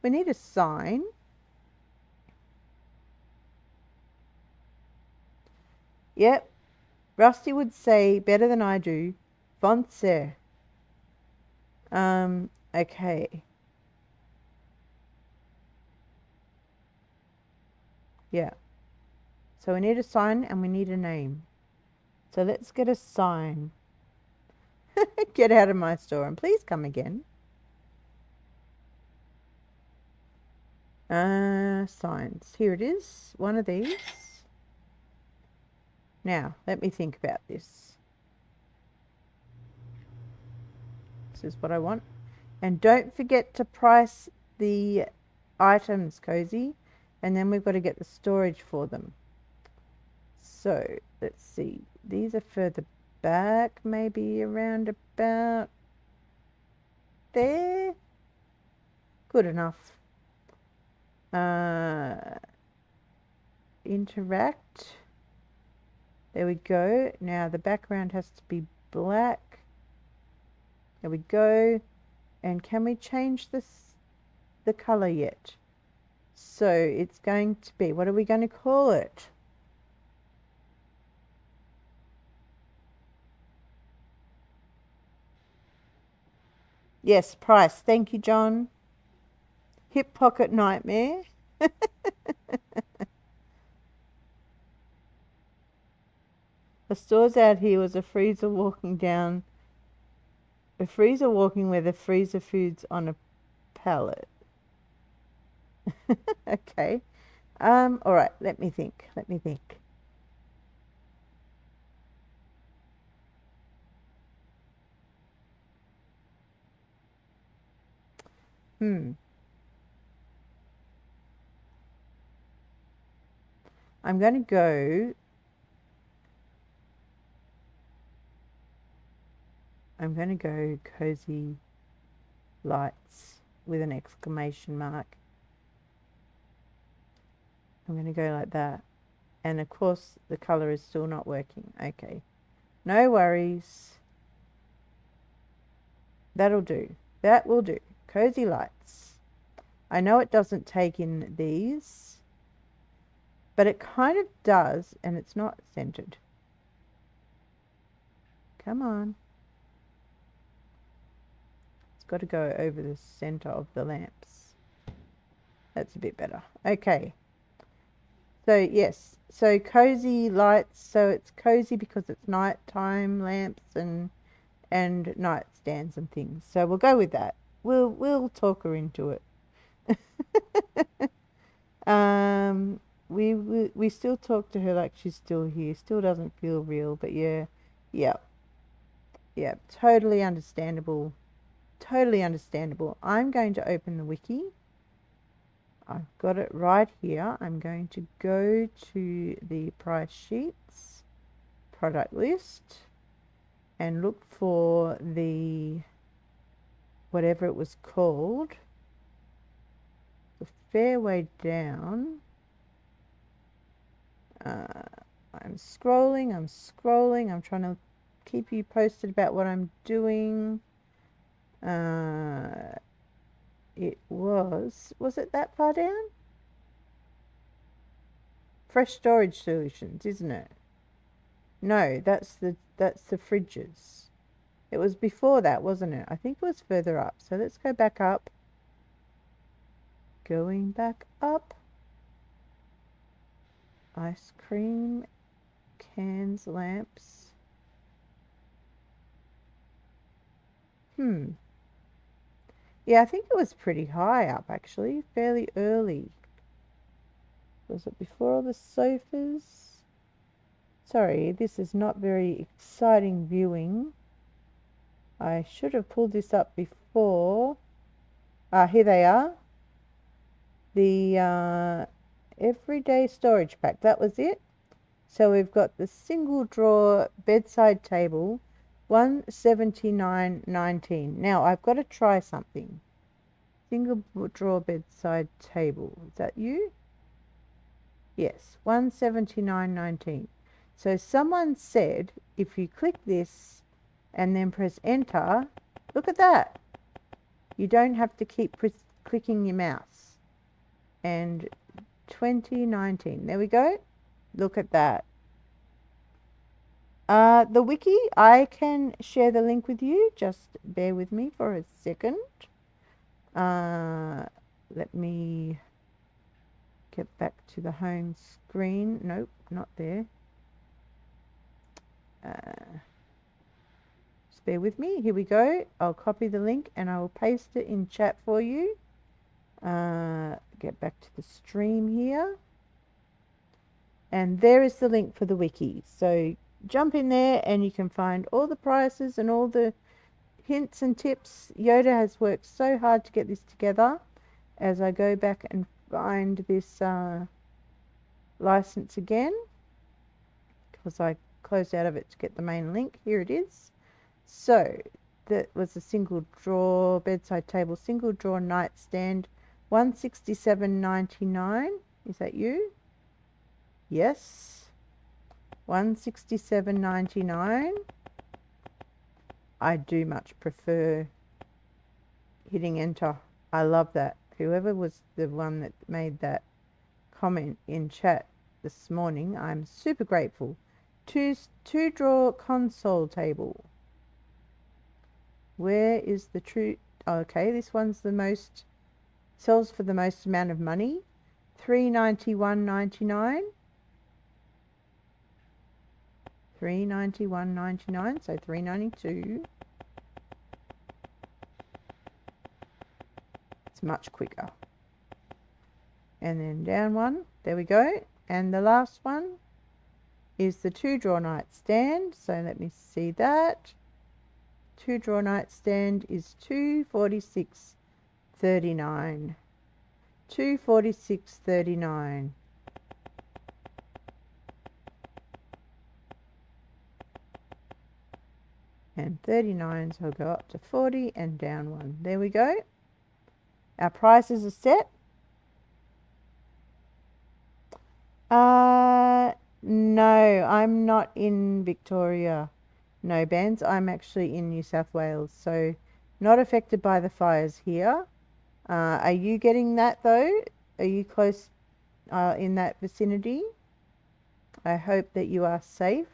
We need a sign. Yep. Rusty would say better than I do. Fonse. Okay. Yeah. So we need a sign and we need a name. So let's get a sign. Get out of my store and please come again. Signs. Here it is. One of these. Now, let me think about this. This is what I want. And don't forget to price the items, Cozy. And then we've got to get the storage for them. So, let's see. these are further back, maybe around about there. Good enough. Interact. There we go. Now the background has to be black. There we go. And can we change the color yet? So it's going to be, what are we going to call it? Yes, price. Thank you, John. Hip pocket nightmare. The stores out here was a freezer walking with the freezer foods on a pallet. Okay. All right, let me think. I'm going to go cozy lights with an exclamation mark. I'm going to go like that. And of course, the color is still not working. Okay. No worries. That'll do. That will do. Cozy lights. I know it doesn't take in these, but it kind of does, and it's not centered. Come on. It's got to go over the center of the lamps. That's a bit better. Okay. So yes, so cozy lights. So it's cozy because it's nighttime lamps and nightstands and things. So we'll go with that. We'll talk her into it. We still talk to her like she's still here. Still doesn't feel real, but yeah. Totally understandable. I'm going to open the wiki. I've got it right here. I'm going to go to the price sheets, product list, and look for the whatever it was called. A fair way down. I'm scrolling. I'm trying to keep you posted about what I'm doing. It was it that far down? Fresh storage solutions, isn't it? No, that's the fridges. It was before that, wasn't it? I think it was further up. So let's go back up. Going back up. Ice cream, cans, lamps. Yeah, I think it was pretty high up actually, fairly early. Was it before all the sofas? Sorry, this is not very exciting viewing. I should have pulled this up before. Here they are. The everyday storage pack. That was it. So we've got the single drawer bedside table, $179.19. Now I've got to try something. Single drawer bedside table. Is that you? Yes, $179.19. So someone said if you click this and then press enter, look at that. You don't have to keep clicking your mouse. And 2019. There we go. Look at that. The wiki, I can share the link with you. Just bear with me for a second. Let me get back to the home screen. Nope, not there. Just bear with me. Here we go. I'll copy the link and I will paste it in chat for you. Get back to the stream here. And there is the link for the wiki. So jump in there and you can find all the prices and all the hints and tips. Yoda has worked so hard to get this together. As I go back and find this license again, because I close out of it to get the main link. Here it is. So that was a single drawer, bedside table, single drawer nightstand, 167.99. Is that you? Yes. 167.99. I do much prefer hitting enter. I love that. Whoever was the one that made that comment in chat this morning, I'm super grateful. Two drawer console table. Where is the true? Okay, this one's the most, sells for the most amount of money. $391.99. $391.99, so $392. It's much quicker. And then down one, there we go. And the last one is the 2-drawer nightstand. So let me see that. 2-drawer nightstand is $246.39. $246.39. And 39, so I'll go up to 40 and down one. There we go. Our prices are set. No, I'm not in Victoria. No, Bands. I'm actually in New South Wales, so not affected by the fires here. Are you getting that though? Are you close in that vicinity? I hope that you are safe.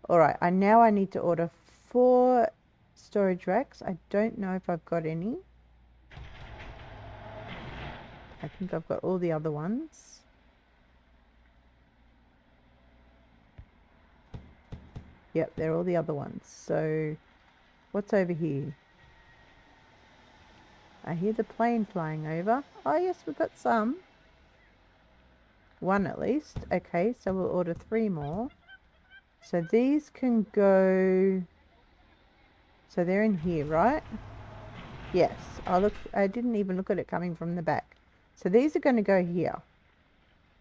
All right, now I need to order 4 storage racks. I don't know if I've got any. I think I've got all the other ones. Yep, they're all the other ones. So, what's over here? I hear the plane flying over. Oh yes, we've got some. 1 at least. Okay, so we'll order 3 more. So these can go... So they're in here, right? Yes. Oh look, I didn't even look at it coming from the back. So these are going to go here.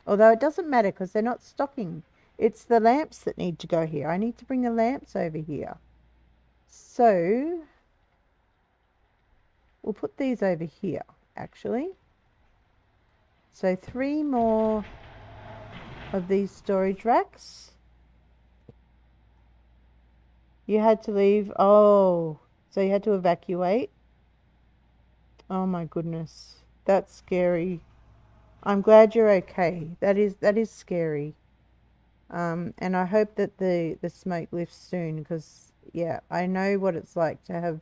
Although it doesn't matter because they're not stocking. It's the lamps that need to go here. I need to bring the lamps over here. So we'll put these over here, actually. So 3 more of these storage racks. You had to leave. Oh, so you had to evacuate. Oh my goodness. That's scary. I'm glad you're okay. That is scary. And I hope that the smoke lifts soon, because yeah, I know what it's like to have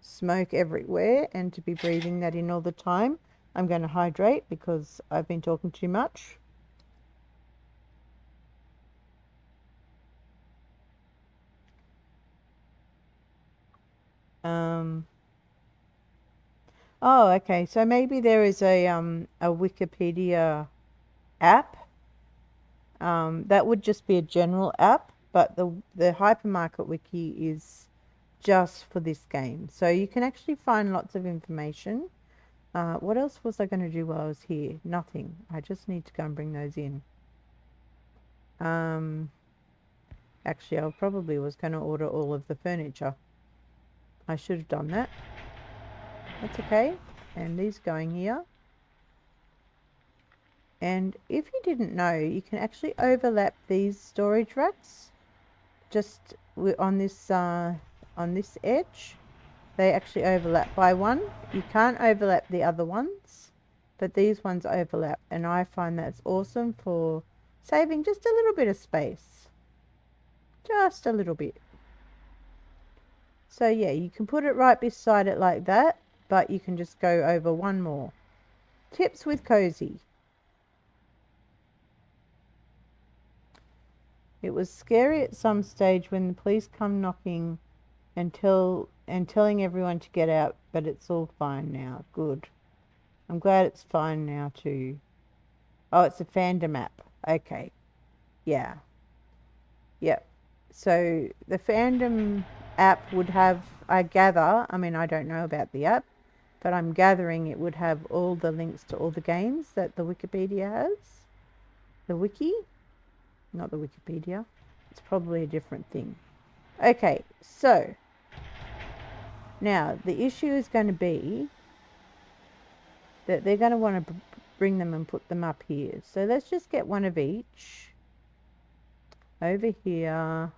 smoke everywhere and to be breathing that in all the time. I'm going to hydrate because I've been talking too much. Oh, okay. So maybe there is a Wikipedia app. That would just be a general app, but the Hypermarket Wiki is just for this game. So you can actually find lots of information. What else was I going to do while I was here? Nothing. I just need to go and bring those in. Actually, I probably was going to order all of the furniture. I should have done that. That's okay. And these going here. And if you didn't know, you can actually overlap these storage racks just on this edge. They actually overlap by 1. You can't overlap the other ones, but these ones overlap, and I find that's awesome for saving just a little bit of space. Just a little bit. So yeah, you can put it right beside it like that, but you can just go over 1 more. Tips with Cozy. It was scary at some stage when the police come knocking and telling everyone to get out, but it's all fine now. Good. I'm glad it's fine now too. Oh, it's a fandom app. Okay. Yeah. Yep. So the fandom app would have, I gather, I mean, I don't know about the app, but I'm gathering it would have all the links to all the games that the Wikipedia has. The wiki, not the Wikipedia. It's probably a different thing. Okay, so now the issue is going to be that they're going to want to bring them and put them up here. So let's just get one of each over here.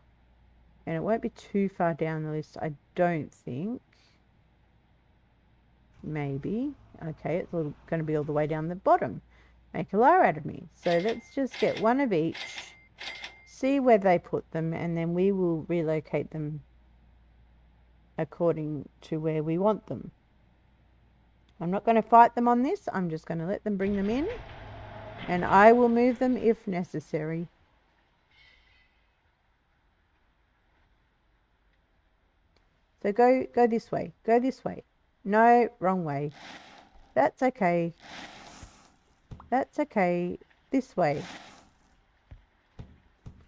And it won't be too far down the list, I don't think. Maybe. Okay, it's going to be all the way down the bottom. Make a liar out of me. So let's just get one of each, see where they put them, and then we will relocate them according to where we want them. I'm not going to fight them on this. I'm just going to let them bring them in, and I will move them if necessary. So go this way. Go this way. No, wrong way. That's okay. That's okay. This way.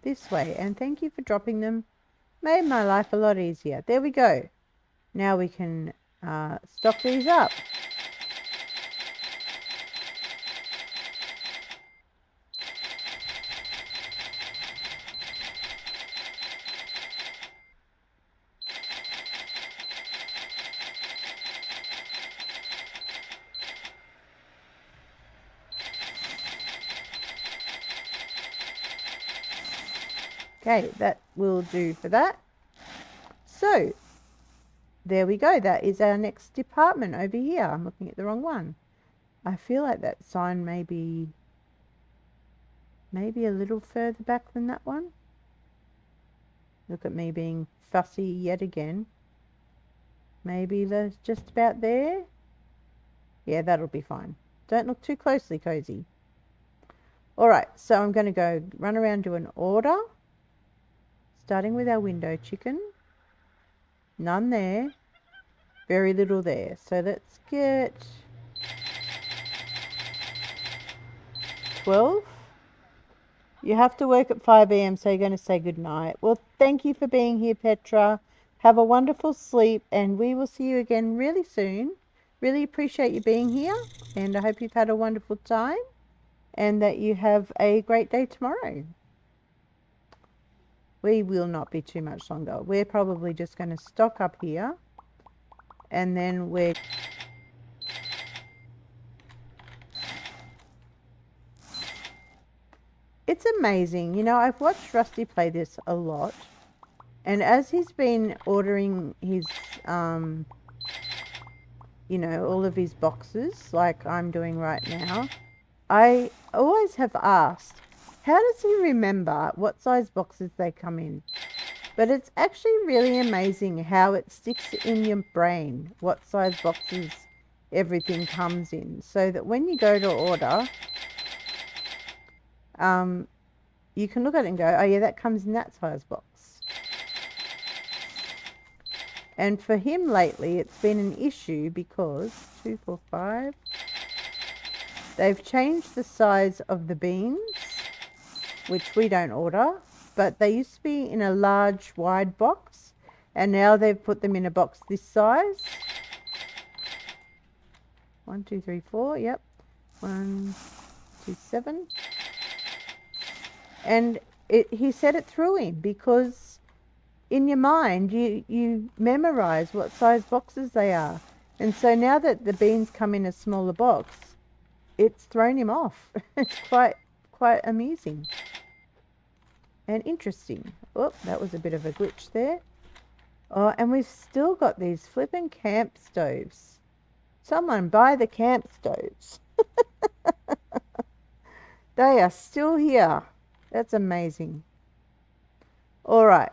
This way. And thank you for dropping them. Made my life a lot easier. There we go. Now we can stock these up. Okay, that will do for that. So, there we go. That is our next department over here. I'm looking at the wrong one. I feel like that sign may be maybe a little further back than that one. Look at me being fussy yet again. Maybe that's just about there. Yeah, that'll be fine. Don't look too closely, Cozy. Alright, so I'm going to go run around, do an order. Starting with our window chicken. None there. Very little there. So let's get 12. You have to work at 5 a.m, so you're going to say goodnight. Well, thank you for being here, Petra. Have a wonderful sleep, and we will see you again really soon. Really appreciate you being here, and I hope you've had a wonderful time, and that you have a great day tomorrow. We will not be too much longer. We're probably just going to stock up here, and then we're... It's amazing. You know, I've watched Rusty play this a lot, and as he's been ordering his, you know, all of his boxes, like I'm doing right now, I always have asked, how does he remember what size boxes they come in? But it's actually really amazing how it sticks in your brain what size boxes everything comes in, so that when you go to order, you can look at it and go, oh yeah, that comes in that size box. And for him lately, it's been an issue because 2, 4, 5, they've changed the size of the beans, which we don't order, but they used to be in a large wide box, and now they've put them in a box this size. 1, 2, 3, 4, yep. 1, 2, 7. And he said it threw him, because in your mind you memorize what size boxes they are, and so now that the beans come in a smaller box, it's thrown him off. It's quite amusing and interesting. Oh, that was a bit of a glitch there. Oh, and we've still got these flipping camp stoves. Someone buy the camp stoves. They are still here. That's amazing. All right.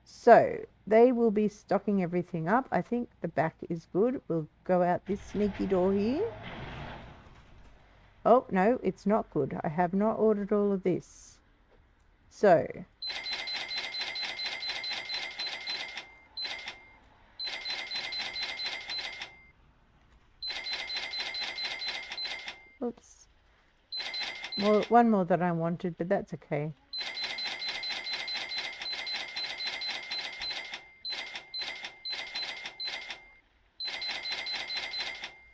So they will be stocking everything up. I think the back is good. We'll go out this sneaky door here. Oh, no, it's not good. I have not ordered all of this. So, oops. One more that I wanted, but that's okay.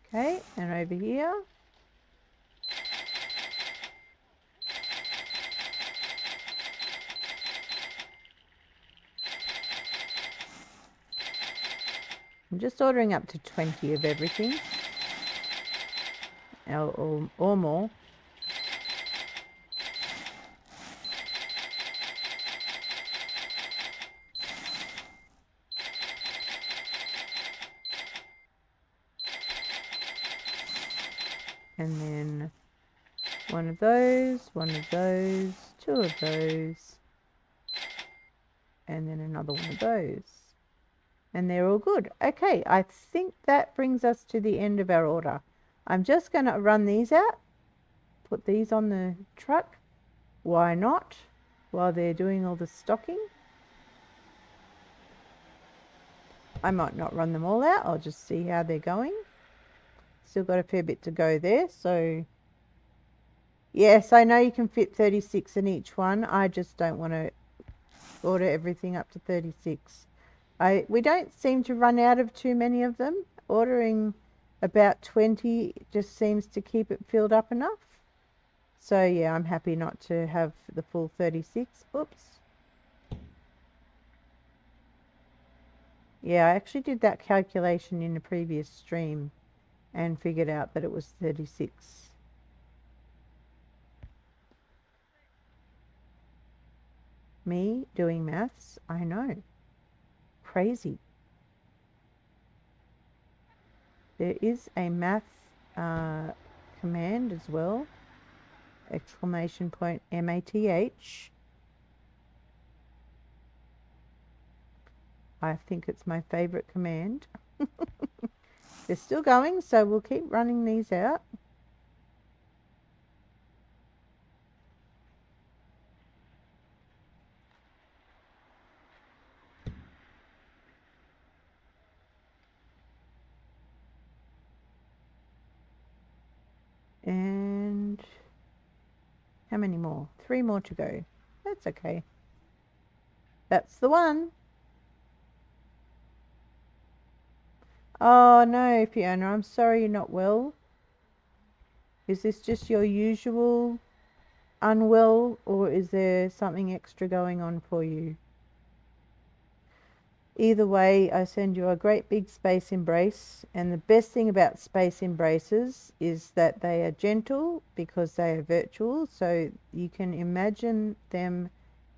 Okay, and over here. I'm just ordering up to 20 of everything. Or more. And then one of those, two of those, and then another one of those. And they're all good. Okay, I think that brings us to the end of our order. I'm just going to run these out, put these on the truck. Why not? While they're doing all the stocking. I might not run them all out. I'll just see how they're going. Still got a fair bit to go there, so yes, I know you can fit 36 in each one. I just don't want to order everything up to 36. We don't seem to run out of too many of them. Ordering about 20 just seems to keep it filled up enough. So yeah, I'm happy not to have the full 36. Oops. Yeah, I actually did that calculation in a previous stream and figured out that it was 36. Me doing maths, I know. Crazy. There is a math command as well. Exclamation point MATH. I think it's my favorite command. They're still going, so we'll keep running these out. And how many more? 3 more to go. That's okay. That's the one. Oh no, Fiona, I'm sorry you're not well. Is this just your usual unwell, or is there something extra going on for you? Either way, I send you a great big space embrace, and the best thing about space embraces is that they are gentle because they are virtual, so you can imagine them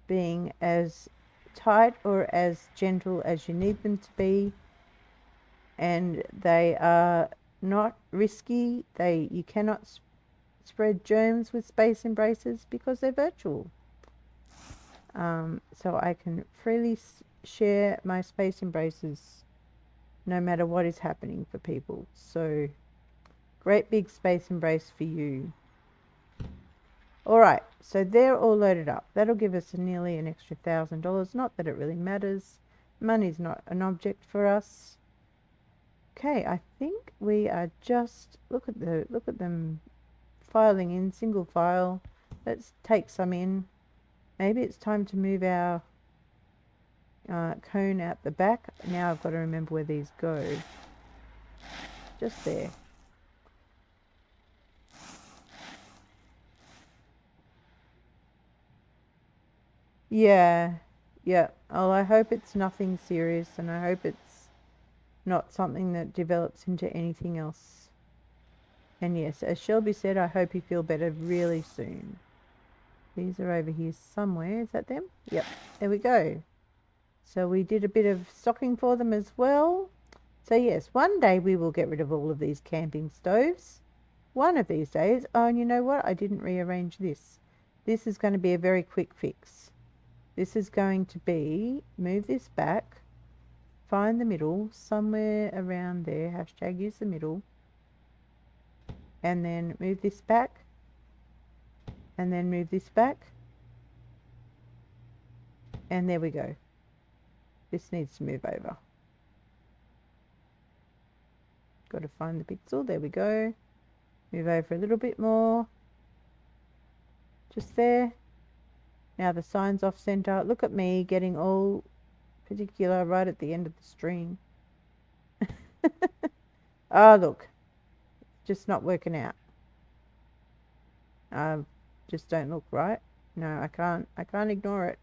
being as tight or as gentle as you need them to be, and they are not risky. You cannot spread germs with space embraces because they're virtual. So I can freely share my space embraces no matter what is happening for people. So great big space embrace for you. Alright, so they're all loaded up. That'll give us nearly an extra $1,000. Not that it really matters. Money's not an object for us. Okay, I think we are just look at them filing in single file. Let's take some in. Maybe it's time to move our cone out the back. Now I've got to remember where these go. Just there. Yeah. Oh, I hope it's nothing serious, and I hope it's not something that develops into anything else. And yes, as Shelby said, I hope you feel better really soon. These are over here somewhere. Is that them? Yep. There we go. So we did a bit of stocking for them as well. So yes, one day we will get rid of all of these camping stoves. One of these days. Oh, and you know what? I didn't rearrange this. This is going to be a very quick fix. This is going to be, move this back, find the middle, somewhere around there, hashtag use the middle, and then move this back, and then move this back, and there we go. This needs to move over. Got to find the pixel, there we go. Move over a little bit more. Just there. Now the sign's off center. Look at me getting all particular right at the end of the stream. Oh, look. Just not working out. Just don't look right. No, I can't ignore it.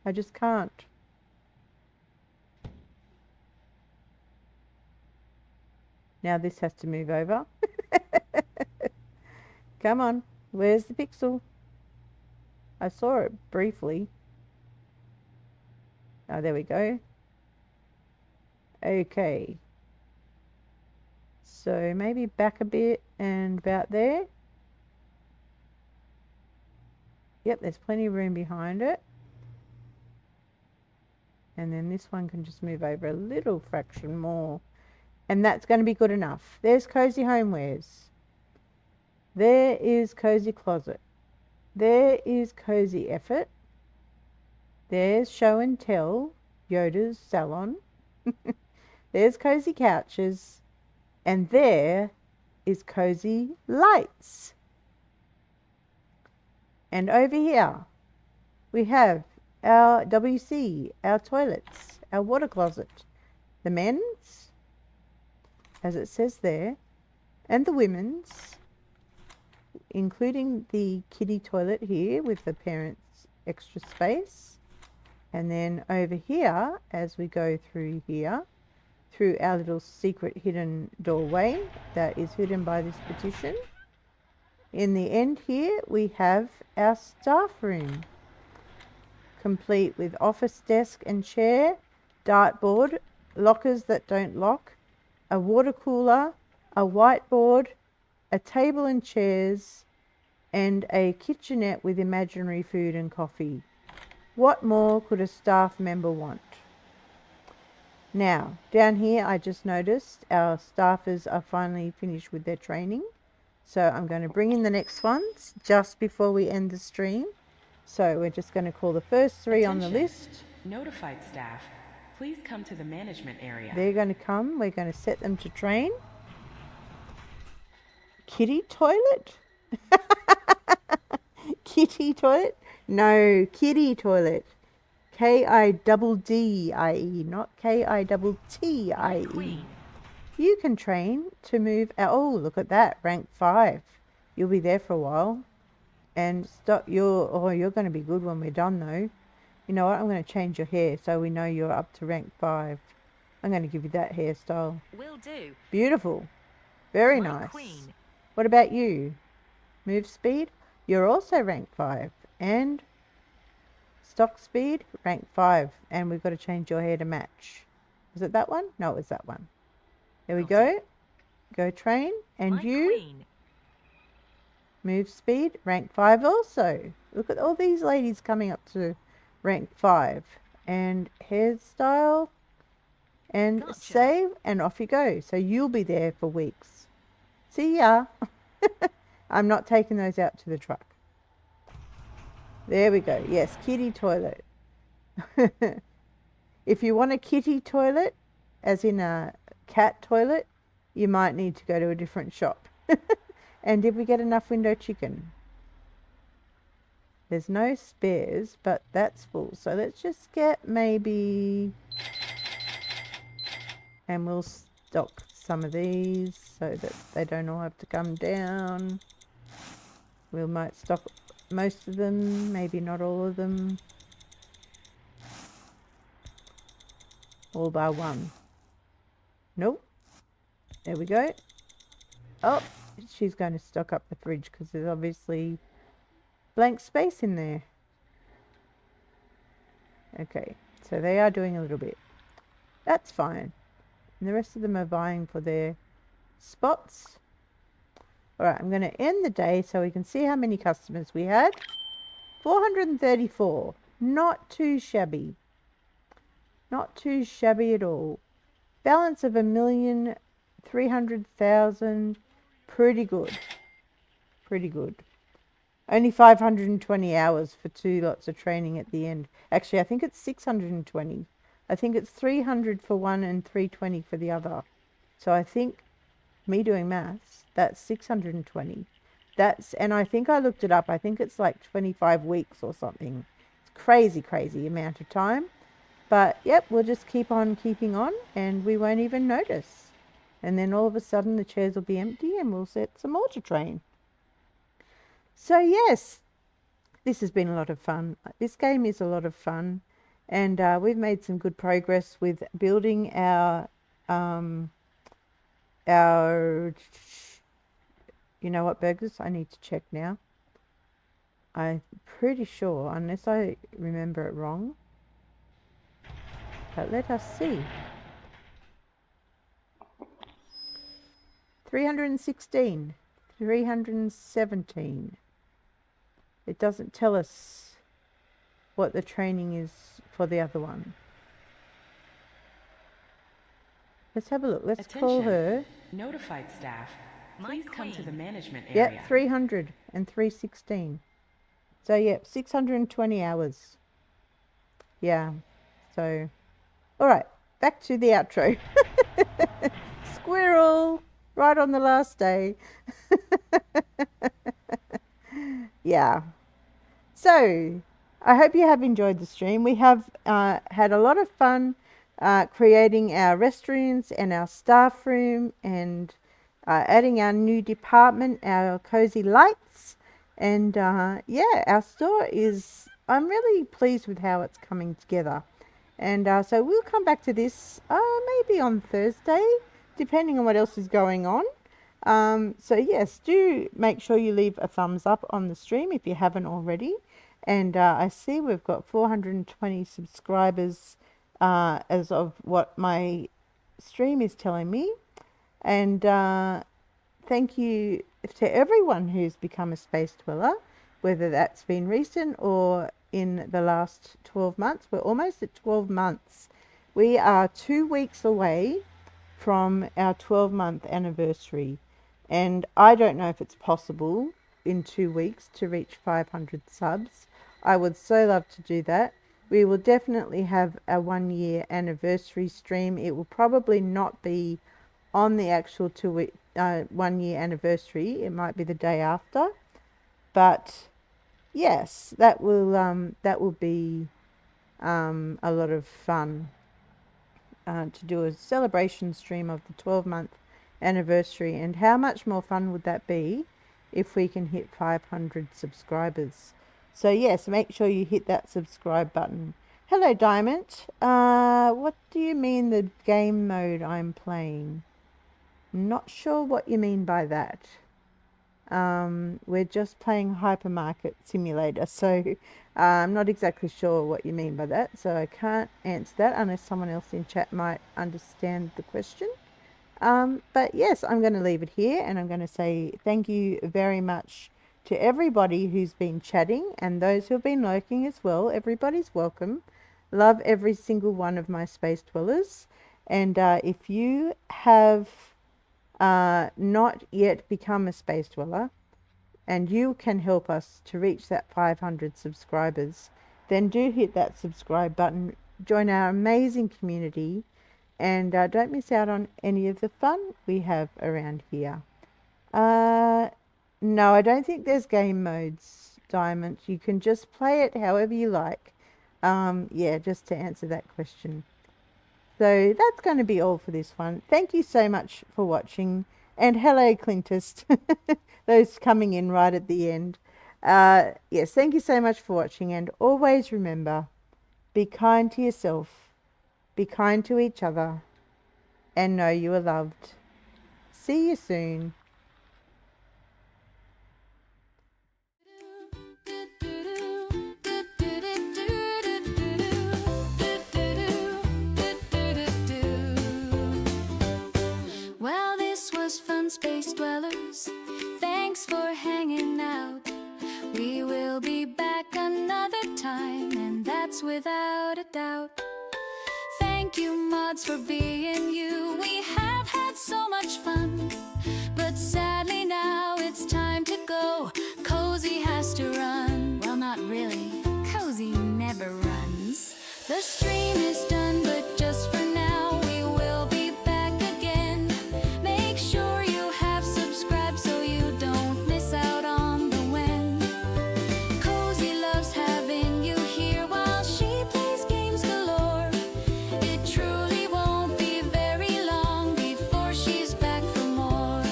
I just can't. Now this has to move over. Come on. Where's the pixel? I saw it briefly. Oh, there we go. Okay. So maybe back a bit and about there. Yep, there's plenty of room behind it. And then this one can just move over a little fraction more. And that's going to be good enough. There's Cozy Homewares. There is Cozy Closet. There is Cozy Effort. There's Show and Tell, Yoda's Salon. There's Cozy Couches. And there is Cozy Lights. And over here we have our WC, our toilets, our water closet, the men's, as it says there, and the women's, including the kiddie toilet here with the parents' extra space. And then over here, as we go through here, through our little secret hidden doorway that is hidden by this petition, in the end here we have our staff room, complete with office desk and chair, dartboard, lockers that don't lock, a water cooler, a whiteboard, a table and chairs, and a kitchenette with imaginary food and coffee. What more could a staff member want? Now, down here I just noticed our staffers are finally finished with their training. So I'm going to bring in the next ones just before we end the stream. So we're just going to call the first three on the list. Notified staff, please come to the management area. They're going to come. We're going to set them to train. Kitty toilet? Kitty toilet? No, kitty toilet. K-I-double-D-I-E, not K-I-double-T-I-E. You can train to move. Oh, look at that, rank 5. You'll be there for a while. And stop your. Oh, you're going to be good when we're done, though. You know what? I'm going to change your hair so we know you're up to rank 5. I'm going to give you that hairstyle. Will do. Beautiful. Very My nice. queen. What about you? Move speed? You're also rank 5. And stock speed? Rank 5. And we've got to change your hair to match. Was it that one? No, it was that one. There we go. Go train. And My you? queen. Move speed, rank 5 also. Look at all these ladies coming up to rank 5. And hairstyle. And Gotcha. save, and off you go. So you'll be there for weeks. See ya. I'm not taking those out to the truck. There we go. Yes, kitty toilet. If you want a kitty toilet, as in a cat toilet, you might need to go to a different shop. And did we get enough window chicken? There's no spares, but that's full. So let's just get maybe... And we'll stock some of these so that they don't all have to come down. We might stock most of them, maybe not all of them. All bar one. Nope. There we go. Oh, she's going to stock up the fridge because there's obviously blank space in there. Okay, so they are doing a little bit. That's fine. And the rest of them are vying for their spots. Alright, I'm going to end the day so we can see how many customers we had. 434. Not too shabby. Not too shabby at all. Balance of 1,300,000. Pretty good. Pretty good. Only 520 hours for 2 lots of training at the end. Actually, I think it's 620. I think it's 300 for one and 320 for the other. So I think, me doing maths, that's 620. And I think I looked it up. I think it's like 25 weeks or something. It's crazy, crazy amount of time. But yep, we'll just keep on keeping on and we won't even notice. And then all of a sudden the chairs will be empty and we'll set some more to train. So yes, this has been a lot of fun. This game is a lot of fun. And we've made some good progress with building our our, you know what, burgers? I need to check now. I'm pretty sure, unless I remember it wrong. But let us see. 316, 317. It doesn't tell us what the training is for the other one. Let's have a look. Let's call her. Notified staff, please come to the management area. Yep, 300 and 316. So, yep, 620 hours. Yeah, so, all right, back to the outro. Squirrel, right on the last day. Yeah. So, I hope you have enjoyed the stream. We have had a lot of fun creating our restrooms and our staff room and adding our new department, our cozy lights. And yeah, our store is, I'm really pleased with how it's coming together. And so we'll come back to this maybe on Thursday, depending on what else is going on. So yes, do make sure you leave a thumbs up on the stream if you haven't already. And I see we've got 420 subscribers as of what my stream is telling me. And thank you to everyone who's become a space dweller, whether that's been recent or in the last 12 months. We're almost at 12 months. We are 2 weeks away from our 12-month anniversary. And I don't know if it's possible in 2 weeks to reach 500 subs. I would so love to do that. We will definitely have a 1-year anniversary stream. It will probably not be on the actual 1-year anniversary. It might be the day after. But yes, that will be a lot of fun to do a celebration stream of the 12-month anniversary. And how much more fun would that be if we can hit 500 subscribers? So yes, make sure you hit that subscribe button. Hello, Diamond. What do you mean the game mode I'm playing? Not sure what you mean by that. We're just playing Hypermarket Simulator, so I'm not exactly sure what you mean by that. So I can't answer that unless someone else in chat might understand the question. But yes, I'm going to leave it here, and I'm going to say thank you very much to everybody who's been chatting and those who have been lurking as well. Everybody's welcome. Love every single one of my space dwellers. And if you have not yet become a space dweller and you can help us to reach that 500 subscribers, then do hit that subscribe button, join our amazing community, and don't miss out on any of the fun we have around here. No, I don't think there's game modes, Diamond. You can just play it however you like. Yeah, just to answer that question. So that's going to be all for this one. Thank you so much for watching. And hello, Clintus. Those coming in right at the end. Yes, thank you so much for watching. And always remember, be kind to yourself, be kind to each other, and know you are loved. See you soon. Well, this was fun, space dwellers. Thanks for hanging out. We will be back another time, and that's without a doubt. Thank you, mods, for being you. We have had so much fun, but sadly now it's time to go. Cozy has to run. Well, not really. Cozy never runs. The stream is done, but just for now, we will be back again. Make sure you have subscribed so you don't miss out on the when. Cozy loves having you here while she plays games galore. It truly won't be very long before she's back for more.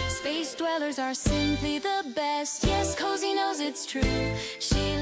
Space dwellers are simply the best. Yes, Cozy knows it's true. She